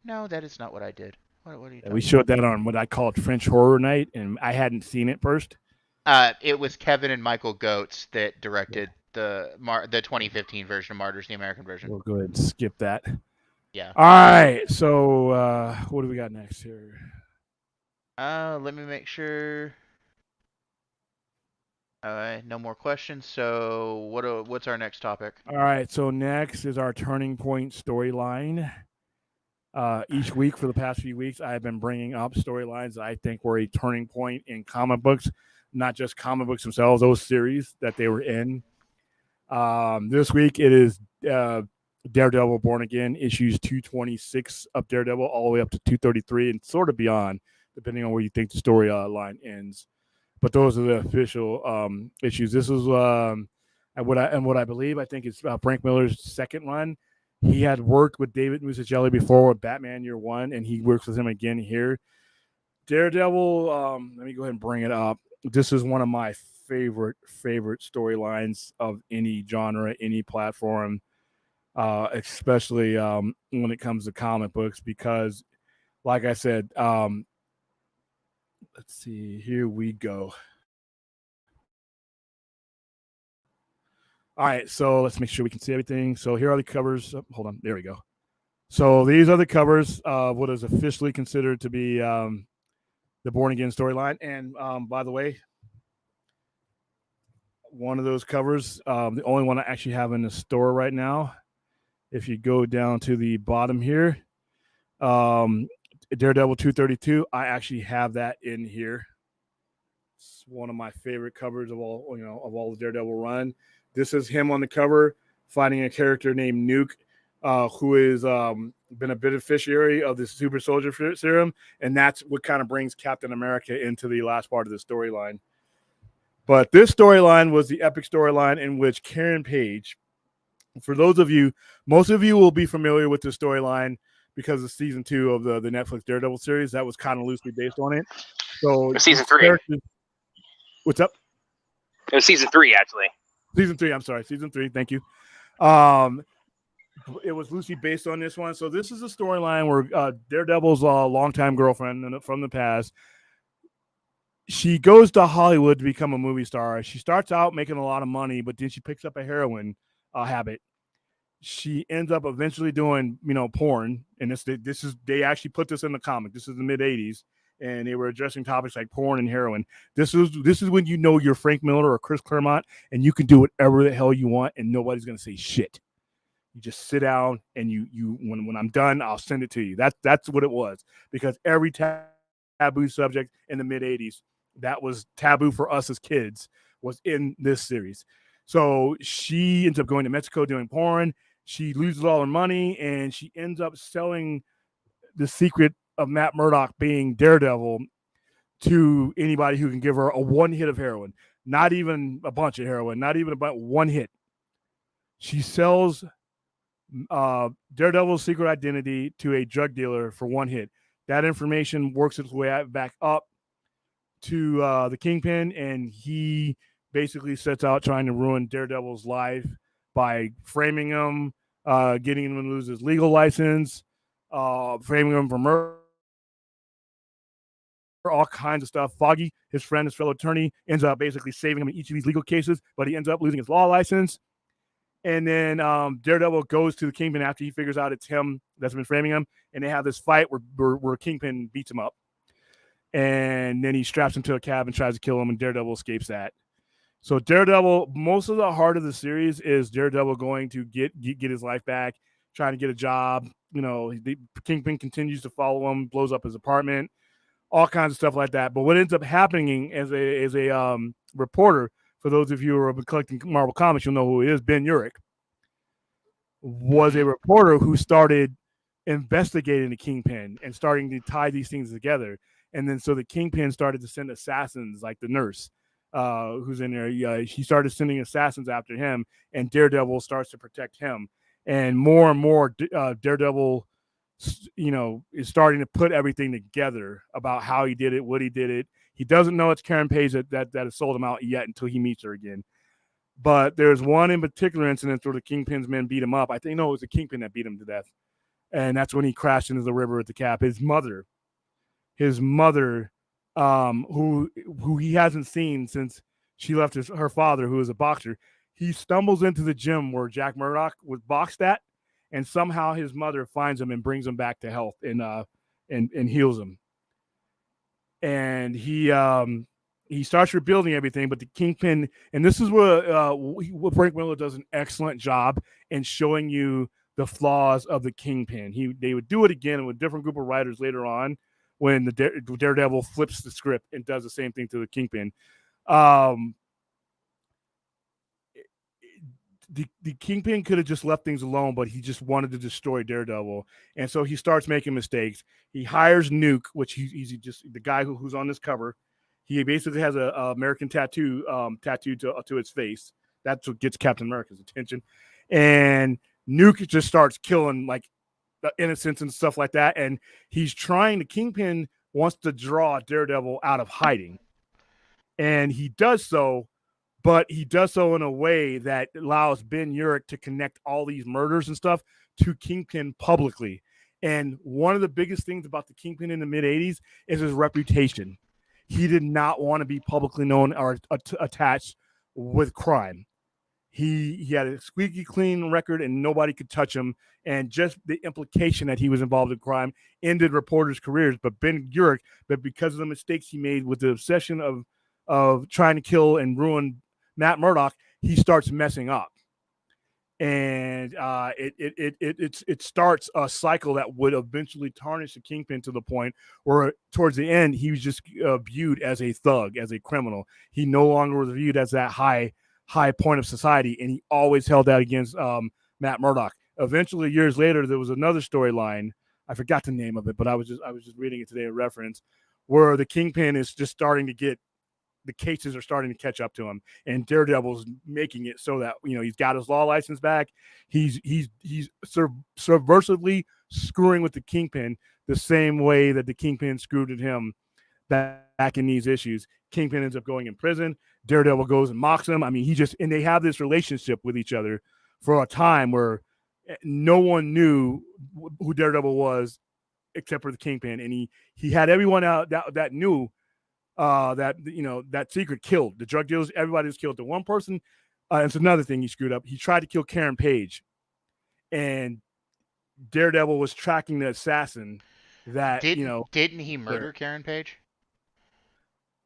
No, that is not what I did. What are you talking We showed that on what I called French Horror Night, and I hadn't seen it first. It was Kevin and Michael Goetz that directed the 2015 version of Martyrs, the American version. We'll go ahead and skip that. Yeah. All right. So what do we got next here? Let me make sure. No more questions. So what's our next topic? All right. So next is our Turning Point storyline. Each week for the past few weeks, I have been bringing up storylines that I think were a turning point in comic books, not just comic books themselves, those series that they were in. This week it is Daredevil Born Again, issues 226 of Daredevil all the way up to 233 and sort of beyond, depending on where you think the storyline ends. But those are the official issues. This is what I believe. I think it's Frank Miller's second run. He had worked with David Mazzucchelli before with Batman Year One, and he works with him again here. Daredevil, let me go ahead and bring it up. This is one of my favorite storylines of any genre, any platform, especially when it comes to comic books, because, like I said, let's see, here we go. All right, so let's make sure we can see everything. So here are the covers. Oh, hold on, there we go. So these are the covers of what is officially considered to be the Born Again storyline. And by the way, one of those covers, the only one I actually have in the store right now, if you go down to the bottom here, Daredevil 232, I actually have that in here. It's one of my favorite covers of all the Daredevil run. This is him on the cover fighting a character named Nuke, who has been a beneficiary of the super soldier serum, and that's what kind of brings Captain America into the last part of the storyline. But this storyline was the epic storyline in which Karen Page, for those of you, most of you will be familiar with the storyline because of season 2 of the Netflix Daredevil series. That was kind of loosely based on it. So season 3. What's up? It was season 3, actually. Season 3. I'm sorry. Season 3. Thank you. It was loosely based on this one. So this is a storyline where Daredevil's longtime girlfriend from the past, she goes to Hollywood to become a movie star. She starts out making a lot of money, but then she picks up a heroin habit. She ends up eventually doing, porn. And this is they actually put this in the comic. This is the mid 80s. And they were addressing topics like porn and heroin. This is when you know you're Frank Miller or Chris Claremont, and you can do whatever the hell you want, and nobody's gonna say shit. You just sit down, and you when I'm done, I'll send it to you. That's what it was, because every taboo subject in the mid '80s that was taboo for us as kids was in this series. So she ends up going to Mexico doing porn. She loses all her money, and she ends up selling the secret of Matt Murdock being Daredevil to anybody who can give her a one hit of heroin, not even a bunch of heroin, not even about one hit. She sells Daredevil's secret identity to a drug dealer for one hit. That information works its way back up to the Kingpin, and he basically sets out trying to ruin Daredevil's life by framing him, getting him to lose his legal license, framing him for murder, all kinds of stuff. Foggy, his friend, his fellow attorney, ends up basically saving him in each of these legal cases, but he ends up losing his law license. And then Daredevil goes to the Kingpin after he figures out it's him that's been framing him, and they have this fight where Kingpin beats him up. And then he straps him to a cab and tries to kill him, and Daredevil escapes that. So Daredevil, most of the heart of the series is Daredevil going to get his life back, trying to get a job. The Kingpin continues to follow him, blows up his apartment, all kinds of stuff like that. But what ends up happening as a reporter, for those of you who have been collecting Marvel Comics, you'll know who he is. Ben Urich was a reporter who started investigating the Kingpin and starting to tie these things together. And then so the Kingpin started to send assassins, like the nurse who's in there. He started sending assassins after him, and Daredevil starts to protect him. And more Daredevil, is starting to put everything together about how he did it, what he did it. He doesn't know it's Karen Page that has sold him out yet until he meets her again. But there's one in particular incident where the Kingpin's men beat him up. I think it was the Kingpin that beat him to death. And that's when he crashed into the river with the cap. His mother, who he hasn't seen since she left her father, who is a boxer. He stumbles into the gym where Jack Murdock was boxed at, and somehow his mother finds him and brings him back to health and heals him. And he starts rebuilding everything, but the Kingpin, and this is what Frank Miller does an excellent job in showing you the flaws of the Kingpin. They would do it again with a different group of writers later on when the Daredevil flips the script and does the same thing to the Kingpin. The Kingpin could have just left things alone, but he just wanted to destroy Daredevil. And so he starts making mistakes. He hires Nuke, which he's just the guy who's on this cover. He basically has a American tattoo tattooed to his face. That's what gets Captain America's attention. And Nuke just starts killing like the innocents and stuff like that. And the Kingpin wants to draw Daredevil out of hiding. And he does so, but he does so in a way that allows Ben Urich to connect all these murders and stuff to Kingpin publicly. And one of the biggest things about the Kingpin in the mid-'80s is his reputation. He did not want to be publicly known or attached with crime. He had a squeaky clean record and nobody could touch him. And just the implication that he was involved in crime ended reporters' careers. But Ben Urich, because of the mistakes he made with the obsession of trying to kill and ruin Matt Murdock, he starts messing up. And it starts a cycle that would eventually tarnish the Kingpin to the point where towards the end, he was just viewed as a thug, as a criminal. He no longer was viewed as that high point of society, and he always held that against Matt Murdock. Eventually, years later, there was another storyline. I forgot the name of it, but I was just reading it today in reference, where the Kingpin is just starting to get the cases are starting to catch up to him, and Daredevil's making it so that he's got his law license back. He's subversively screwing with the Kingpin the same way that the Kingpin screwed at him back in these issues. Kingpin ends up going in prison. Daredevil goes and mocks him. I mean, and they have this relationship with each other for a time where no one knew who Daredevil was except for the Kingpin, and he had everyone out that knew. That secret killed the drug dealers. Everybody was killed. The one person, it's another thing he screwed up. He tried to kill Karen Page, and Daredevil was tracking the assassin. Didn't he murder Karen Page?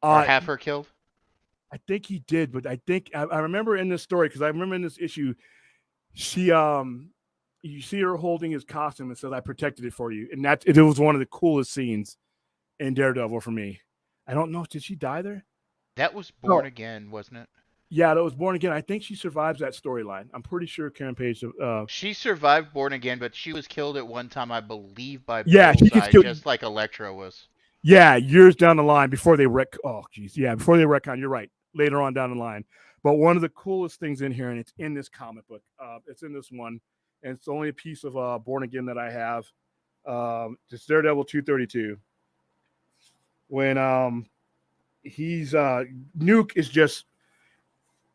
Or have her killed? I think he did, but I think I remember in this story, because I remember in this issue, she you see her holding his costume and says, "I protected it for you," and it was one of the coolest scenes in Daredevil for me. I don't know. Did she die there? That was Born Again, wasn't it? Yeah, that was Born Again. I think she survives that storyline. I'm pretty sure Karen Page. She survived Born Again, but she was killed at one time, I believe, by she gets killed just like Elektra was. Yeah, years down the line before they wreck. Oh, geez. Yeah, before they retcon. You're right. Later on down the line. But one of the coolest things in here, and it's in this comic book. It's in this one, and it's only a piece of Born Again that I have. It's Daredevil 232. When he's Nuke is just,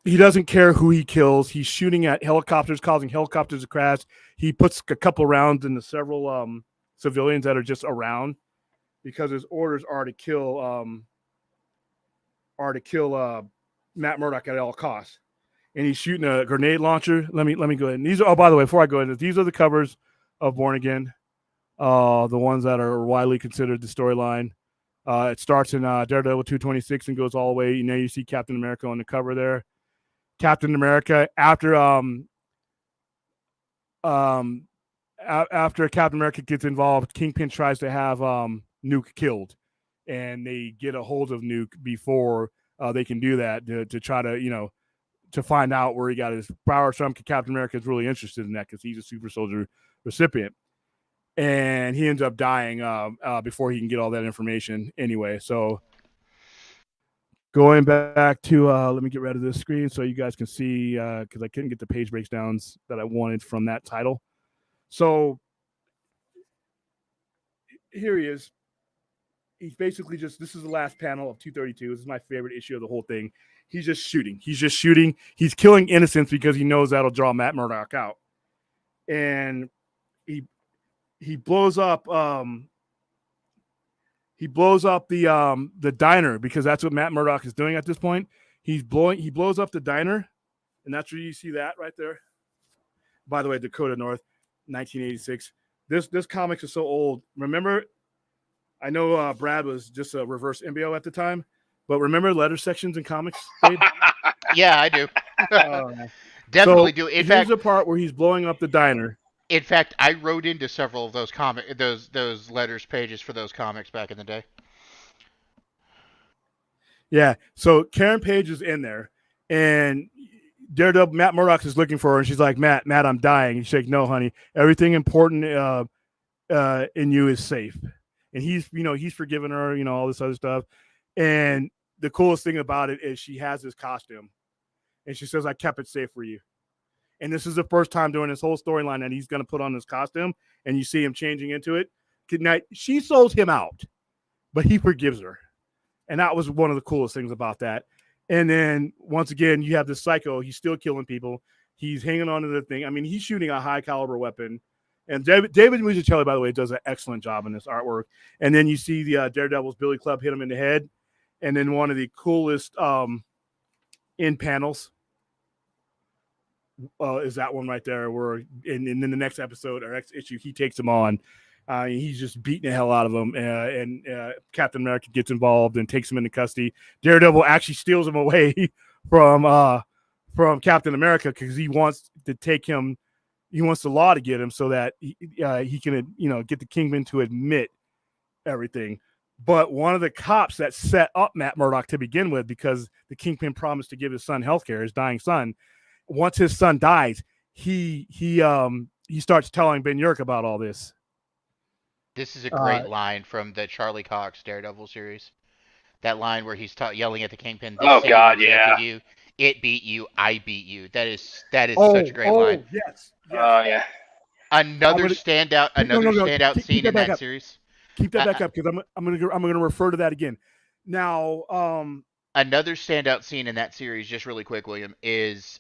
he doesn't care who he kills. He's shooting at helicopters, causing helicopters to crash. He puts a couple rounds into several civilians that are just around, because his orders are to kill Matt Murdock at all costs. And he's shooting a grenade launcher. Let me go ahead. And these are, oh, by the way, before I go into, these are the covers of Born Again, the ones that are widely considered the storyline. It starts in Daredevil 226 and goes all the way. You see Captain America on the cover there. Captain America after Captain America gets involved, Kingpin tries to have Nuke killed, and they get a hold of Nuke before they can do that to try to to find out where he got his powers from. Captain America is really interested in that because he's a super soldier recipient, and he ends up dying before he can get all that information anyway. So going back to let me get rid of this screen so you guys can see, because I couldn't get the page breakdowns that I wanted from that title. So here he is. He's basically this is the last panel of 232. This is my favorite issue of the whole thing. He's just shooting. He's killing innocents because he knows that'll draw Matt Murdock out. And he blows up the diner because that's what Matt Murdock is doing at this point. He blows up the diner, and that's where you see that right there. By the way, Dakota North, 1986. This comics is so old. Remember, I know Brad was just a reverse embryo at the time, but remember letter sections in comics? Yeah, I do. Definitely do. In here's fact, the part where he's blowing up the diner. In fact, I wrote into several of those those letters pages for those comics back in the day. Yeah. So Karen Page is in there, and Daredevil Matt Murdock is looking for her, and she's like, Matt, I'm dying. And she's like, no, honey, everything important in you is safe. And he's forgiven her, all this other stuff. And the coolest thing about it is she has this costume, and she says, I kept it safe for you. And this is the first time during this whole storyline that he's going to put on this costume, and you see him changing into it. Now, she sold him out, but he forgives her. And that was one of the coolest things about that. And then once again, you have this psycho. He's still killing people. He's hanging on to the thing. I mean, he's shooting a high caliber weapon. And David Mazzucchelli, by the way, does an excellent job in this artwork. And then you see the Daredevil's Billy Club hit him in the head. And then one of the coolest in panels is that one right there where in the next episode or next issue, he takes him on. He's just beating the hell out of him. And Captain America gets involved and takes him into custody. Daredevil actually steals him away from Captain America because he wants to take him. He wants the law to get him so that he can, get the Kingpin to admit everything. But one of the cops that set up Matt Murdock to begin with, because the Kingpin promised to give his son healthcare, his dying son. Once his son dies, he starts telling Ben Urich about all this. This is a great line from the Charlie Cox Daredevil series. That line where he's yelling at the Kingpin. Oh God, yeah. You, it beat you. I beat you. That is such a great line. Yes. Oh yeah. Another standout scene in that series. Keep that back up because I'm gonna refer to that again. Now, another standout scene in that series, just really quick, William, is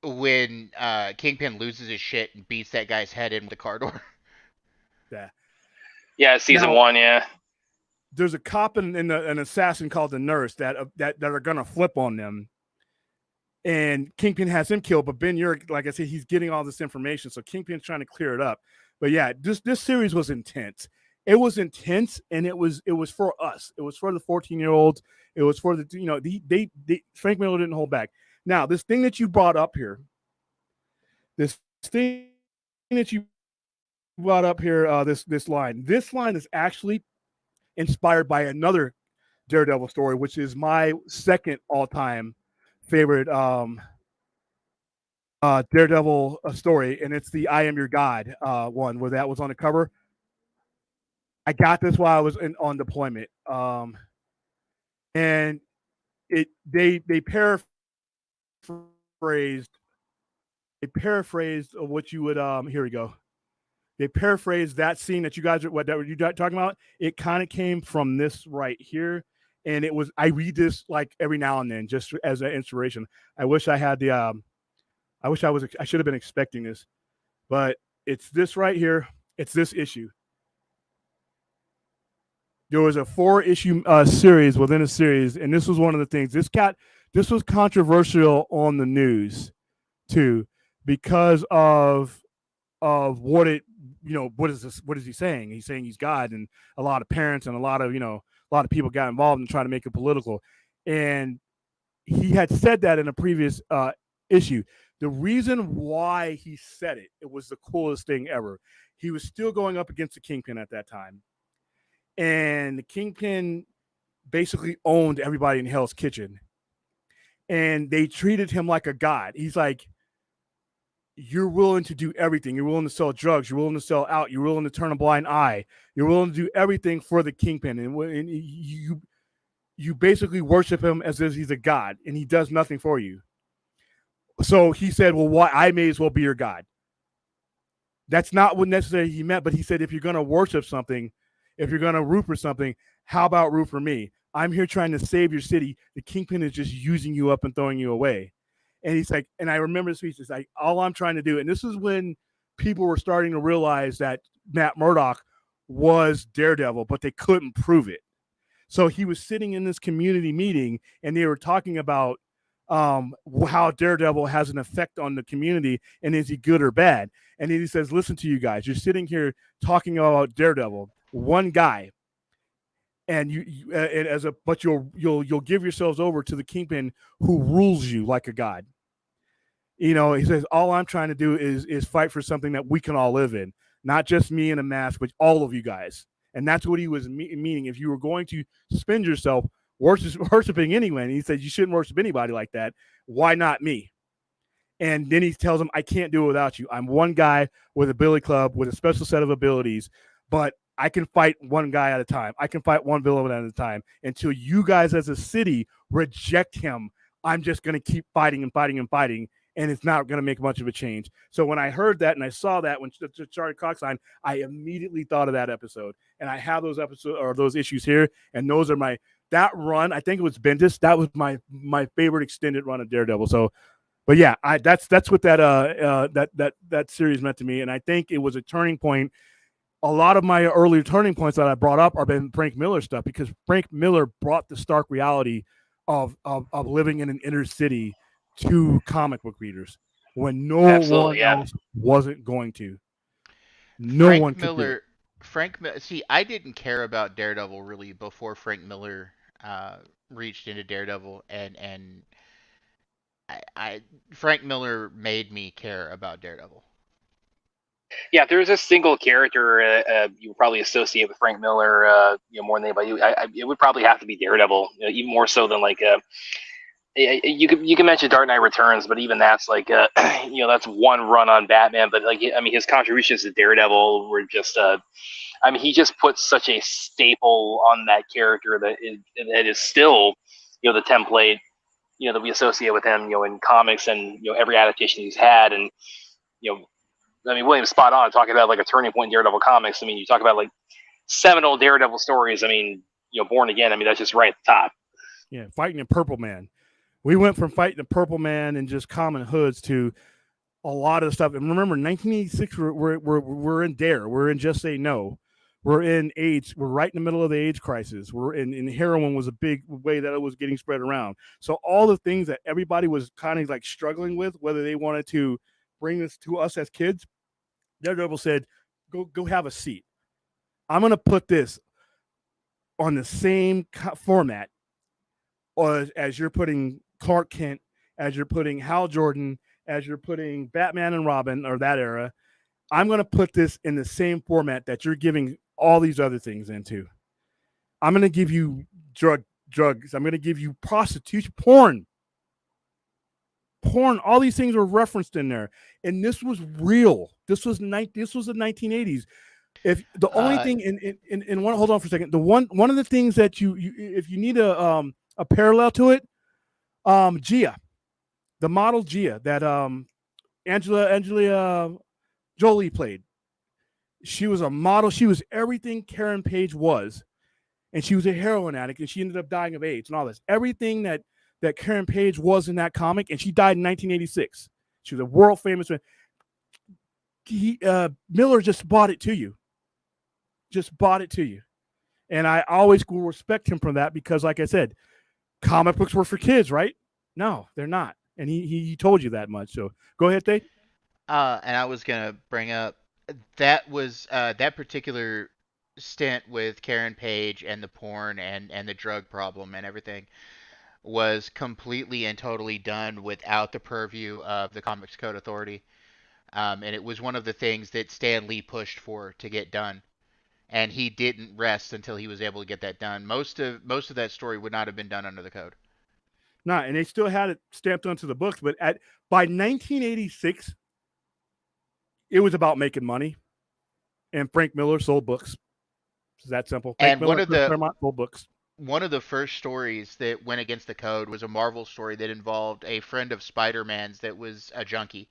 when Kingpin loses his shit and beats that guy's head in with the car door. Yeah. Yeah, season 1, yeah. There's a cop and an assassin called the Nurse that are gonna flip on them. And Kingpin has him killed, but Ben Urich, like I said, he's getting all this information, so Kingpin's trying to clear it up. But yeah, this series was intense. It was intense, and it was for us. It was for the 14-year-olds. It was for the they Frank Miller didn't hold back. Now, this thing that you brought up here, this line is actually inspired by another Daredevil story, which is my second all-time favorite Daredevil story, and it's the I Am Your God one where that was on the cover. I got this while I was on deployment, and they paraphrased what you would here we go. They paraphrased that scene that you guys are talking about. It kind of came from this right here. And it was, I read this like every now and then just as an inspiration. I wish I had I should have been expecting this, but it's this right here. It's this issue. there was a 4-issue series within a series, and this was one of the things. This was controversial on the news too, because of what it, what is he saying? He's saying he's God, and a lot of parents and a lot of people got involved in trying to make it political, and he had said that in a previous issue. The reason why he said it was the coolest thing ever. He was still going up against the Kingpin at that time, and the Kingpin basically owned everybody in Hell's Kitchen, and they treated him like a god. He's like, you're willing to do everything. You're willing to sell drugs. You're willing to sell out. You're willing to turn a blind eye. You're willing to do everything for the Kingpin, and you basically worship him as if he's a god, and he does nothing for you. So he said, well, why? I may as well be your god. That's not what necessarily he meant, but he said, if you're going to worship something, if you're going to root for something, how about root for me? I'm here trying to save your city. The Kingpin is just using you up and throwing you away. And he's like, and I remember the speech, it's like, all I'm trying to do, and this is when people were starting to realize that Matt Murdock was Daredevil, but they couldn't prove it. So he was sitting in this community meeting, and they were talking about how Daredevil has an effect on the community, and is he good or bad? And then he says, listen to you guys, you're sitting here talking about Daredevil, one guy, and but you'll give yourselves over to the Kingpin who rules you like a god. He says, all I'm trying to do is fight for something that we can all live in, not just me in a mask, but all of you guys. And that's what he was meaning. If you were going to spend yourself worshiping anyone, he said you shouldn't worship anybody like that. Why not me? And then he tells him, I can't do it without you. I'm one guy with a billy club with a special set of abilities, but I can fight one guy at a time. I can fight one villain at a time. Until you guys as a city reject him, I'm just going to keep fighting and fighting and fighting, and it's not going to make much of a change. So when I heard that and I saw that when Charlie Cox signed, I immediately thought of that episode. And I have those episodes or those issues here, and those are that run. I think it was Bendis. That was my favorite extended run of Daredevil. So, but yeah, that's what that series meant to me, and I think it was a turning point. A lot of my earlier turning points that I brought up are been Frank Miller stuff, because Frank Miller brought the stark reality of living in an inner city to comic book readers when no one else wasn't going to. No one could do it. See, I didn't care about Daredevil really before Frank Miller reached into Daredevil, and Frank Miller made me care about Daredevil. Yeah, if there's a single character you would probably associate with Frank Miller, more than anybody, it would probably have to be Daredevil, even more so than like you can mention Dark Knight Returns, but even that's like that's one run on Batman. But like, I mean, his contributions to Daredevil were just he just put such a staple on that character that is still the template that we associate with him in comics and every adaptation he's had. And I mean, William's spot on talking about like a turning point in Daredevil comics. I mean, you talk about like seminal Daredevil stories. I mean, Born Again. I mean, that's just right at the top. Yeah, fighting a Purple Man. We went from fighting a Purple Man and just common hoods to a lot of stuff. And remember, 1986, we're in Dare. We're in Just Say No. We're in AIDS. We're right in the middle of the AIDS crisis. We're in heroin was a big way that it was getting spread around. So all the things that everybody was kind of like struggling with, whether they wanted to bring this to us as kids, Daredevil said, go have a seat. I'm going to put this on the same format as you're putting Clark Kent, as you're putting Hal Jordan, as you're putting Batman and Robin, or that era. I'm going to put this in the same format that you're giving all these other things into. I'm going to give you drugs. I'm going to give you prostitution, porn. All these things were referenced in there, and this was real. This was the 1980s. If the only thing in one, hold on for a second. The one of the things that you if you need a parallel to it, Gia, the model Gia that Angela Jolie played. She was a model. She was everything Karen Page was, and she was a heroin addict, and she ended up dying of AIDS and all this. Everything that Karen Page was in that comic, and she died in 1986. She was a world famous. Miller just bought it to you. And I always will respect him for that because, like I said, comic books were for kids, right? No, they're not. And he told you that much. So go ahead, Dave. And I was gonna bring up that was that particular stint with Karen Page and the porn and the drug problem and everything was completely and totally done without the purview of the Comics Code Authority. And it was one of the things that Stan Lee pushed for to get done. And he didn't rest until he was able to get that done. Most of that story would not have been done under the code. No, and they still had it stamped onto the books, but by 1986, it was about making money. And Frank Miller sold books. It's that simple. Frank And Miller, one of Chris Claremont sold books. one of the first stories that went against the code was a Marvel story that involved a friend of Spider-Man's that was a junkie.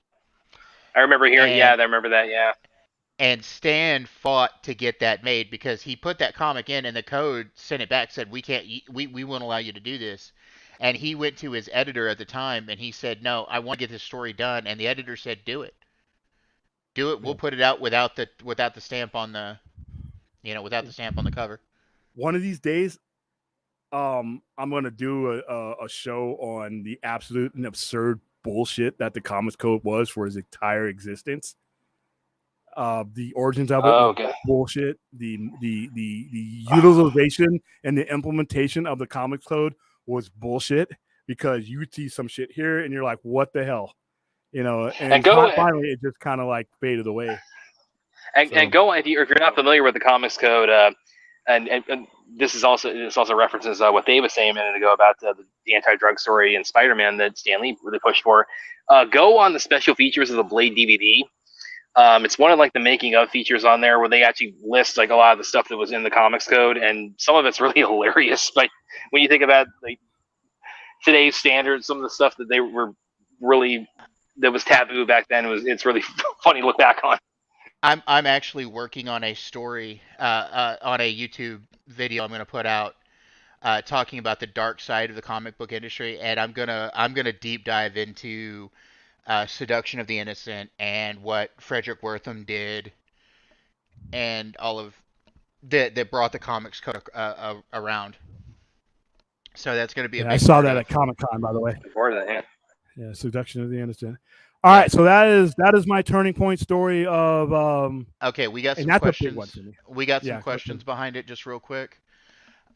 I remember hearing. And- Yeah, I remember that. Yeah. And Stan fought to get that made because he put that comic in and the code sent it back, said we won't allow you to do this. And he went to his editor at the time and he said, "No, I want to get this story done." And the editor said, "Do it. Do it. We'll put it out without the stamp on the without the stamp on the cover." One of these days, I'm gonna do a show on the absolute and absurd bullshit that the Comics Code was for his entire existence. The origins of it was Okay. bullshit. The utilization and the implementation of the Comics Code was bullshit because you see some shit here and you're like, what the hell? And finally it just kind of like faded away. And go if you're not familiar with the Comics Code, and this also references what Dave was saying a minute ago about the anti-drug story in Spider-Man that Stan Lee really pushed for. Go on the special features of the Blade DVD. It's one of like the making of features on there where they actually list like a lot of the stuff that was in the Comics Code, and some of it's really hilarious. Like when you think about like today's standards, some of the stuff that they were really that was taboo back then it's really funny to look back on. I'm actually working on a story on a YouTube video I'm going to put out talking about the dark side of the comic book industry, and I'm gonna deep dive into Seduction of the Innocent and what Frederick Wertham did, and all of that brought the comics code around. So that's going to be a big I saw part that of- at Comic-Con, by the way. Before that, yeah. Yeah, Seduction of the Innocent. All right, so that is my turning point story of Okay, we got and some that's a questions. big one for me. We got some Yeah, questions behind it, just real quick.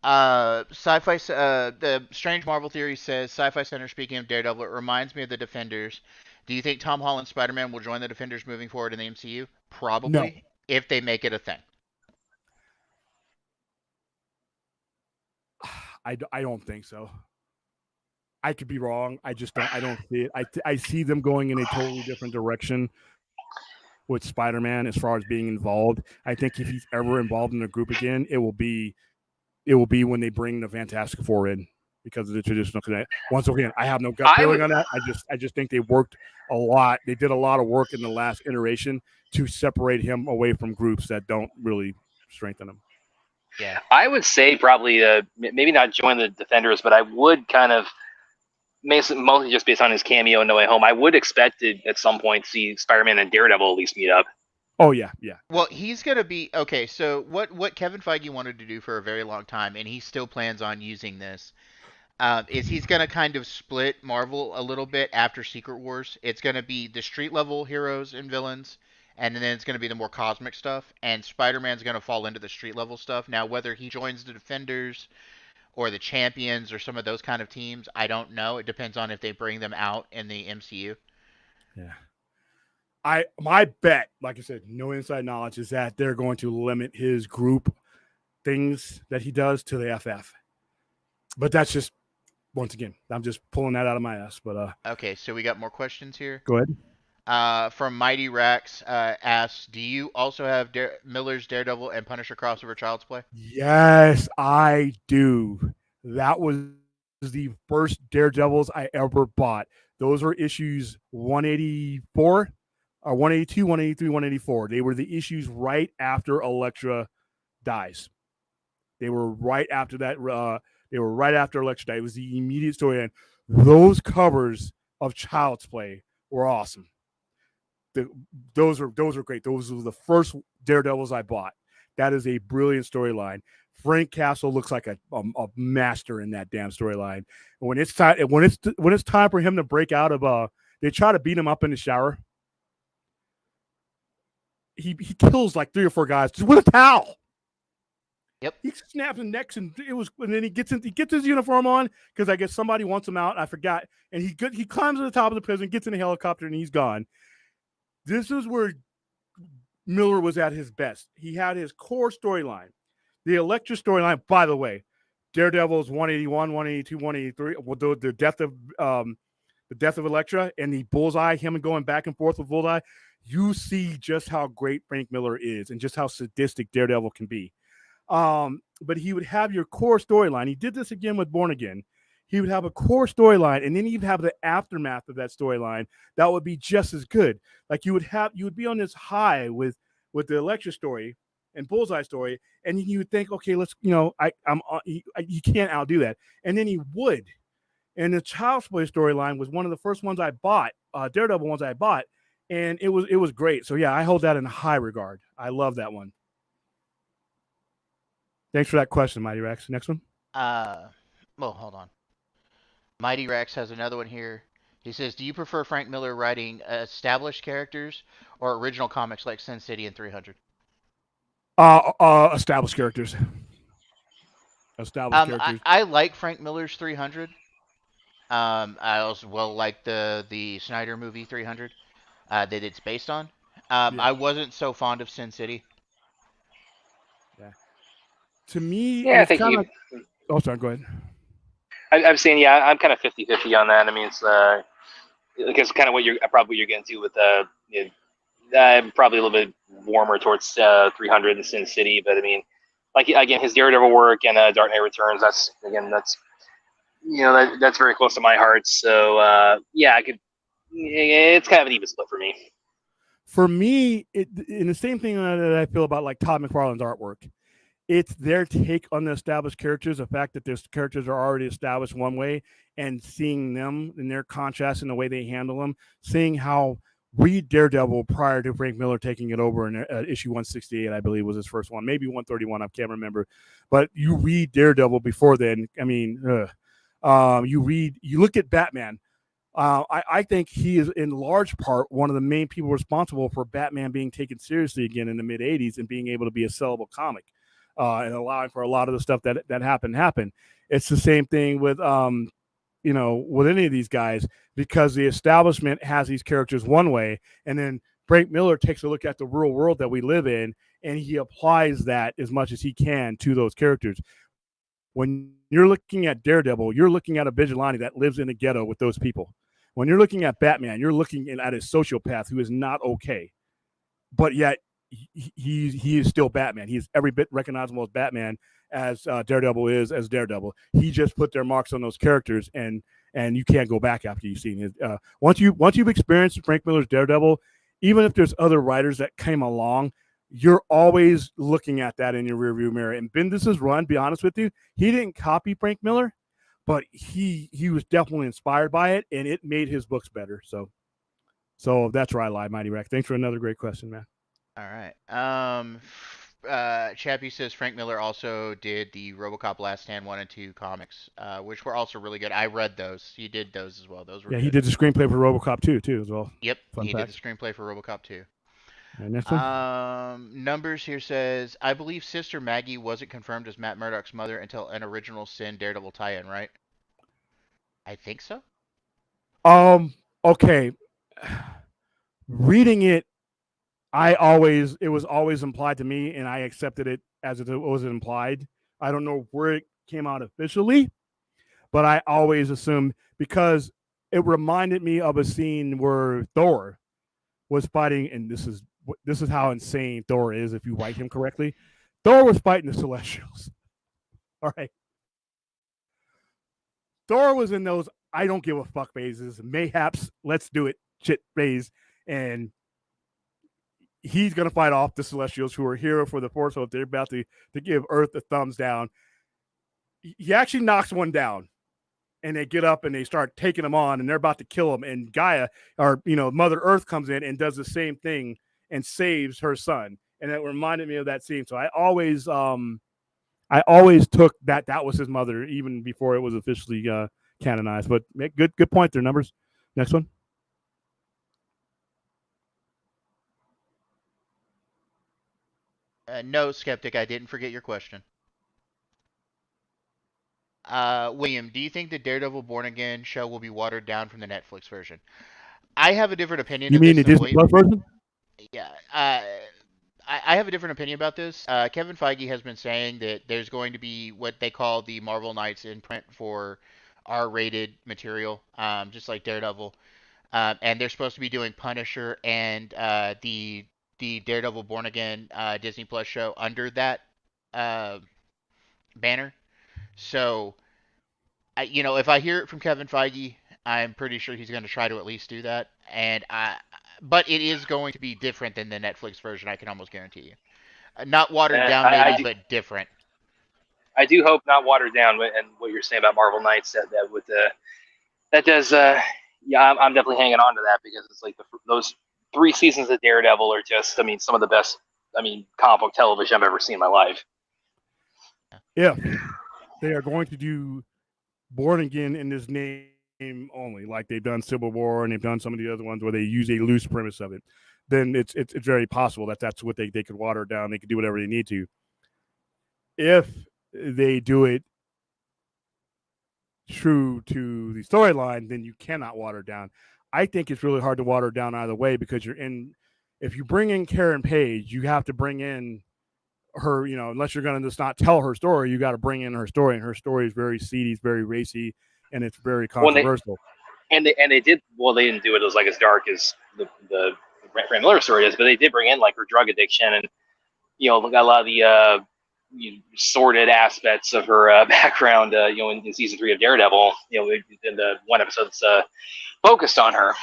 Sci-fi. The Strange Marvel Theory says Sci-Fi Center. Speaking of Daredevil, it reminds me of the Defenders. Do you think Tom Holland's Spider-Man will join the Defenders moving forward in the MCU? Probably, No. if they make it a thing. I don't think so. I could be wrong. I don't see it. I see them going in a totally different direction with Spider-Man as far as being involved. I think if he's ever involved in a group again, it will be when they bring the Fantastic Four in because of the traditional connect. Once again, I have no gut feeling on that. I just think they worked a lot. They did a lot of work in the last iteration to separate him away from groups that don't really strengthen him. Yeah, I would say probably maybe not join the Defenders, but I would kind of mostly just based on his cameo in No Way Home. I would expect to at some point see Spider-Man and Daredevil at least meet up. Oh yeah. Well, he's gonna be okay. So what Kevin Feige wanted to do for a very long time, and he still plans on using this, is he's gonna kind of split Marvel a little bit after Secret Wars. It's gonna be the street level heroes and villains, and then it's gonna be the more cosmic stuff. And Spider-Man's gonna fall into the street level stuff. Now, whether he joins the Defenders or the Champions or some of those kind of teams, I don't know. It depends on if they bring them out in the MCU. Yeah. My bet, like I said, no inside knowledge, is that they're going to limit his group things that he does to the FF. But that's just, once again, I'm just pulling that out of my ass. But Okay, so we got more questions here. go ahead. From Mighty Rax asks, do you also have Miller's Daredevil and Punisher crossover Child's Play? Yes, I do. That was the first Daredevils I ever bought. Those were issues 184, 182, 183, 184. They were the issues right after Elektra dies. They were right after that. They were right after Elektra died. It was the immediate story. And those covers of Child's Play were awesome. Those were great. Those were the first Daredevils I bought. That is a brilliant storyline. Frank Castle looks like a master in that damn storyline. When it's time for him to break out of they try to beat him up in the shower. He kills like 3 or 4 guys just with a towel. Yep. He snaps his necks and then he gets his uniform on because I guess somebody wants him out. I forgot. And he climbs to the top of the prison, gets in a helicopter, and he's gone. This is where Miller was at his best. He had his core storyline. The Elektra storyline, by the way, Daredevil's 181, 182, 183. Well, the death of Elektra and the Bullseye, him going back and forth with Bullseye. You see just how great Frank Miller is and just how sadistic Daredevil can be. But he would have your core storyline. He did this again with Born Again. He would have a core storyline, and then he'd have the aftermath of that storyline that would be just as good. Like you would be on this high with the Elektra story and Bullseye story, and you would think, okay, let's, you can't outdo that, and then he would. And the Child's Play storyline was one of the first ones I bought, Daredevil ones I bought, and it was great. So yeah, I hold that in high regard. I love that one. Thanks for that question, Mighty Rex. Next one. Well, hold on. Mighty Rex has another one here. He says, do you prefer Frank Miller writing established characters or original comics like Sin City and 300? Established characters. I like Frank Miller's 300. I also like the Snyder movie 300 that it's based on. I wasn't so fond of Sin City. Yeah. To me, yeah, I think Oh, sorry. Go ahead. I'm saying, yeah, I'm kind of 50-50 on that. I mean, it's because kind of what you're getting to with I'm probably a little bit warmer towards 300 and Sin City, but I mean, like again, his Daredevil work and Dark Knight Returns. That's that's very close to my heart. So yeah, it's kind of an even split for me. For me, in the same thing that I feel about like Todd McFarlane's artwork. It's their take on the established characters, the fact that their characters are already established one way, and seeing them in their contrast in the way they handle them, seeing how read Daredevil prior to Frank Miller taking it over in issue 168, I believe was his first one, maybe 131, I can't remember. But you read Daredevil before then. I mean, you look at Batman. I think he is in large part one of the main people responsible for Batman being taken seriously again in the mid 80s and being able to be a sellable comic. And allowing for a lot of the stuff that happened. It's the same thing with with any of these guys, because the establishment has these characters one way, and then Frank Miller takes a look at the real world that we live in, and he applies that as much as he can to those characters. When you're looking at Daredevil, you're looking at a vigilante that lives in a ghetto with those people. When you're looking at Batman, you're looking at a sociopath who is not okay, but yet he is still Batman. He's every bit recognizable as Batman as Daredevil is as Daredevil. He just put their marks on those characters, and you can't go back after you've seen his. Once you've experienced Frank Miller's Daredevil, even if there's other writers that came along, you're always looking at that in your rearview mirror. And Bendis's run, be honest with you, he didn't copy Frank Miller, but he was definitely inspired by it, and it made his books better. So that's where I lie, Mighty Rack. Thanks for another great question, man. All right. Chappie says Frank Miller also did the RoboCop Last Stand 1 and 2 comics, which were also really good. I read those. He did those as well. Those were good. He did the screenplay for RoboCop 2 too as well. Yep, he did the screenplay for RoboCop 2. And next one. Numbers here says, I believe Sister Maggie wasn't confirmed as Matt Murdock's mother until an original Sin Daredevil tie-in, right? I think so. Okay. Reading it, it was always implied to me, and I accepted it as it was implied. I don't know where it came out officially, but I always assumed, because it reminded me of a scene where Thor was fighting, and this is how insane Thor is if you write him correctly. Thor was fighting the Celestials. All right. Thor was in those I don't give a fuck phases, mayhaps, let's do it shit phase, and he's going to fight off the Celestials, who are here for the Force Hope. They're about to give Earth a thumbs down. He actually knocks one down, and they get up and they start taking him on, and they're about to kill him. And Gaia, or Mother Earth, comes in and does the same thing and saves her son. And it reminded me of that scene. So I always I always took that was his mother even before it was officially canonized. But good point there. Numbers. Next one. No, Skeptic, I didn't forget your question. William, do you think the Daredevil Born Again show will be watered down from the Netflix version? I have a different opinion You of mean this the than Disney William. Plus version? Yeah. I have a different opinion about this. Kevin Feige has been saying that there's going to be what they call the Marvel Knights imprint for R-rated material, just like Daredevil. And they're supposed to be doing Punisher and the Daredevil Born Again Disney Plus show under that banner. So, if I hear it from Kevin Feige, I'm pretty sure he's going to try to at least do that. But it is going to be different than the Netflix version. I can almost guarantee you. Not watered down, maybe, but different. I do hope not watered down. And what you're saying about Marvel Knights, that does. Yeah, I'm definitely hanging on to that because it's like those 3 seasons of Daredevil are just, some of the best, comic book television I've ever seen in my life. Yeah, they are going to do Born Again in this name only, like they've done Civil War and they've done some of the other ones where they use a loose premise of it. Then it's very possible that's what they could water it down. They could do whatever they need to. If they do it true to the storyline, then you cannot water it down. I think it's really hard to water it down either way because if you bring in Karen Page, you have to bring in her, unless you're going to just not tell her story, you got to bring in her story, and her story is very seedy, it's very racy, and it's very controversial. They did, they didn't do it as dark as the Frank Miller story is, but they did bring in her drug addiction and got a lot of the sordid aspects of her background in season 3 of Daredevil, in the one episode that's focused on her.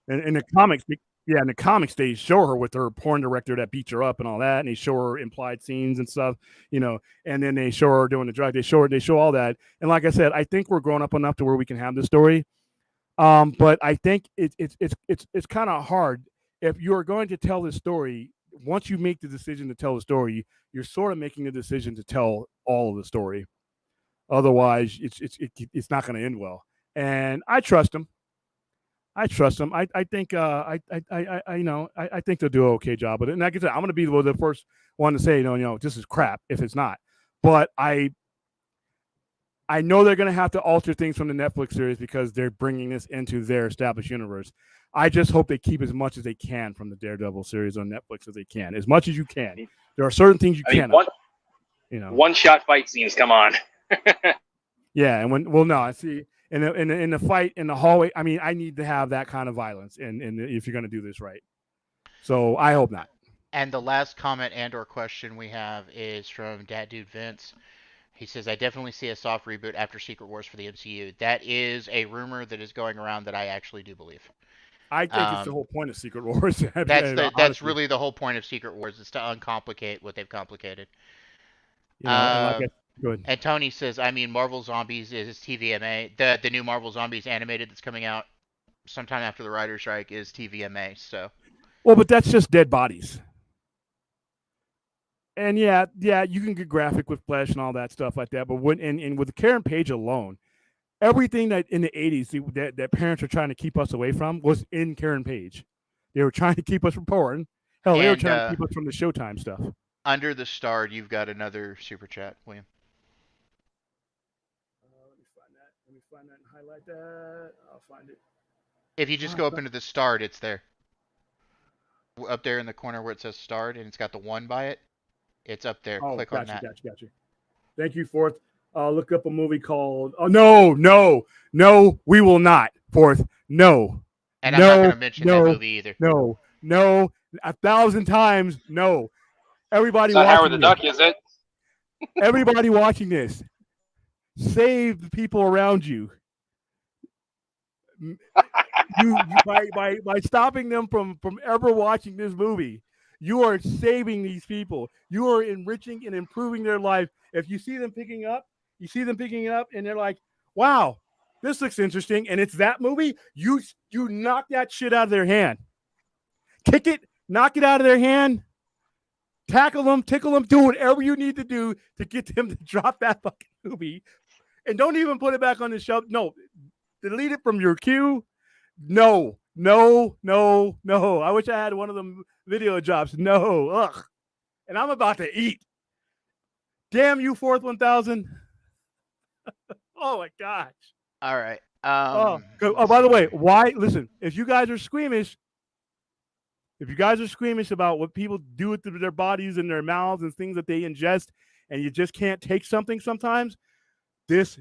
And in the comics, in the comics, they show her with her porn director that beats her up and all that, and they show her implied scenes and stuff, and then they show her doing the drug. They show all that. And like I said, I think we're grown up enough to where we can have this story. But I think it's kind of hard if you're going to tell this story. Once you make the decision to tell the story, you're sort of making the decision to tell all of the story. Otherwise, it's not going to end well. And I trust them. I think I think they'll do an okay job with it. And like I said, I'm going to be the first one to say, this is crap if it's not. But I know they're going to have to alter things from the Netflix series because they're bringing this into their established universe. I just hope they keep as much as they can from the Daredevil series on Netflix as they can, as much as you can. There are certain things you cannot. One-shot fight scenes, come on. Yeah, and I see. In the fight in the hallway, I need to have that kind of violence, and if you're going to do this right, so I hope not. And the last comment and/or question we have is from Dat Dude Vince. He says, "I definitely see a soft reboot after Secret Wars for the MCU." That is a rumor that is going around that I actually do believe. I think it's the whole point of Secret Wars. That's really the whole point of Secret Wars is to uncomplicate what they've complicated. And Tony says, Marvel Zombies is TVMA. The new Marvel Zombies animated that's coming out sometime after the writer's strike is TVMA. So, well, but that's just dead bodies. And yeah, you can get graphic with flesh and all that stuff like that. But and with Karen Page alone, everything that in the 80s that parents are trying to keep us away from was in Karen Page. They were trying to keep us from porn. Hell, they were trying to keep us from the Showtime stuff. Under the star, you've got another super chat, William. Let me find that and highlight that. I'll find it. If you just go up into the starred, it's there. Up there in the corner where it says starred and it's got the 1 by it. It's up there. Click on that. Gotcha. Thank you, Fourth. Look up a movie called. Oh no, we will not. Fourth, no. And I'm not going to mention that movie either. No, 1,000 times no. Everybody. It's not Howard the Duck, is it? Everybody watching this, save the people around you. You by stopping them from ever watching this movie, you are saving these people. You are enriching and improving their life. If you see them picking up, and they're like, "Wow, this looks interesting," and it's that movie, you knock that shit out of their hand. Kick it, knock it out of their hand. tackle them, tickle them, do whatever you need to do to get them to drop that fucking movie. And don't even put it back on the shelf. No, delete it from your queue. No. I wish I had one of them video jobs. No. Ugh. And I'm about to eat. Damn you, Fourth 1000. Oh my gosh. All right. Oh, by the way, why? Listen, if you guys are squeamish about what people do with their bodies and their mouths and things that they ingest, and you just can't take something sometimes, this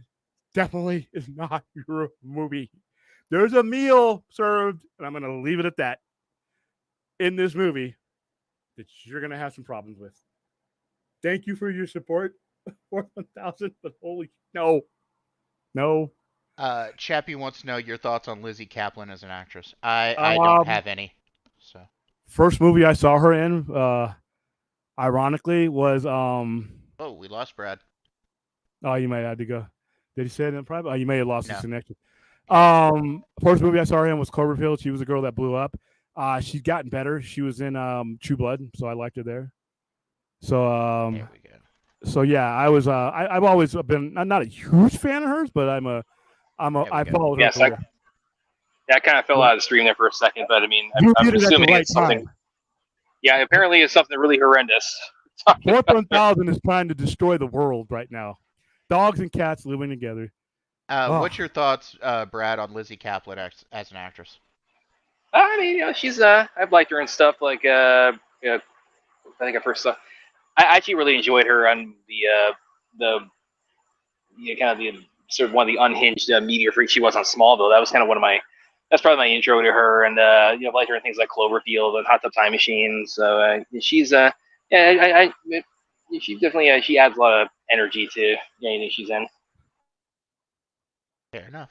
definitely is not your movie. There's a meal served, and I'm going to leave it at that, in this movie that you're going to have some problems with. Thank you for your support, 4,000, but holy no. Chappie wants to know your thoughts on Lizzie Kaplan as an actress. I don't have any. So first movie I saw her in, ironically, was Oh, we lost Brad. Oh, you might have to go. Did he say it in private? Oh, you may have lost his connection. Yeah. First movie I saw her in was Cloverfield. She was a girl that blew up. She's gotten better. She was in True Blood, so I liked her there. So there we go. So yeah, I was I've always been, I'm not a huge fan of hers, but I followed her. Yes, I kind of fell out of the stream there for a second, but I mean, I'm assuming it's something. Time. Yeah, apparently it's something really horrendous. Fourth 1000 is trying to destroy the world right now. Dogs and cats living together. What's your thoughts, Brad, on Lizzie Kaplan as an actress? I mean, she's I've liked her and stuff. Like, I think I first saw. I actually really enjoyed her on the kind of the sort of one of the unhinged media freaks she was on Smallville. That was kind of that's probably my intro to her, and I've liked her in things like Cloverfield and Hot Tub Time Machine. So she's she definitely she adds a lot of energy to anything she's in. Fair enough.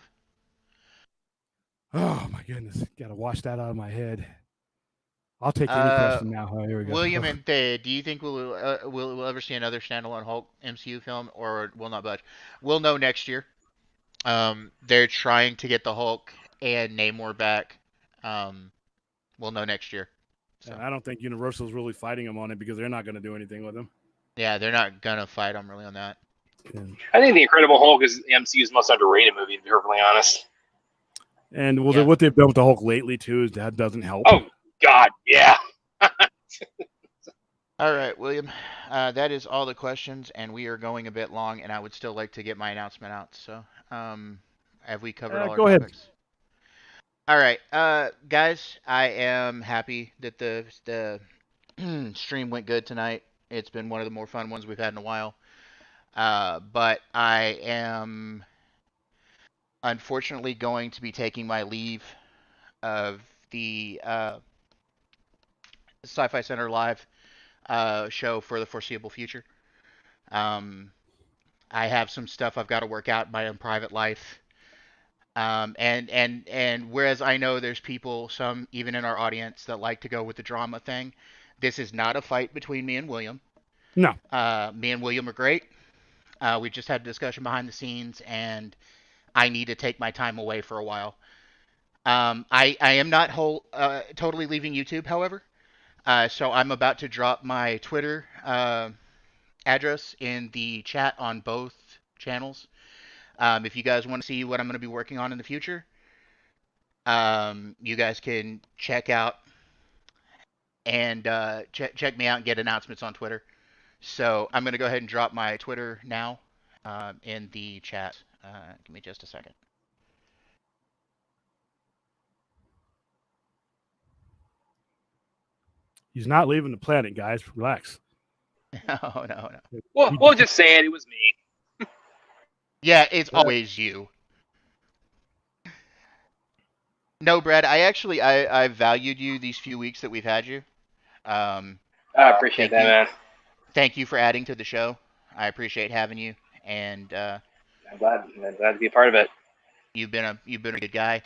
Oh my goodness, gotta wash that out of my head. I'll take any question now. Oh, here we go. William and Thea, do you think we'll ever see another standalone Hulk MCU film, or will not budge? We'll know next year. They're trying to get the Hulk and Namor back. We'll know next year. So. I don't think Universal's really fighting them on it because they're not going to do anything with them. Yeah, they're not going to fight them really on that. I think The Incredible Hulk is MCU's most underrated movie, to be perfectly honest. And what they've done with the Hulk lately, too, is that doesn't help. Oh, God, yeah. All right, William. That is all the questions, and we are going a bit long, and I would still like to get my announcement out. So, have we covered all our topics? All right, guys, I am happy that the stream went good tonight. It's been one of the more fun ones we've had in a while. But I am unfortunately going to be taking my leave of the Sci-Fi Center Live show for the foreseeable future. I have some stuff I've got to work out in my own private life. And whereas I know there's people, some even in our audience, that like to go with the drama thing, this is not a fight between me and William. No. Me and William are great. We just had a discussion behind the scenes, and I need to take my time away for a while. I am not totally leaving YouTube, however. So I'm about to drop my Twitter address in the chat on both channels. If you guys want to see what I'm going to be working on in the future, you guys can check out and check me out and get announcements on Twitter. So I'm going to go ahead and drop my Twitter now in the chat. Give me just a second. He's not leaving the planet, guys. Relax. No. We'll just say it. It was me. Yeah, it's always you. No, Brad, I valued you these few weeks that we've had you. I appreciate that, man. Thank you for adding to the show. I appreciate having you, and I'm glad to be a part of it. You've been a good guy.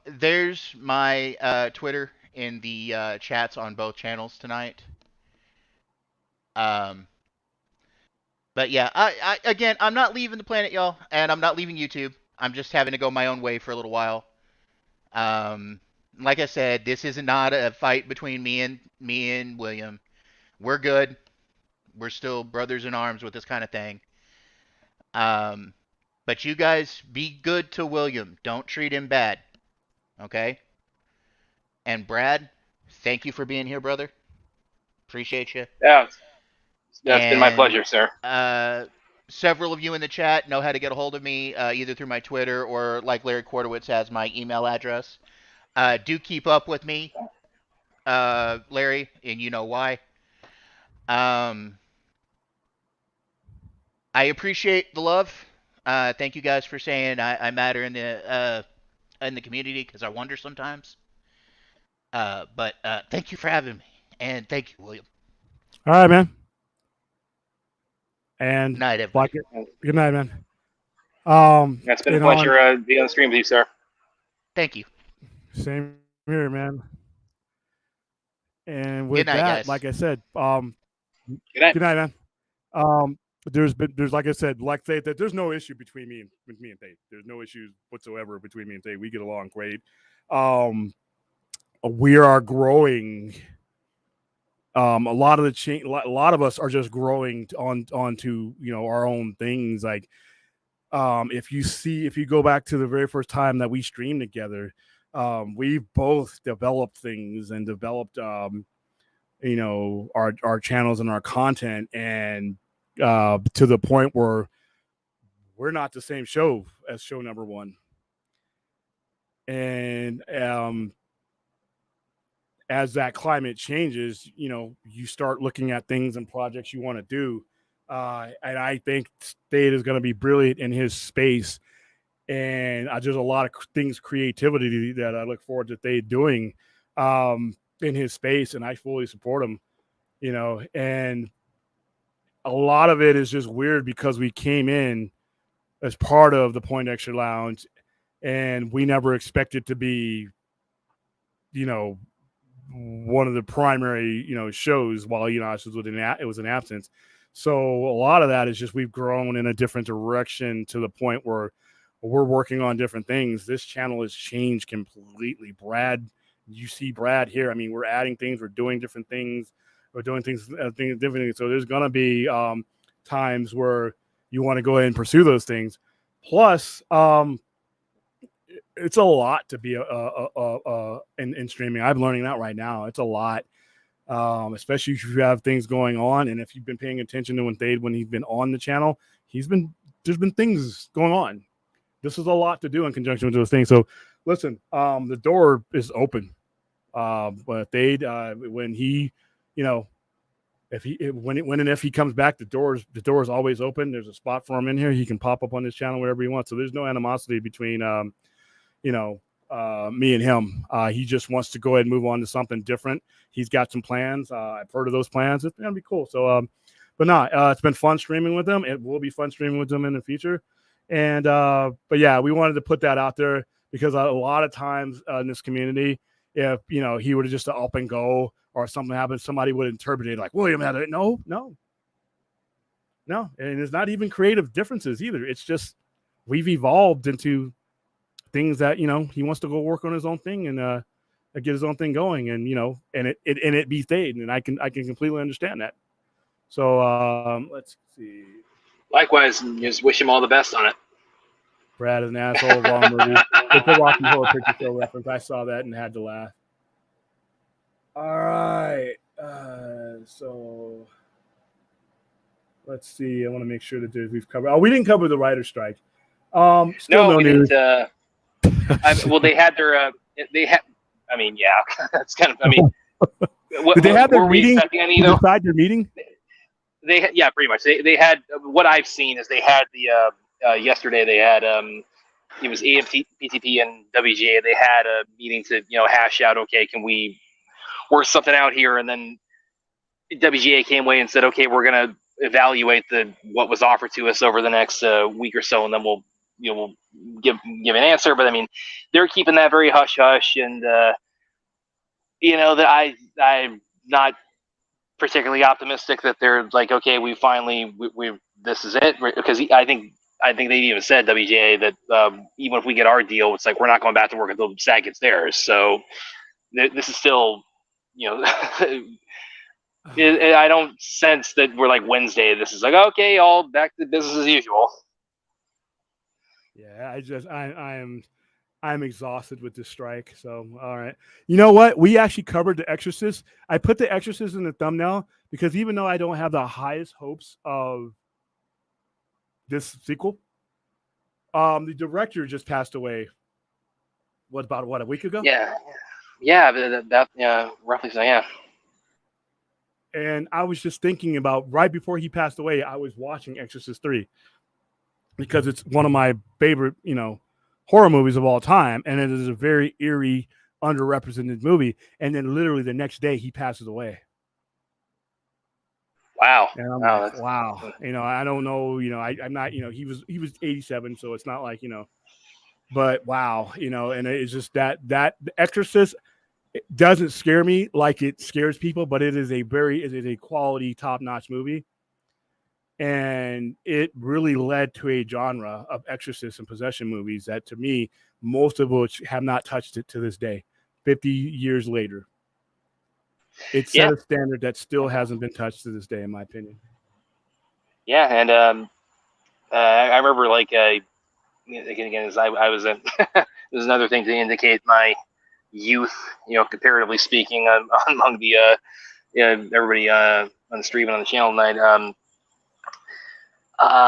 There's my Twitter in the chats on both channels tonight. But yeah, again, I'm not leaving the planet, y'all, and I'm not leaving YouTube. I'm just having to go my own way for a little while. Like I said, this is not a fight between me and William. We're good. We're still brothers in arms with this kind of thing. But you guys be good to William. Don't treat him bad. Okay? And Brad, thank you for being here, brother. Appreciate you. Yeah, it's been my And pleasure, sir. several of you in the chat know how to get a hold of me, either through my Twitter or, like Larry Quarterwitz has, my email address. Do keep up with me, Larry, and you know why. I appreciate the love. Thank you guys for saying I matter in the community, because I wonder sometimes. But thank you for having me, and thank you, William. All right, man. And Good night, everybody. good night, man. It's been a pleasure being on the stream with you, sir. Thank you. Same here, man. And with Good night, that, guys. like I said, Good night, man. There's like I said, like Tate, that there's no issue between me and Tate. There's no issues whatsoever between me and Tate. We get along great. We are growing. A lot of us are just growing onto our own things. Like, if you go back to the very first time that we streamed together, we've both developed things and developed our channels and our content, and to the point where we're not the same show as show number one. And as that climate changes, you start looking at things and projects you want to do. And I think State is going to be brilliant in his space. And there's a lot of creativity that I look forward to State doing in his space. And I fully support him, and a lot of it is just weird because we came in as part of the Point Extra Lounge, and we never expected to be, one of the primary, shows while it was an absence. So a lot of that is just we've grown in a different direction to the point where we're working on different things. This channel has changed completely. Brad, you see Brad here. I mean, we're adding things, we're doing different things, we're doing things differently. So there's going to be times where you want to go ahead and pursue those things. Plus, it's a lot to be in streaming. I'm learning that right now. It's a lot, especially if you have things going on, and if you've been paying attention to when he's been on the channel, there's been things going on. This is a lot to do in conjunction with those things. So listen, the door is open. But when he, if he comes back, the door is always open. There's a spot for him in here. He can pop up on this channel wherever he wants. So there's no animosity between me and him. He just wants to go ahead and move on to something different. He's got some plans. I've heard of those plans. It's gonna be cool. So, it's been fun streaming with him. It will be fun streaming with him in the future. And but yeah, we wanted to put that out there because a lot of times in this community, if he would have just up and go or something happened, somebody would interpret it like William had it. No, and it's not even creative differences either. It's just we've evolved into things that he wants to go work on his own thing and get his own thing going, and it be stayed, and I can completely understand that. So let's see. Likewise, just wish him all the best on it. Brad is an asshole. Wrong movie. It's a Rocky Horror Picture Show reference. I saw that and had to laugh. All right. So let's see. I want to make sure that we've covered. Oh, we didn't cover the writer strike. Still no news. Didn't. Well, they had their. I mean, yeah. That's kind of. I mean, did they have their meeting? Decide their meeting? Yeah, pretty much. They had what I've seen is they had the yesterday they had it was AMT, PTP, and WGA. They had a meeting to hash out. Okay, can we work something out here? And then WGA came away and said, okay, we're gonna evaluate what was offered to us over the next week or so, and then we'll give an answer. But I mean, they're keeping that very hush hush, and that I'm not particularly optimistic that they're like, okay, we this is it, because I think they even said WGA that even if we get our deal, it's like we're not going back to work until SAG gets theirs. So this is still I don't sense that we're like Wednesday. This is like, okay, all back to business as usual. Yeah, I'm exhausted with this strike. So, all right. You know what? We actually covered The Exorcist. I put The Exorcist in the thumbnail because even though I don't have the highest hopes of this sequel, the director just passed away. About a week ago? Yeah, that roughly so, yeah. And I was just thinking about right before he passed away, I was watching Exorcist 3 because it's one of my favorite, horror movies of all time. And it is a very eerie, underrepresented movie. And then literally the next day he passes away. Wow. And I'm like, wow. I don't know, I'm not, he was 87. So it's not like, but wow, and it's just that The Exorcist, it doesn't scare me like it scares people, but it is a quality, top-notch movie. And it really led to a genre of exorcist and possession movies that, to me, most of which have not touched it to this day, 50 years later. It set a standard that still hasn't been touched to this day, in my opinion. Yeah, and I remember, like, again, as I was in, there's another thing to indicate my youth, comparatively speaking, among the everybody on the stream and on the channel tonight.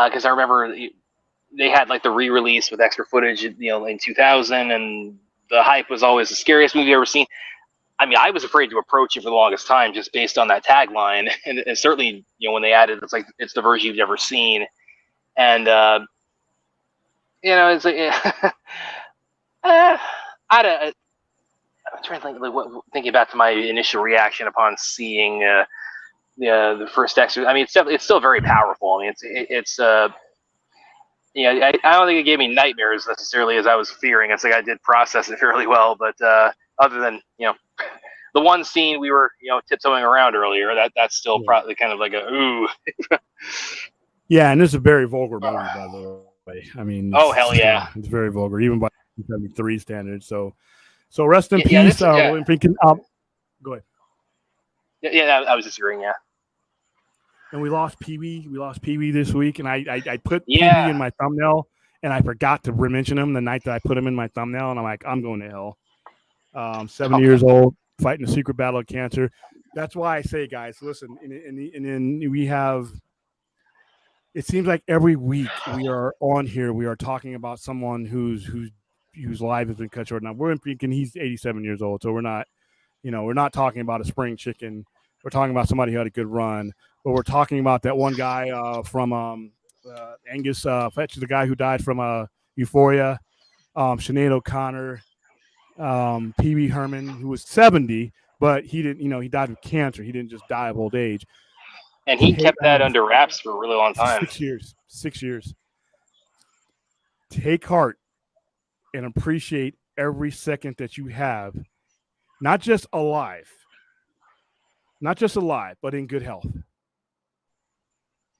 Because I remember they had like the re-release with extra footage, in 2000, and the hype was always the scariest movie I've ever seen. I mean, I was afraid to approach it for the longest time just based on that tagline, and certainly, when they added, it's like it's the version you've never seen, and it's like, I'm trying to think, like, thinking back to my initial reaction upon seeing the first Exorcist. I mean, it's still very powerful. I mean, it's I don't think it gave me nightmares necessarily as I was fearing. It's like I did process it fairly well, but other than the one scene we were tiptoeing around earlier, that's still probably kind of like a ooh. Yeah, and this is a very vulgar movie, by the way. I mean, oh hell yeah, it's very vulgar, even by 1973 standards. So rest in peace. William Friedkin. Go ahead. Yeah, I was just agreeing. Yeah. And we lost Pee Wee. We lost Pee Wee this week, and I put Pee Wee in my thumbnail, and I forgot to mention him the night that I put him in my thumbnail, and I'm like, I'm going to hell. 7 years old, fighting a secret battle of cancer. That's why I say, guys, listen. And we have. It seems like every week we are on here. We are talking about someone whose life has been cut short. Now we're thinking he's 87 years old, so we're not, we're not talking about a spring chicken. We're talking about somebody who had a good run. But we're talking about that one guy from Angus Fetch, the guy who died from Euphoria, Sinead O'Connor, Pee Wee Herman, who was 70, but he didn't, he died of cancer. He didn't just die of old age. And he kept that under wraps for a really long time. 6 years. 6 years. Take heart and appreciate every second that you have, not just alive, but in good health.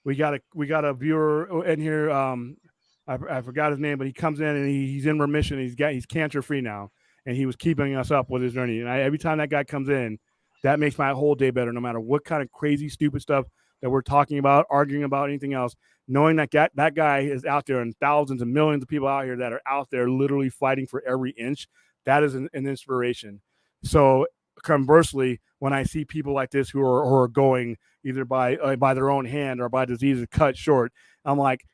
We got a viewer in here. I forgot his name, but he comes in and he's in remission. He's cancer free now, and he was keeping us up with his journey. And every time that guy comes in, that makes my whole day better. No matter what kind of crazy, stupid stuff that we're talking about, arguing about, anything else, knowing that guy is out there and thousands and millions of people out here that are out there literally fighting for every inch, that is an inspiration. So conversely, when I see people like this who are going either by their own hand or by disease cut short, I'm like,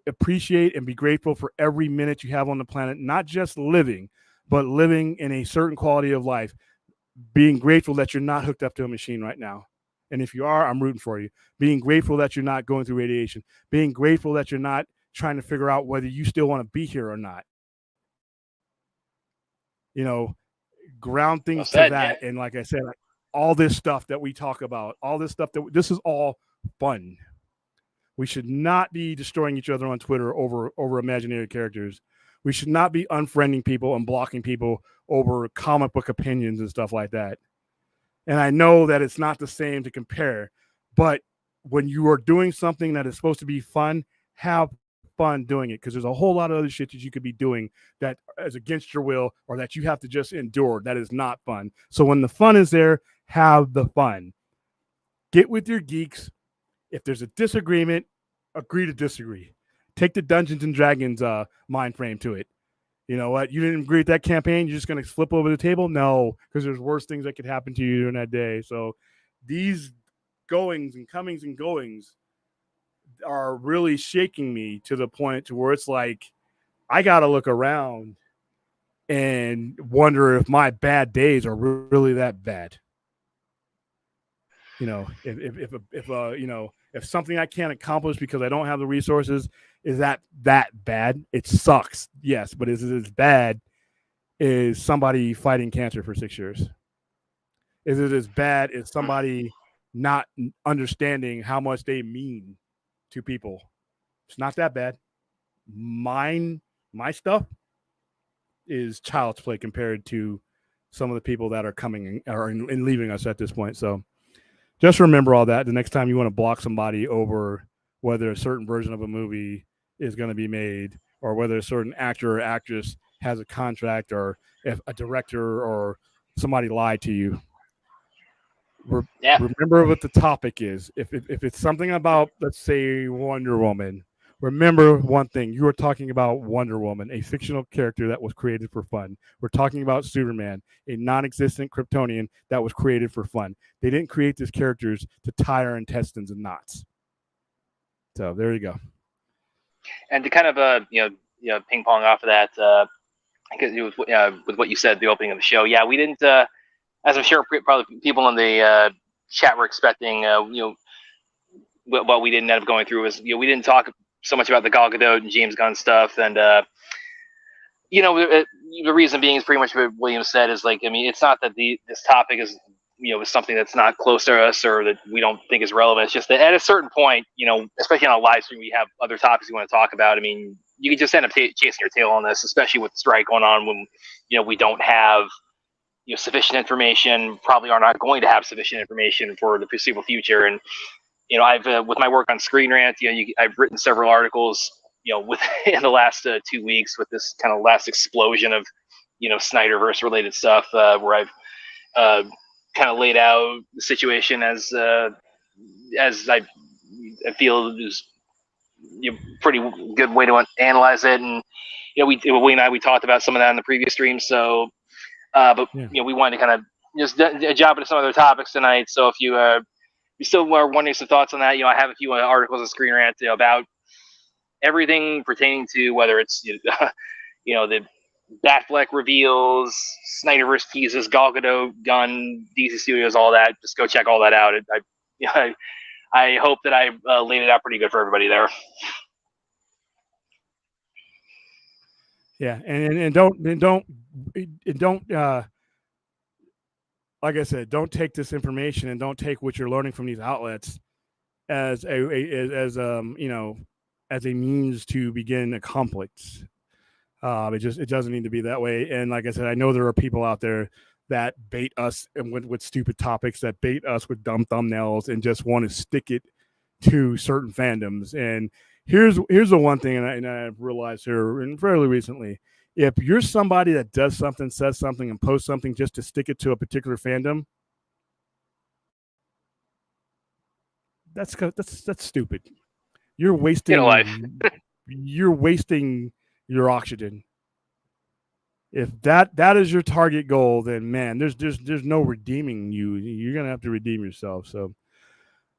appreciate and be grateful for every minute you have on the planet, not just living, but living in a certain quality of life, being grateful that you're not hooked up to a machine right now. And if you are, I'm rooting for you. Being grateful that you're not going through radiation, being grateful that you're not trying to figure out whether you still want to be here or not. Ground things to that. Yeah. And like I said, all this stuff that we talk about, this is all fun. We should not be destroying each other on Twitter over imaginary characters. We should not be unfriending people and blocking people over comic book opinions and stuff like that. And I know that it's not the same to compare, but when you are doing something that is supposed to be fun, have fun doing it, because there's a whole lot of other shit that you could be doing that is against your will or that you have to just endure that is not fun. So when the fun is there, have the fun. Get with your geeks. If there's a disagreement, agree to disagree. Take the Dungeons and Dragons mind frame to it. You know what? You didn't agree with that campaign. You're just going to flip over the table? No, because there's worse things that could happen to you during that day. So these goings and comings and goings are really shaking me to the point to where it's like I got to look around and wonder if my days are really that bad. You know, if something I can't accomplish because I don't have the resources, is that bad? It sucks, yes, but is it as bad as somebody fighting cancer for 6 years? Is it as bad as somebody not understanding how much they mean to people? It's not that bad. My stuff is child's play compared to some of the people that are coming and leaving us at this point. So just remember all that the next time you want to block somebody over whether a certain version of a movie is going to be made or whether a certain actor or actress has a contract or if a director or somebody lied to you. Remember what the topic is. If it's something about, let's say, Wonder Woman, remember one thing. You are talking about Wonder Woman, a fictional character that was created for fun. We're talking about Superman, a non-existent Kryptonian that was created for fun. They didn't create these characters to tie our intestines in knots. So there you go. And to kind of ping pong off of that, because with what you said at the opening of the show, yeah, we didn't. As I'm sure probably people in the chat were expecting, what we didn't end up going through was, we didn't talk so much about the Gal Gadot and James Gunn stuff, and the reason being is pretty much what William said. Is like, I mean, it's not that this topic is is something that's not close to us or that we don't think is relevant. It's just that at a certain point, especially on a live stream, we have other topics we want to talk about. I mean, you can just end up chasing your tail on this, especially with the strike going on when we don't have sufficient information, probably are not going to have sufficient information for the foreseeable future. And I've with my work on Screen Rant, I've written several articles, within the last 2 weeks with this kind of last explosion of Snyderverse related stuff, where I've kind of laid out the situation as I feel is pretty good way to analyze it. And we and I talked about some of that in the previous stream. So. But we wanted to kind of just jump into some other topics tonight. So if you still are wanting some thoughts on that, I have a few articles on Screen Rant about everything pertaining to whether it's the Batfleck reveals, Snyderverse teases, Gal Gadot, Gunn, DC Studios, all that. Just go check all that out. I hope that I laid it out pretty good for everybody there. Yeah, and don't like I said, don't take this information and don't take what you're learning from these outlets as a means to begin a conflict. It doesn't need to be that way. And like I said, I know there are people out there that bait us and with stupid topics, that bait us with dumb thumbnails and just want to stick it to certain fandoms. And here's the one thing, and I've realized here and fairly recently, if you're somebody that does something, says something, and posts something just to stick it to a particular fandom, that's stupid. You're wasting you're wasting your oxygen. If that is your target goal, then man, there's no redeeming you. You're gonna have to redeem yourself. So.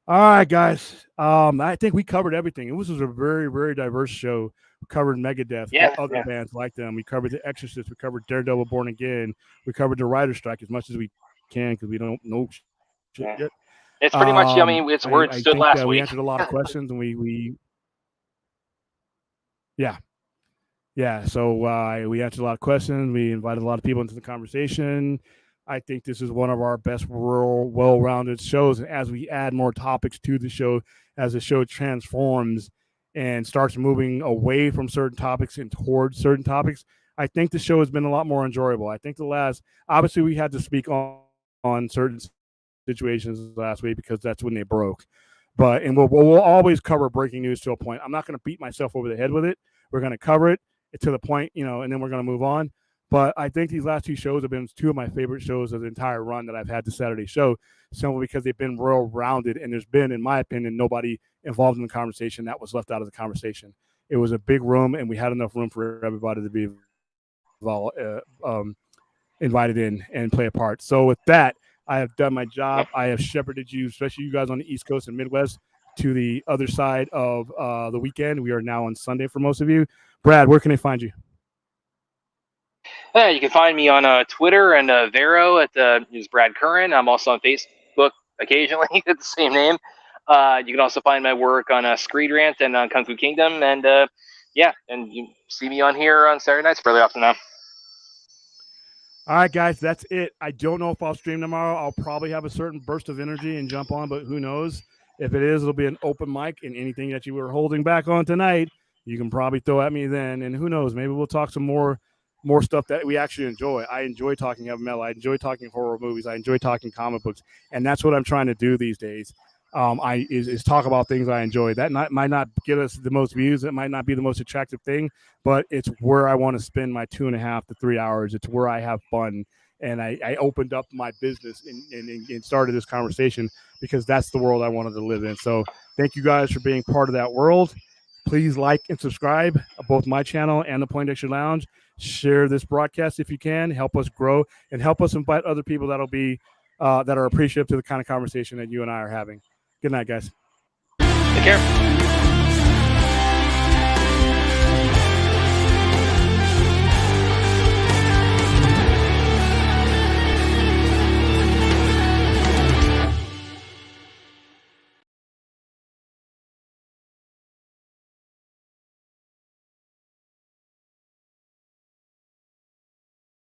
All right, guys. I think we covered everything. It was a very, very diverse show. We covered Megadeth, other bands like them. We covered The Exorcist. We covered Daredevil, Born Again. We covered the writer's strike as much as we can because we don't know shit yet. It's pretty much. I mean, it's where it stood last week. We answered a lot of questions, and we So we answered a lot of questions. We invited a lot of people into the conversation. I think this is one of our best well-rounded shows. And as we add more topics to the show, as the show transforms and starts moving away from certain topics and towards certain topics, I think the show has been a lot more enjoyable. I think obviously we had to speak on certain situations last week because that's when they broke. And we'll always cover breaking news to a point. I'm not going to beat myself over the head with it. We're going to cover it to the point, and then we're going to move on. But I think these last two shows have been two of my favorite shows of the entire run that I've had the Saturday show, simply because they've been well-rounded, and there's been, in my opinion, nobody involved in the conversation that was left out of the conversation. It was a big room, and we had enough room for everybody to be invited in and play a part. So with that, I have done my job. I have shepherded you, especially you guys on the East Coast and Midwest, to the other side of the weekend. We are now on Sunday for most of you. Brad, where can they find you? Yeah, you can find me on Twitter and Vero at is Brad Curran. I'm also on Facebook occasionally at the same name. You can also find my work on Screed Rant and on Kung Fu Kingdom. And and you see me on here on Saturday nights fairly often now. All right, guys, that's it. I don't know if I'll stream tomorrow. I'll probably have a certain burst of energy and jump on, but who knows? If it is, it'll be an open mic, and anything that you were holding back on tonight, you can probably throw at me then. And who knows? Maybe we'll talk some more stuff that we actually enjoy. I enjoy talking heavy metal. I enjoy talking horror movies. I enjoy talking comic books, and that's what I'm trying to do these days. Is talk about things I enjoy. That might not get us the most views. It might not be the most attractive thing, but it's where I want to spend my 2.5 to 3 hours. It's where I have fun. And I opened up my business and started this conversation because that's the world I wanted to live in. So thank you guys for being part of that world. Please like and subscribe both my channel and the Poindexter Lounge. Share this broadcast if you can. Help us grow and help us invite other people that are appreciative to the kind of conversation that you and I are having. Good night, guys. Take care.